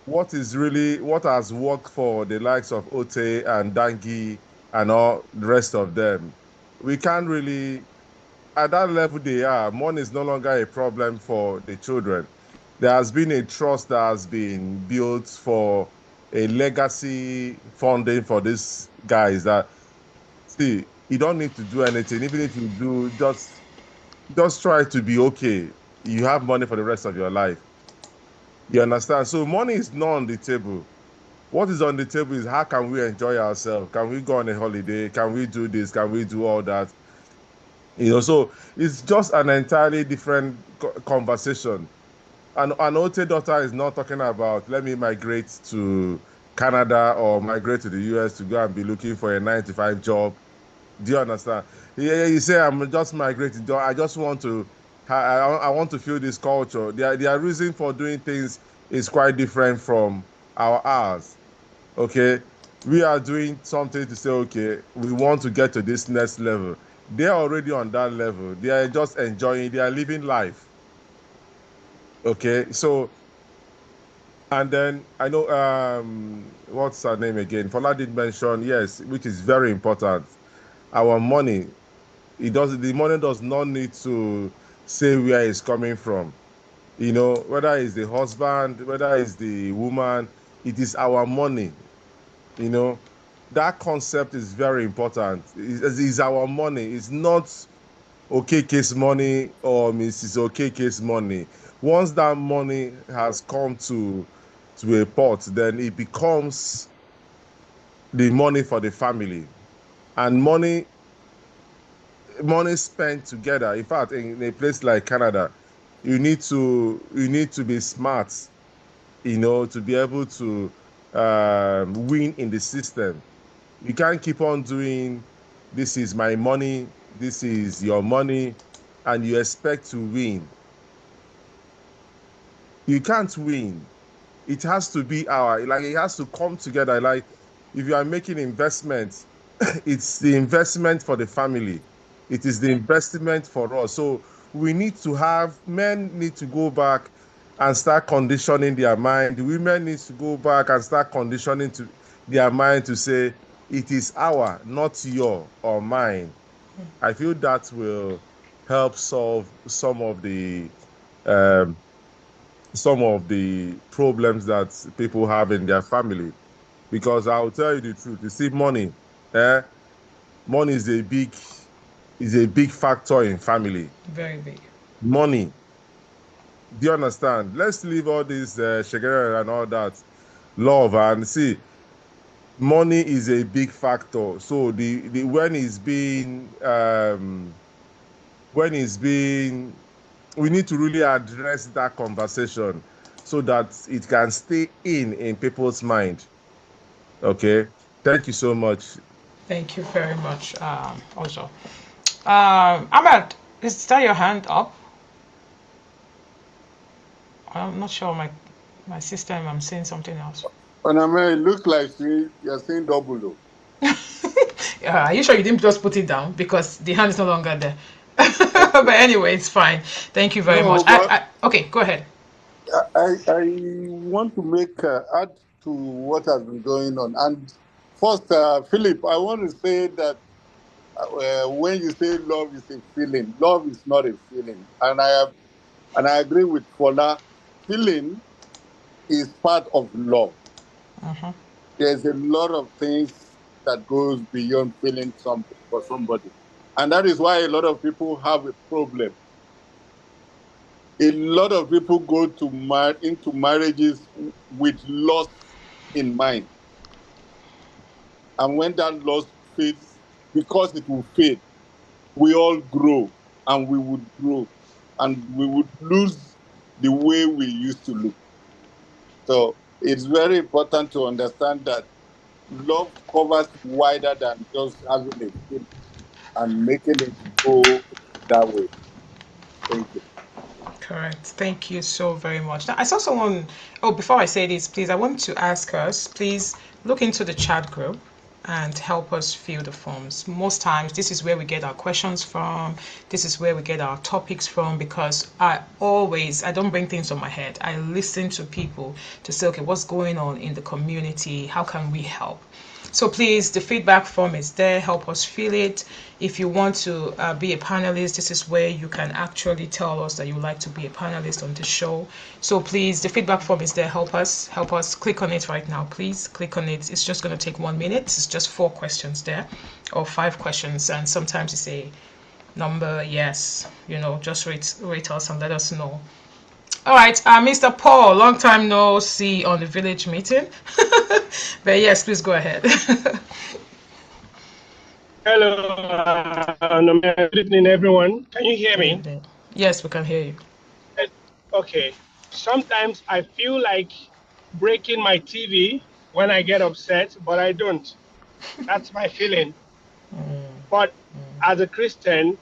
what has worked for the likes of Ote and Dangi and all the rest of them, we can't really, at that level they are, money is no longer a problem for the children. There has been a trust that has been built for a legacy funding for these guys that, see, you don't need to do anything. Even if you do, just try to be okay. You have money for the rest of your life. You understand? So money is not on the table. What is on the table is how can we enjoy ourselves? Can we go on a holiday? Can we do this? Can we do all that? So it's just an entirely different conversation. And an Ote daughter is not talking about, let me migrate to Canada or migrate to the US to go and be looking for a 9-to-5 job. Do you understand? Yeah, you say, I'm just migrating. I just want to, I want to feel this culture. Their reason for doing things is quite different from ours. Okay? We are doing something to say, okay, we want to get to this next level. They're already on that level. They are just enjoying, they are living life. Okay? So, and then I know, what's her name again? Fola did mention, yes, which is very important. Our money, the money does not need to say where it's coming from. Whether it's the husband, whether it's the woman, it is our money. That concept is very important. It's our money. It's not Okeke's money or Mrs. Okeke's money. Once that money has come to a pot, then it becomes the money for the family. And money spent together. In fact, in a place like Canada, you need to be smart, to be able to win in the system. You can't keep on doing, this is my money, this is your money, and you expect to win. You can't win. It has to be it has to come together. Like, if you are making investments, it's the investment for the family. It is the investment for us. So men need to go back and start conditioning their mind. The women need to go back and start conditioning to their mind to say, it is our, not your or mine. I feel that will help solve some of the problems that people have in their family. Because I'll tell you the truth, you see, money is a big factor in family. Very big. Money. Do you understand? Let's leave all this shagera and all that love and see. Money is a big factor. So we need to really address that conversation so that it can stay in people's mind. Okay. Thank you so much. Thank you very much, also. Ahmed, Is that your hand up? I'm not sure. My system. I'm saying something else. Onome, it looks like you're saying double though. Are you sure you didn't just put it down because the hand is no longer there? But Okay. anyway, it's fine. Thank you very much. No, but Okay, go ahead. I want to make add to what has been going on. And first, Philip, I want to say that when you say love is a feeling, love is not a feeling, and I agree with Fola. Feeling is part of love. Mhm. There's a lot of things that goes beyond feeling something for somebody, and that is why a lot of people have a problem. A lot of people go to into marriages with loss in mind, and when that loss fades, because it will fade, we all grow, and we would grow, and we would lose the way we used to look. So it's very important to understand that love covers wider than just having a feeling and making it go that way. Thank you. Correct. Thank you so very much. Now, I saw someone. Oh, before I say this, please, I want to ask us, please look into the chat group and help us fill the forms. Most times, this is where we get our questions from. This is where we get our topics from because I don't bring things on my head. I listen to people to say, okay, what's going on in the community? How can we help? So please, the feedback form is there. Help us fill it. If you want to be a panelist, this is where you can actually tell us that you would like to be a panelist on the show. So please, the feedback form is there. Help us. Help us. Click on it right now, please. Click on it. It's just going to take 1 minute. It's just 4 questions there, or 5 questions, and sometimes it's a number. Yes, just rate us and let us know. All right, Mr. Paul, long time no see on the village meeting. But yes, please go ahead. Hello, good evening, everyone. Can you hear Good me? evening. Yes, we can hear you. Okay. Sometimes I feel like breaking my TV when I get upset, but I don't. That's my feeling. But as a Christian,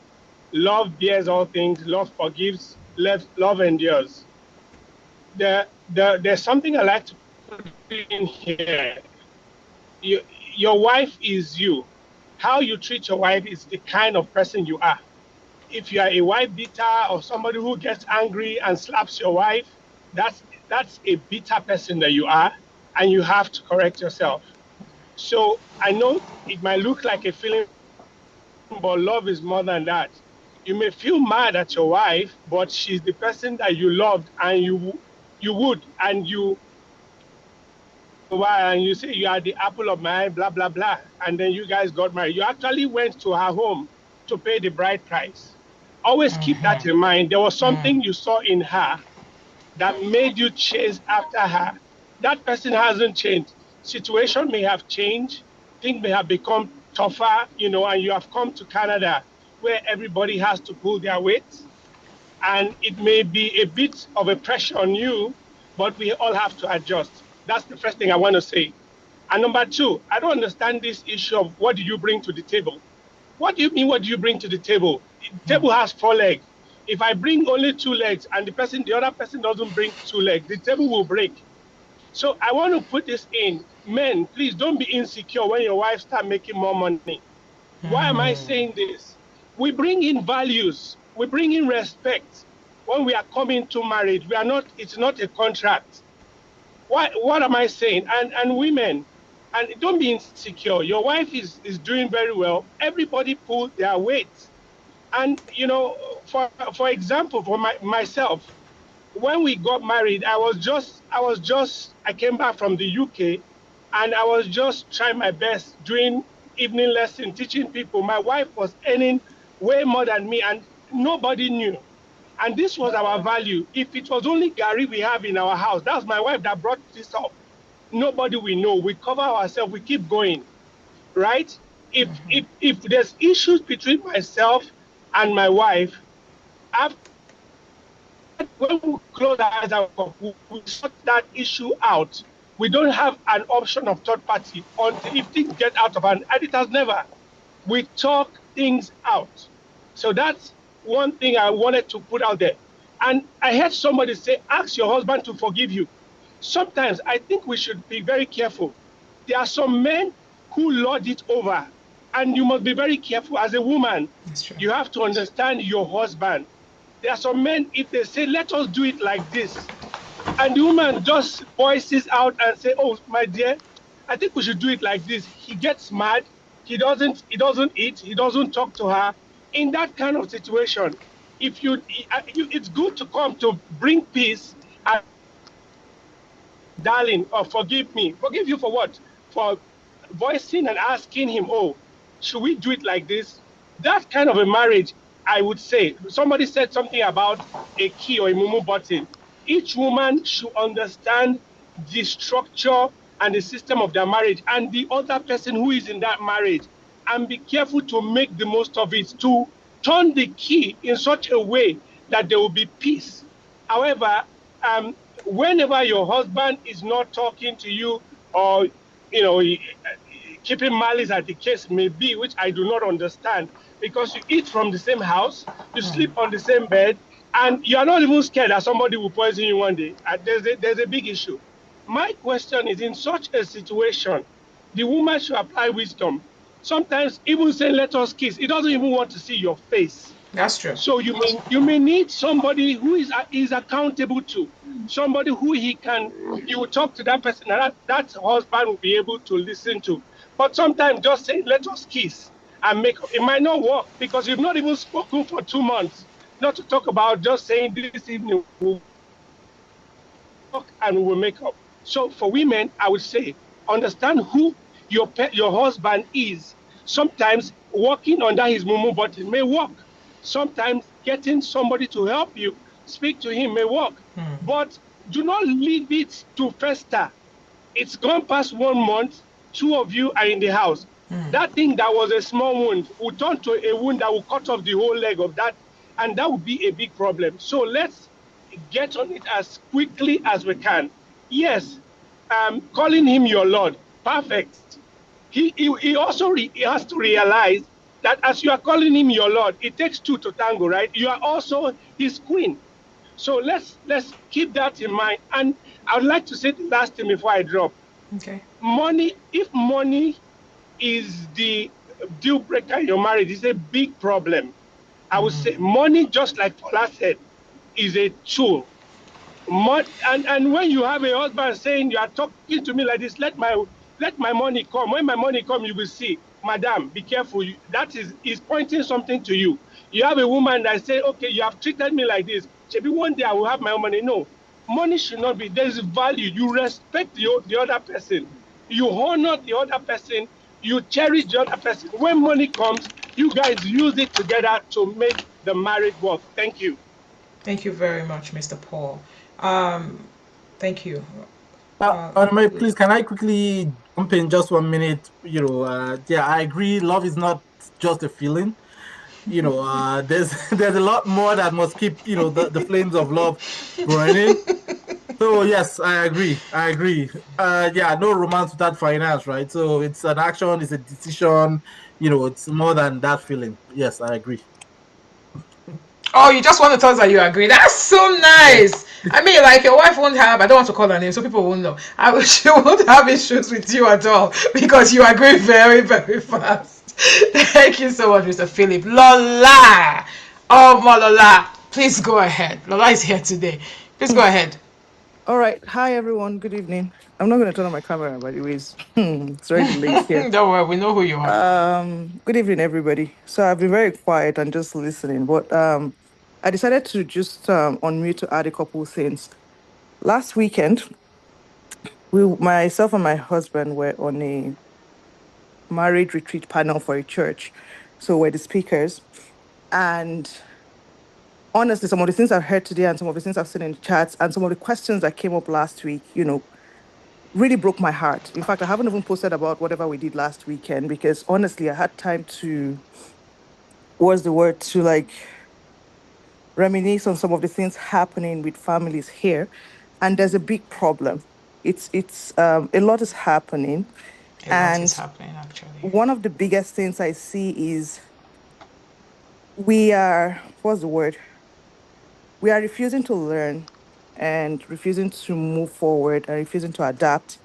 love bears all things, love forgives, love endures. There's something I like to put in here. You, your wife is you. How you treat your wife is the kind of person you are. If you are a wife beater or somebody who gets angry and slaps your wife, that's a bitter person that you are, and you have to correct yourself. So I know it might look like a feeling, but love is more than that. You may feel mad at your wife, but she's the person that you loved, and you would, and you why, and you say you are the apple of my eye, blah blah blah, and then you guys got married. You actually went to her home to pay the bride price. Always keep that in mind. There was something you saw in her that made you chase after her. That person hasn't changed. Situation may have changed, things may have become tougher, and you have come to Canada where everybody has to pull their weight, and it may be a bit of a pressure on you, but we all have to adjust. That's the first thing I want to say. And number two, I don't understand this issue of what do you bring to the table? What do you mean, what do you bring to the table? The table has 4 legs. If I bring only 2 legs and the other person doesn't bring 2 legs, the table will break. So I want to put this in. Men, please don't be insecure when your wife start making more money. Why am I saying this? We bring in values, we bring in respect. When we are coming to marriage, it's not a contract. What am I saying? And women, and don't be insecure. Your wife is doing very well. Everybody pull their weight. And for example, for myself, when we got married, I came back from the UK, and I was just trying my best doing evening lesson, teaching people. My wife was earning way more than me, and nobody knew. And this was our value. If it was only Gary we have in our house, that's my wife that brought this up. Nobody we know. We cover ourselves. We keep going, right? If there's issues between myself and my wife, after when we close our eyes and we sort that issue out, we don't have an option of third party until if things get out of hand, and it has never. We talk things out. So that's one thing I wanted to put out there. And I heard somebody say, ask your husband to forgive you. Sometimes I think we should be very careful. There are some men who lord it over, and you must be very careful. As a woman, you have to understand your husband. There are some men, if they say, let us do it like this, and the woman just voices out and say, oh, my dear, I think we should do it like this. He gets mad. He doesn't eat. He doesn't talk to her. In that kind of situation, if it's good to come to bring peace and darling, or forgive me. Forgive you for what? For voicing and asking him, oh, should we do it like this? That kind of a marriage, I would say. Somebody said something about a key or a mumu button. Each woman should understand the structure and the system of their marriage and the other person who is in that marriage, and be careful to make the most of it, to turn the key in such a way that there will be peace. However, whenever your husband is not talking to you, or keeping malice as the case may be, which I do not understand, because you eat from the same house, you sleep on the same bed, and you are not even scared that somebody will poison you one day. There's a big issue. My question is, in such a situation, the woman should apply wisdom. Sometimes even saying let us kiss, he doesn't even want to see your face. That's true. So you may need somebody who is accountable to, somebody who you will talk to that person, and that husband will be able to listen to. But sometimes just saying let us kiss and make up, it might not work, because you've not even spoken for 2 months. Not to talk about just saying this evening we'll talk and we'll make up. So for women, I would say understand who your husband is. Sometimes working under his mumu button may work. Sometimes getting somebody to help you speak to him may work. But do not leave it to fester. It's gone past 1 month, 2 of you are in the house. That thing that was a small wound will turn to a wound that will cut off the whole leg of that, and that will be a big problem. So let's get on it as quickly as we can. Yes, calling him your Lord, perfect. He also he has to realize that as you are calling him your Lord, it takes two to tango, right? You are also his queen. So let's keep that in mind. And I would like to say the last thing before I drop. Okay. Money, if money is the deal breaker in your marriage, it's a big problem. I would say money, just like Fola said, is a tool. And when you have a husband saying you are talking to me like this, let my money come. When my money come, you will see, madam, be careful. That is pointing something to you. You have a woman that say, okay, you have treated me like this. Maybe one day I will have my own money. No, money should not be. There is value. You respect the other person. You honor the other person. You cherish the other person. When money comes, you guys use it together to make the marriage work. Thank you. Thank you very much, Mr. Paul. Thank you. Please, can I quickly jump in just 1 minute? Yeah, I agree. Love is not just a feeling. There's a lot more that must keep the flames of love burning. So yes, I agree. Yeah, no romance without finance, right? So it's an action, it's a decision. It's more than that feeling. Yes, I agree. Oh, you just want to tell us that you agree. That's so nice. I mean, like your wife won't have, I don't want to call her name so people won't know. She won't have issues with you at all because you agree very, very fast. Thank you so much, Mr. Philip. Lola. Oh, Lola. Please go ahead. Lola is here today. Please go ahead. All right. Hi, everyone. Good evening. I'm not going to turn on my camera, by the ways. It's already late here. Don't worry, we know who you are. Good evening, everybody. So I've been very quiet and just listening, but I decided to just unmute to add a couple of things. Last weekend, myself and my husband were on a marriage retreat panel for a church. So we're the speakers. And honestly, some of the things I've heard today and some of the things I've seen in the chats and some of the questions that came up last week, really broke my heart. In fact, I haven't even posted about whatever we did last weekend because honestly, I had time to, what's the word, to like reminisce on some of the things happening with families here. And there's a big problem. It's a lot is happening. A lot is And happening, actually. one of the biggest things I see is we are, what's the word? We are refusing to learn and refusing to move forward and refusing to adapt.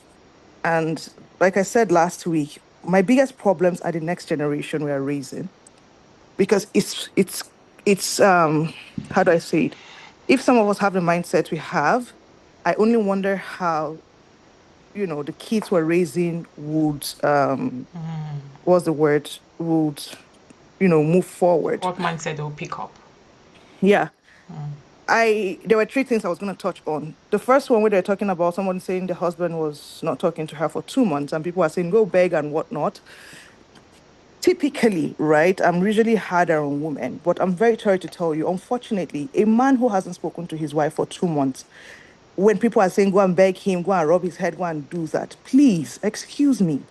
And like I said last week, my biggest problems are the next generation we are raising, because it's how do I say it? If some of us have the mindset we have, I only wonder how, the kids we're raising would what's the word? Would, move forward. What mindset they'll pick up? Yeah. There were three things I was going to touch on. The first one, where they're talking about someone saying the husband was not talking to her for 2 months, and people are saying go beg and whatnot. Typically, right, I'm usually harder on women, but I'm very sorry to tell you, unfortunately, a man who hasn't spoken to his wife for 2 months, when people are saying go and beg him, go and rub his head, go and do that, please, excuse me.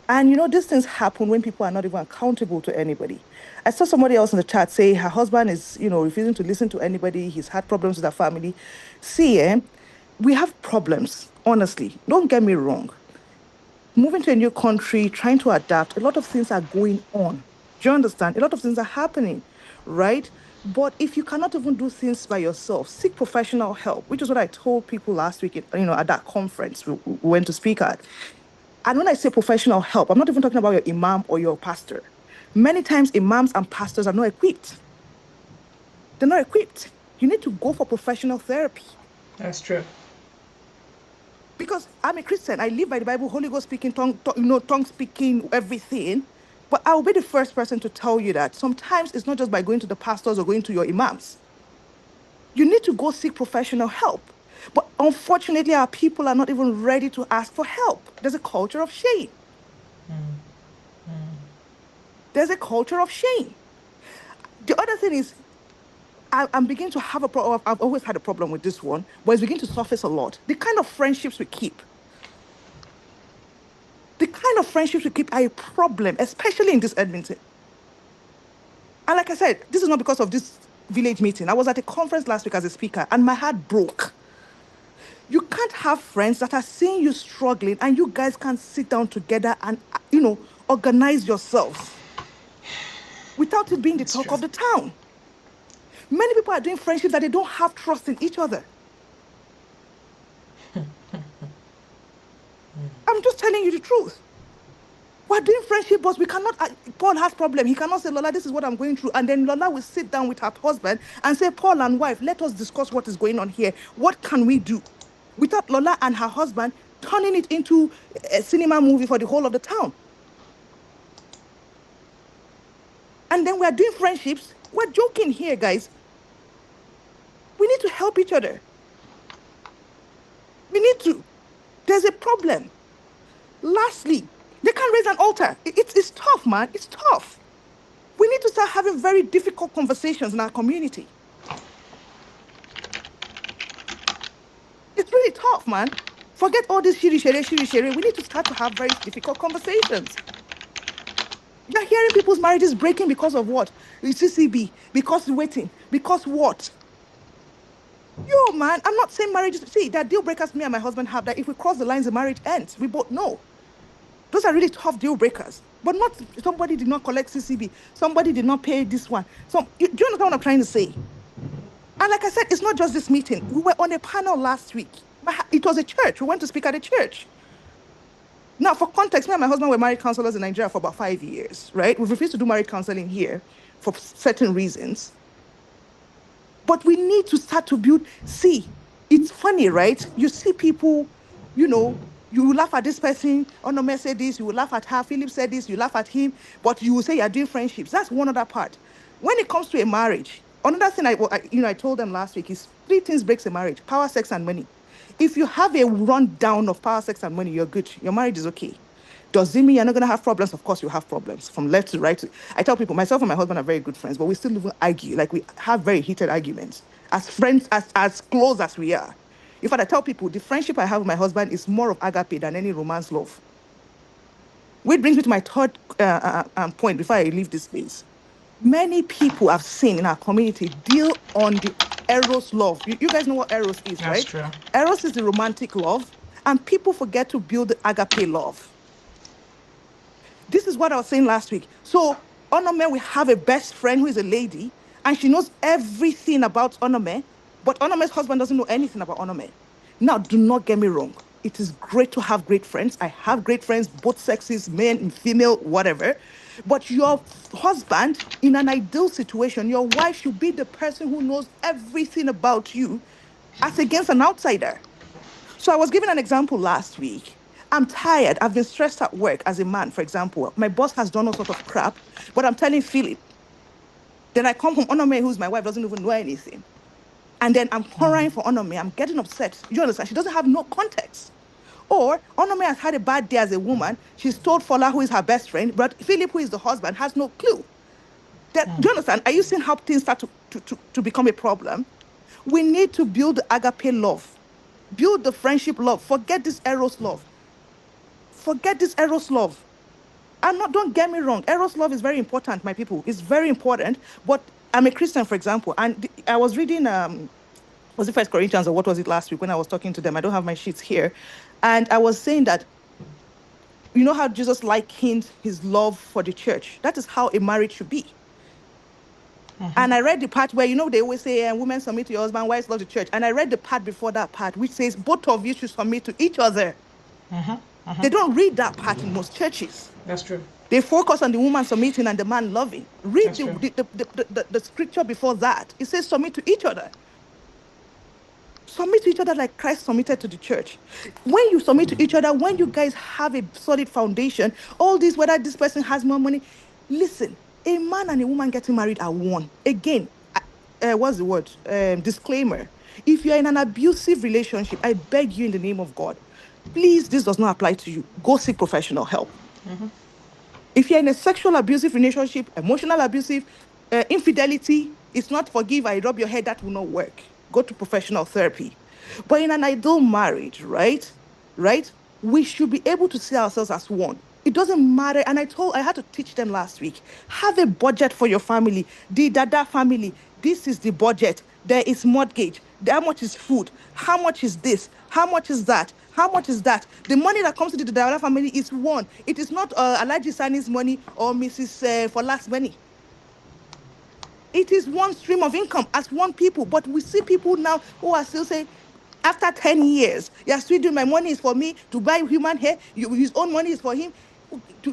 And these things happen when people are not even accountable to anybody. I saw somebody else in the chat say her husband is, refusing to listen to anybody. He's had problems with her family. See, we have problems, honestly. Don't get me wrong. Moving to a new country, trying to adapt, a lot of things are going on. Do you understand? A lot of things are happening, right? But if you cannot even do things by yourself, seek professional help, which is what I told people last week, at that conference we went to speak at. And when I say professional help, I'm not even talking about your imam or your pastor. Many times, imams and pastors are not equipped. They're not equipped. You need to go for professional therapy. That's true. Because I'm a Christian, I live by the Bible, Holy Ghost speaking, tongue speaking, everything. But I will be the first person to tell you that sometimes it's not just by going to the pastors or going to your imams. You need to go seek professional help. But unfortunately, our people are not even ready to ask for help. There's a culture of shame. There's a culture of shame. The other thing is, I'm beginning to have a problem. I've always had a problem with this one, but it's beginning to surface a lot. The kind of friendships we keep. The kind of friendships we keep are a problem, especially in this Edmonton. And like I said, this is not because of this village meeting. I was at a conference last week as a speaker, and my heart broke. You can't have friends that are seeing you struggling, and you guys can't sit down together and, organize yourselves without it being the That's talk true. of the town. Many people are doing friendships that they don't have trust in each other. I'm just telling you the truth. We're doing friendship, but we cannot. Paul has problem. He cannot say, Lola, this is what I'm going through. And then Lola will sit down with her husband and say, Paul and wife, let us discuss what is going on here. What can we do? Without Lola and her husband turning it into a cinema movie for the whole of the town. And then we're doing friendships. We're joking here, guys. We need to help each other. We need to. There's a problem. Lastly, they can't raise an altar. It's tough, man. It's tough. We need to start having very difficult conversations in our community. It's really tough, man. Forget all this shiri shere. We need to start to have very difficult conversations. You're hearing people's marriages breaking because of what? It's CCB, because waiting, because what? Yo, man, I'm not saying marriages. See, there are deal breakers me and my husband have that if we cross the lines, the marriage ends. We both know. Those are really tough deal breakers. But not somebody did not collect CCB, somebody did not pay this one. Do you understand what I'm trying to say? And like I said, it's not just this meeting. We were on a panel last week. It was a church. We went to speak at a church. Now, for context, me and my husband were married counselors in Nigeria for about 5 years, right? We've refused to do marriage counseling here for certain reasons. But we need to start to build. See, it's funny, right? You see people, you will laugh at this person. Onome said this, you will laugh at her. Philip said this, you laugh at him, but you will say you're doing friendships. That's one other part. When it comes to a marriage, another thing I told them last week is three things breaks a marriage: power, sex, and money. If you have a rundown of power, sex, and money, you're good. Your marriage is okay. Does it mean you're not going to have problems? Of course, you have problems from left to right. I tell people, myself and my husband are very good friends, but we still even argue. Like we have very heated arguments as friends, as close as we are. In fact, I tell people the friendship I have with my husband is more of agape than any romance love. Which brings me to my third point before I leave this space. Many people I've seen in our community deal on the Eros love. You guys know what Eros is, That's right? true. Eros is the romantic love, and people forget to build the agape love. This is is what I was saying last week. So Onome will have a best friend who is a lady, and she knows everything about Onome, but Onome's husband doesn't know anything about Onome. Now, do not get me wrong. It is great to have great friends. I have great friends, both sexes, men and female, whatever. But your husband, in an ideal situation, your wife should be the person who knows everything about you as against an outsider. So I was giving an example last week. I'm tired. I've been stressed at work as a man, for example. My boss has done all sort of crap, but I'm telling Philip. Then I come home, Onome, who's my wife, doesn't even know anything. And then I'm crying for Onome. I'm getting upset. You understand? She doesn't have no context. Or Onome has had a bad day as a woman. She's told Fola, who is her best friend, but Philip, who is the husband, has no clue. Do you understand? Are you seeing how things start to become a problem? We need to build the agape love, build the friendship love. Forget this Eros love. Forget this Eros love. And not, don't get me wrong, Eros love is very important, my people. It's very important. But I'm a Christian, for example, and I was reading was it First Corinthians or what was it last week when I was talking to them? I don't have my sheets here. And I was saying that, you know how Jesus likened his love for the church? That is how a marriage should be. And I read the part where, they always say, women submit to your husband, wives love the church. And I read the part before that part, which says, both of you should submit to each other. They don't read that part in most churches. That's true. They focus on the woman submitting and the man loving. Read the scripture before that. It says submit to each other. Submit to each other like Christ submitted to the church. When you submit to each other, when you guys have a solid foundation, all this, whether this person has more money, listen, a man and a woman getting married are one. Again, what's the word? Disclaimer. If you're in an abusive relationship, I beg you in the name of God, please, this does not apply to you. Go seek professional help. If you're in a sexual abusive relationship, emotional abusive, infidelity, it's not forgive, I rub your head, that will not work. Go to professional therapy. But in an ideal marriage, right? We should be able to see ourselves as one. It doesn't matter. And I had to teach them last week. Have a budget for your family. The Dada family, this is the budget. There is mortgage. How much is food? How much is this? How much is that? How much is that? The money that comes to the Dada family is one. It is not Alaji Sani's money or Mrs. Fola's money. It is one stream of income as one people. But we see people now who are still saying, after 10 years, you're still doing, my money is for me to buy human hair. His own money is for him to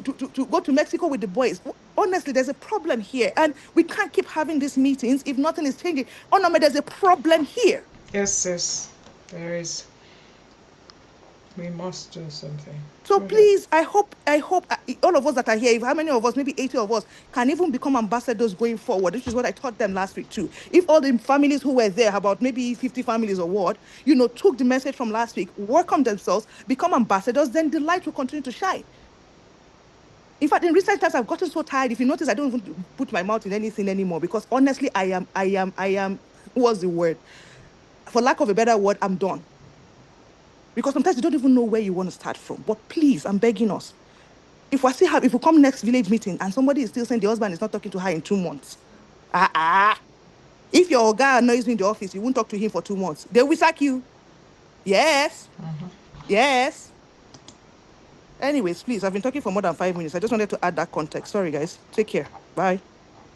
go to Mexico with the boys. Honestly, there's a problem here. And we can't keep having these meetings if nothing is changing. Oh, no, there's a problem here. Yes, there is. We must do something. So please, I hope all of us that are here, how many of us, maybe 80 of us, can even become ambassadors going forward, which is what I taught them last week too. If all the families who were there, about maybe 50 families or what, took the message from last week, work on themselves, become ambassadors, then the light will continue to shine. In fact, in recent times, I've gotten so tired. If you notice, I don't even put my mouth in anything anymore because honestly, I am, what's the word? For lack of a better word, I'm done. Because sometimes you don't even know where you want to start from. But please, I'm begging us. If we come next village meeting and somebody is still saying the husband is not talking to her in 2 months. If your guy annoys you in the office, you won't talk to him for 2 months. They will sack you. Yes. Yes. Anyways, please, I've been talking for more than 5 minutes. I just wanted to add that context. Sorry, guys. Take care. Bye.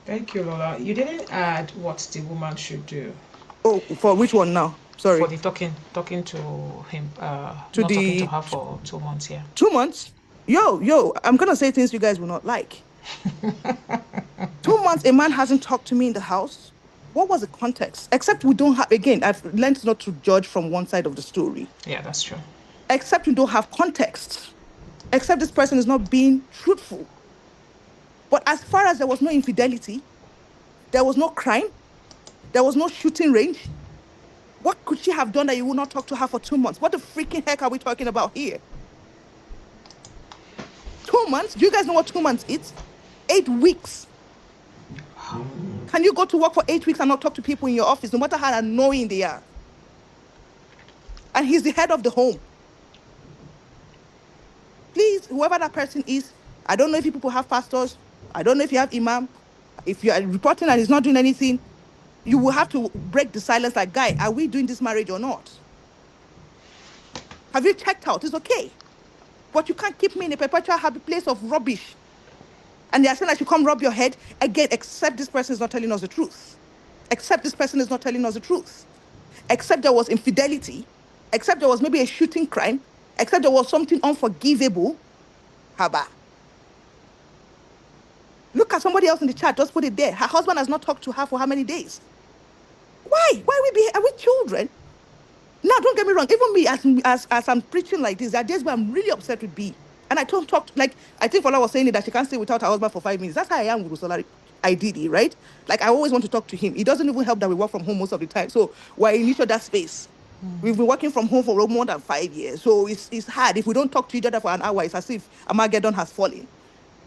Thank you, Lola. You didn't add what the woman should do. Oh, for which one now? Sorry. For the talking to him, not talking to her for 2 months, yeah. 2 months? Yo, I'm going to say things you guys will not like. 2 months, a man hasn't talked to me in the house. What was the context? Except we don't have, again, I've learned not to judge from one side of the story. Yeah, that's true. Except we don't have context. Except this person is not being truthful. But as far as there was no infidelity, there was no crime, there was no shooting range, what could she have done that you would not talk to her for 2 months? What the freaking heck are we talking about here? 2 months? Do you guys know what 2 months is? 8 weeks. Can you go to work for 8 weeks and not talk to people in your office, no matter how annoying they are? And he's the head of the home. Please, whoever that person is, I don't know if you people have pastors. I don't know if you have imam. If you are reporting and he's not doing anything, you will have to break the silence like, guy, are we doing this marriage or not? Have you checked out? It's okay. But you can't keep me in a perpetual happy place of rubbish. And they are saying I should come rub your head again, except this person is not telling us the truth. Except this person is not telling us the truth. Except there was infidelity. Except there was maybe a shooting crime. Except there was something unforgivable. Haba. Look at somebody else in the chat. Just put it there. Her husband has not talked to her for how many days? Why? Are we children? Now, don't get me wrong. Even me, as I'm preaching like this, there are days where I'm really upset with B. And I don't talk, like, I think Fola was saying it, that she can't stay without her husband for 5 minutes. That's how I am with Usola, ideally, right? Like, I always want to talk to him. It doesn't even help that we work from home most of the time. So we're in each other's space. We've been working from home for more than 5 years. So it's hard. If we don't talk to each other for an hour, it's as if Armageddon has fallen.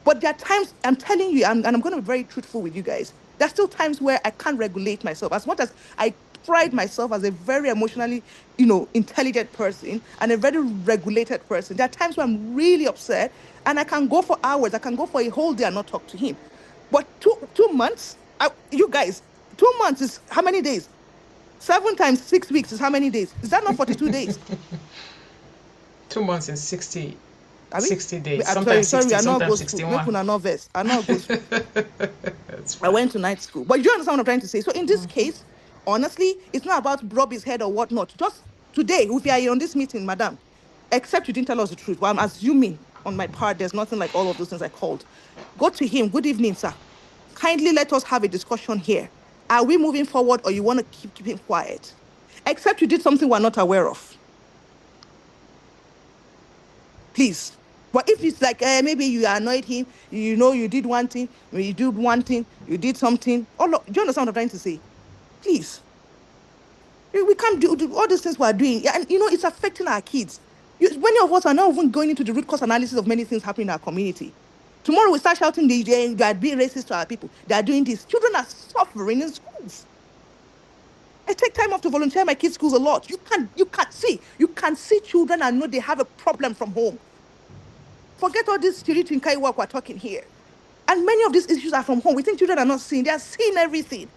But there are times, I'm telling you, and I'm going to be very truthful with you guys. There's still times where I can't regulate myself. As much as I pride myself as a very emotionally, intelligent person and a very regulated person, there are times where I'm really upset and I can go for hours. I can go for a whole day and not talk to him. But 2 months, you guys, 2 months is how many days? 7 times 6 weeks is how many days? Is that not 42 days? 2 months and 60 Are we? 60 days. I'm Sometimes sorry, 60, I not go sometimes school. Make 61. una no verse. I not go school. That's I fine. went to night school. But you understand what I'm trying to say? So in this case, honestly, it's not about rub his head or whatnot. Just today, if you are on this meeting, madam, except you didn't tell us the truth. Well, I'm assuming on my part, there's nothing like all of those things I called. Go to him. Good evening, sir. Kindly let us have a discussion here. Are we moving forward or you want to keep him quiet? Except you did something we're not aware of. Please. But if it's like maybe you annoyed him, you did one thing, you did something. Do you understand what I'm trying to say? Please. We can't do all these things we're doing. Yeah, and it's affecting our kids. Many of us are not even going into the root cause analysis of many things happening in our community. Tomorrow we start shouting they are being racist to our people. They are doing this. Children are suffering in schools. I take time off to volunteer at my kids' schools a lot. You can see children and know they have a problem from home. Forget all this Chiritinkai work we're talking here. And many of these issues are from home. We think children are not seeing. They are seeing everything.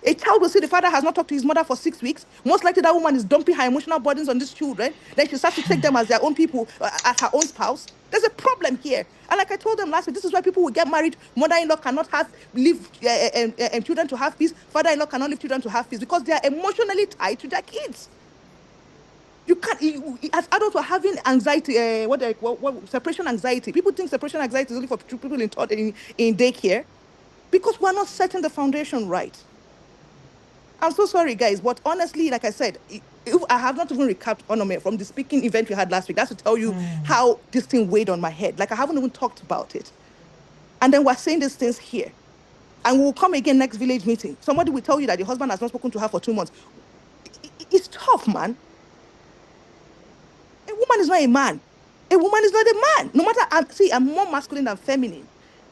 A child will see the father has not talked to his mother for 6 weeks. Most likely that woman is dumping her emotional burdens on these children. Then she starts to take them as their own people, as her own spouse. There's a problem here. And like I told them last week, this is why people will get married. Mother-in-law cannot leave children to have peace. Father-in-law cannot leave children to have peace because they are emotionally tied to their kids. You can't, as adults, we're having anxiety, what separation anxiety. People think separation anxiety is only for people in daycare because we're not setting the foundation right. I'm so sorry, guys, but honestly, like I said, if I have not even recapped Onome from the speaking event we had last week. That's to tell you how this thing weighed on my head. Like I haven't even talked about it. And then we're saying these things here. And we'll come again next village meeting. Somebody will tell you that the husband has not spoken to her for 2 months. It's tough, man. A woman is not a man. A woman is not a man. No matter, I'm more masculine than feminine,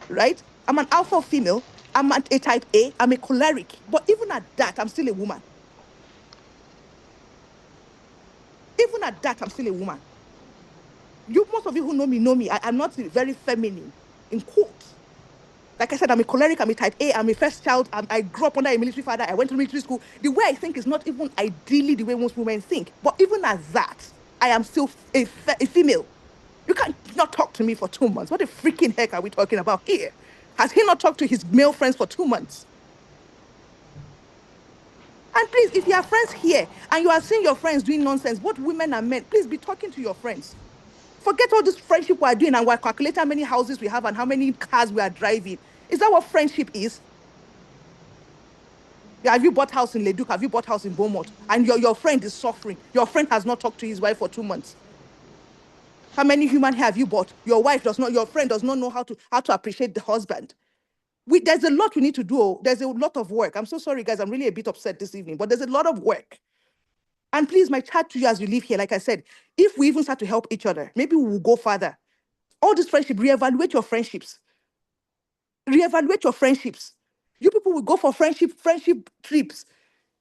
right? I'm an alpha female. I'm a type A. I'm a choleric. But even at that, I'm still a woman. Even at that, I'm still a woman. Most of you who know me, I'm not very feminine, in quotes. Like I said, I'm a choleric, I'm a type A, I'm a first child, I grew up under a military father, I went to military school. The way I think is not even ideally the way most women think. But even as that, I am still a female. You can't not talk to me for 2 months. What the freaking heck are we talking about here? Has he not talked to his male friends for 2 months? And please, if you have friends here and you are seeing your friends doing nonsense, both women and men, please be talking to your friends. Forget all this friendship we're doing and we're calculating how many houses we have and how many cars we are driving. Is that what friendship is? Yeah, have you bought house in Leduc? Have you bought house in Beaumont? And your friend is suffering. Your friend has not talked to his wife for 2 months. How many human hair have you bought? Your friend does not know how to appreciate the husband. There's a lot we need to do. Oh. There's a lot of work. I'm so sorry, guys. I'm really a bit upset this evening, but there's a lot of work. And please, my chat to you as you leave here, like I said, if we even start to help each other, maybe we will go further. All this friendship, reevaluate your friendships. Reevaluate your friendships. You people will go for friendship trips.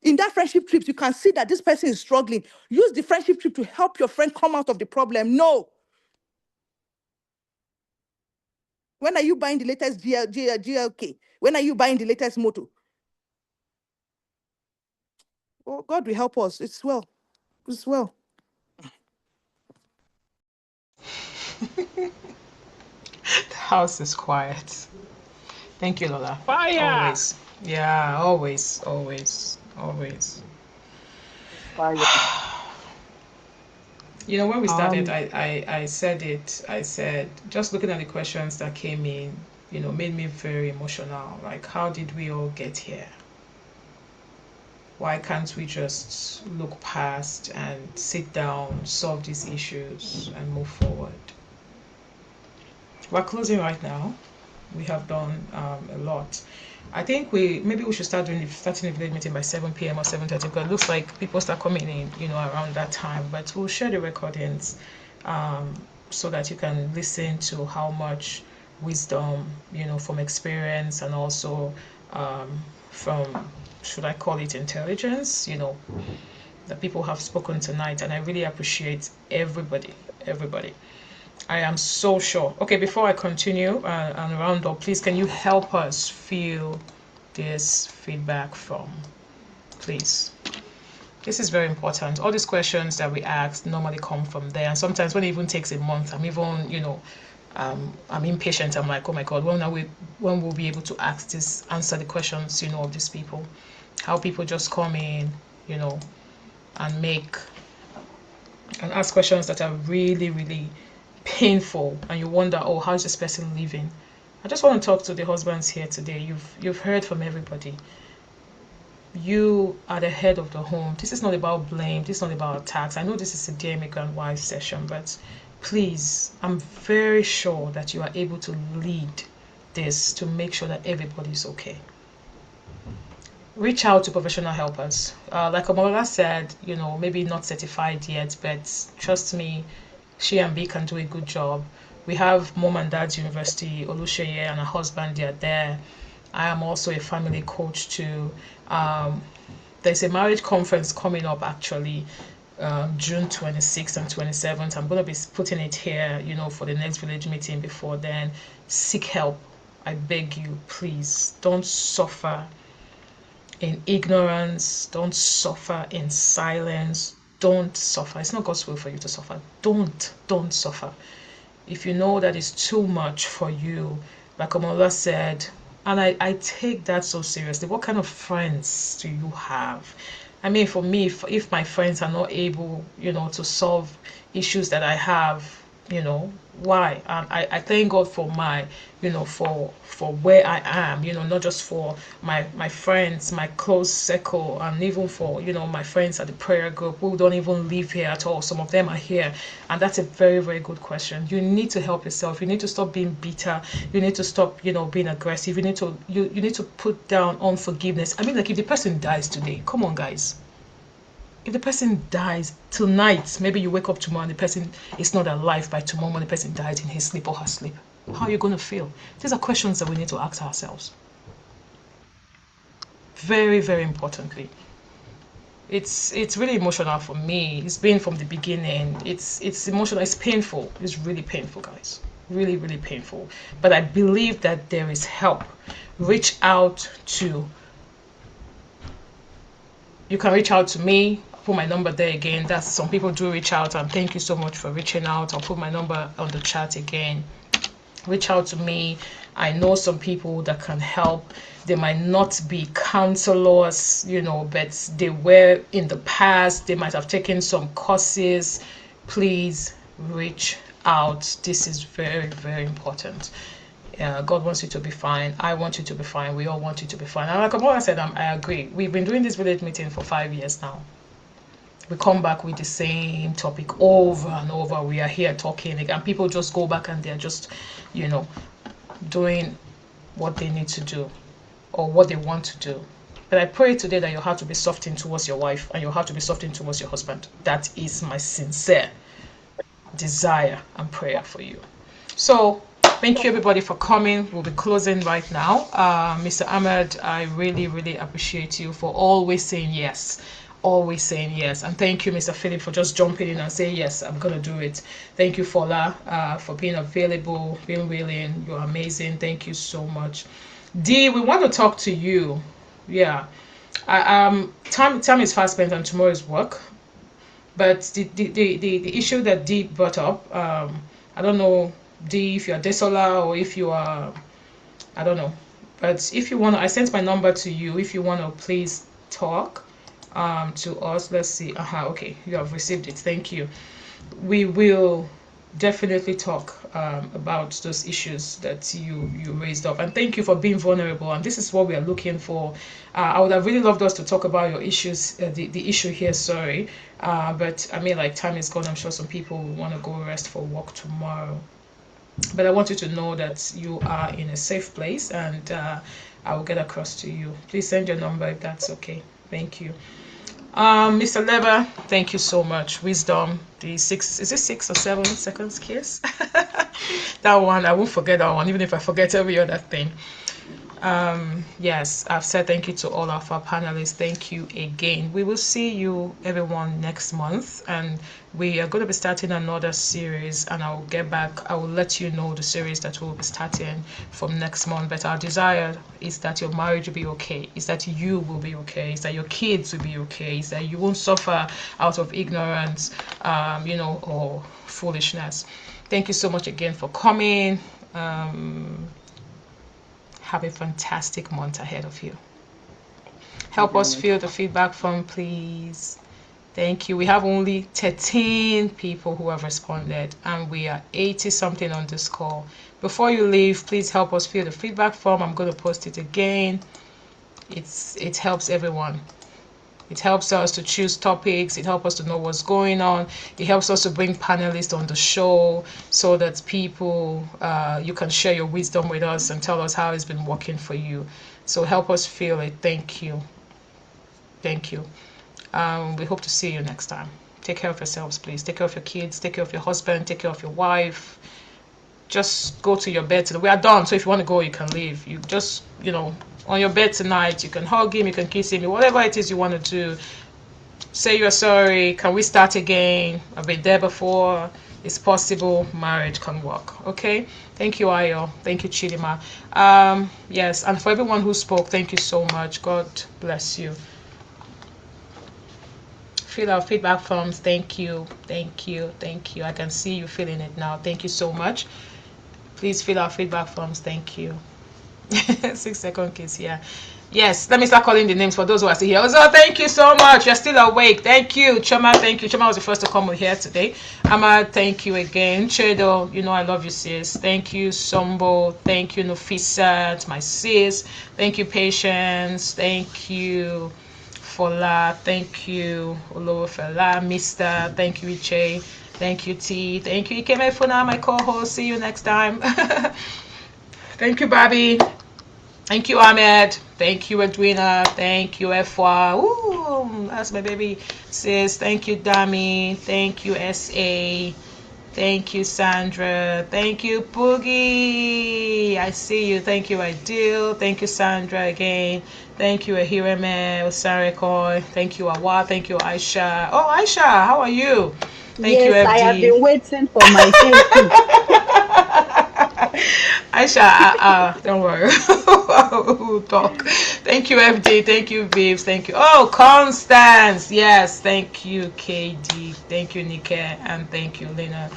In that friendship trips, you can see that this person is struggling. Use the friendship trip to help your friend come out of the problem. No. When are you buying the latest GLK? When are you buying the latest motor? Oh, God will help us. It's well. It's well. The house is quiet. Thank you, Lola. Fire. Always. Yeah, always, always, always. Fire. You know, when we started, Um, I said it. I said, just looking at the questions that came in, made me very emotional. Like, how did we all get here? Why can't we just look past and sit down, solve these issues, and move forward? We're closing right now. We have done a lot. I think maybe we should starting the village meeting by 7 p.m. or 7:30, because it looks like people start coming in, around that time. But we'll share the recordings, so that you can listen to how much wisdom, from experience, and also from, should I call it, intelligence, that people have spoken tonight. And I really appreciate everybody, everybody. I am so sure. Okay, before I continue and round up, please can you help us feel this feedback from, please? This is very important. All these questions that we ask normally come from there, and sometimes when it even takes a month, I'm even, I'm impatient. I'm like, oh my God, when we'll be able to answer the questions, of these people? How people just come in, and ask questions that are really, really painful, and you wonder, oh, how's this person living? I just want to talk to the husbands here today. You've heard from everybody. You are the head of the home. This is not about blame. This is not about attacks. I know this is a Dear Immigrant Wives session, but please, I'm very sure that you are able to lead this to make sure that everybody's okay. Reach out to professional helpers. Like Omola said, maybe not certified yet, but trust me, she and B can do a good job. We have Mom and Dad's University, Olusheye and her husband, they are there. I am also a family coach too. There's a marriage conference coming up actually, June 26th and 27th. I'm going to be putting it here, for the next village meeting. Before then, seek help. I beg you, please. Don't suffer in ignorance. Don't suffer in silence. Don't suffer. It's not God's will for you to suffer. Don't suffer. If you know that it's too much for you, like Amola said, and I take that so seriously. What kind of friends do you have? I mean, for me, if my friends are not able, to solve issues that I have, why? I thank God for my, for where I am, not just for my friends, my close circle, and even for, my friends at the prayer group who don't even live here at all. Some of them are here. And that's a very, very good question. You need to help yourself. You need to stop being bitter. You need to stop, being aggressive. You need to put down unforgiveness. I mean, like, if the person dies today, come on, guys. If the person dies tonight, maybe you wake up tomorrow and the person is not alive by tomorrow when the person died in his sleep or her sleep. How are you going to feel? These are questions that we need to ask ourselves. Very, very importantly. It's really emotional for me. It's been from the beginning. It's emotional. It's painful. It's really painful, guys. Really, really painful. But I believe that there is help. Reach out to. You can reach out to me. Put my number there again. That's, some people do reach out, and thank you so much for reaching out. I'll put my number on the chat again. Reach out to me. I know some people that can help. They might not be counselors, but they were in the past. They might have taken some courses. Please reach out. This is very, very important. God wants you to be fine. I want you to be fine. We all want you to be fine. And like I said, I agree. We've been doing this village meeting for 5 years now. We come back with the same topic over and over. We are here talking, and people just go back and they're just, doing what they need to do or what they want to do. But I pray today that you have to be softened towards your wife and you have to be softened towards your husband. That is my sincere desire and prayer for you. So thank you everybody for coming. We'll be closing right now. Mr. Ahmed, I really, really appreciate you for always saying yes. Always saying yes. And thank you, Mr. Philip, for just jumping in and saying, yes, I'm going to do it. Thank you, Fola, for being available, being willing. You're amazing. Thank you so much. Dee, we want to talk to you. Yeah. Time is fast spent and tomorrow is work. But the issue that Dee brought up, I don't know, Dee, if you're desola or if you are, I don't know. But if you want to, I sent my number to you. If you want to please talk to us. Let's see. Okay, you have received it. Thank you. We will definitely talk about those issues that you raised up, and thank you for being vulnerable, and this is what we are looking for. I would have really loved us to talk about your issues, the issue here, sorry, but I mean, like, time is gone. I'm sure some people will want to go rest for work tomorrow, but I want you to know that you are in a safe place, and I will get across to you. Please send your number if that's okay. Thank you. Mr. Levar, thank you so much. Wisdom, the 6 or 7 seconds kiss? That one, I won't forget that one, even if I forget every other thing. Yes, I've said thank you to all of our panelists. Thank you again. We will see you, everyone, next month, and we are going to be starting another series, and I will get back. I will let you know the series that we'll be starting from next month. But our desire is that your marriage will be okay, is that you will be okay, is that your kids will be okay, is that you won't suffer out of ignorance, or foolishness. Thank you so much again for coming. Have a fantastic month ahead of you. Help us fill the feedback form, please. Thank you. We have only 13 people who have responded, and we are 80 something on this call. Before you leave, please help us fill the feedback form. I'm going to post it again. It helps everyone. It helps us to choose topics. It helps us to know what's going on. It helps us to bring panelists on the show so that people, you can share your wisdom with us and tell us how it's been working for you. So help us feel it. Thank you. Thank you. We hope to see you next time. Take care of yourselves, please. Take care of your kids. Take care of your husband. Take care of your wife. Just go to your bed today. We are done, so if you want to go, you can leave. You just, on your bed tonight, you can hug him, you can kiss him, whatever it is you want to do. Say you're sorry. Can we start again? I've been there before. It's possible. Marriage can work. Okay? Thank you, Ayo. Thank you, Chidima. Yes, and for everyone who spoke, thank you so much. God bless you. Fill our feedback forms. Thank you. Thank you. Thank you. I can see you filling it now. Thank you so much. Please fill our feedback forms. Thank you. 6-second kiss, yeah. Yes, let me start calling the names for those who are still here. Also, thank you so much. You're still awake. Thank you. Choma, thank you. Choma was the first to come here today. Ahmad, thank you again. Chedo, I love you, sis. Thank you, Sombo. Thank you, Nufisat, my sis. Thank you, Patience. Thank you, Fola. Thank you, Olofela, Mister. Thank you, Iche. Thank you, T. Thank you, Ikeme Funa, my co-host. See you next time. Thank you, Bobby. Thank you, Ahmed. Thank you, Edwina. Thank you, Efwa. Ooh, that's my baby sis. Thank you, Dami. Thank you, SA. Thank you, Sandra. Thank you, Boogie. I see you. Thank you, Ideal. Thank you, Sandra, again. Thank you, Ahireme, Osareko. Thank you, Awa. Thank you, Aisha. Oh, Aisha, how are you? Thank you, FD. I have been waiting for my turn too. Aisha, don't worry. We'll talk. Thank you, FD. Thank you, Babes. Thank you. Oh, Constance. Yes. Thank you, KD. Thank you, Nike. And thank you, Lena.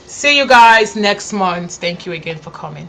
See you guys next month. Thank you again for coming.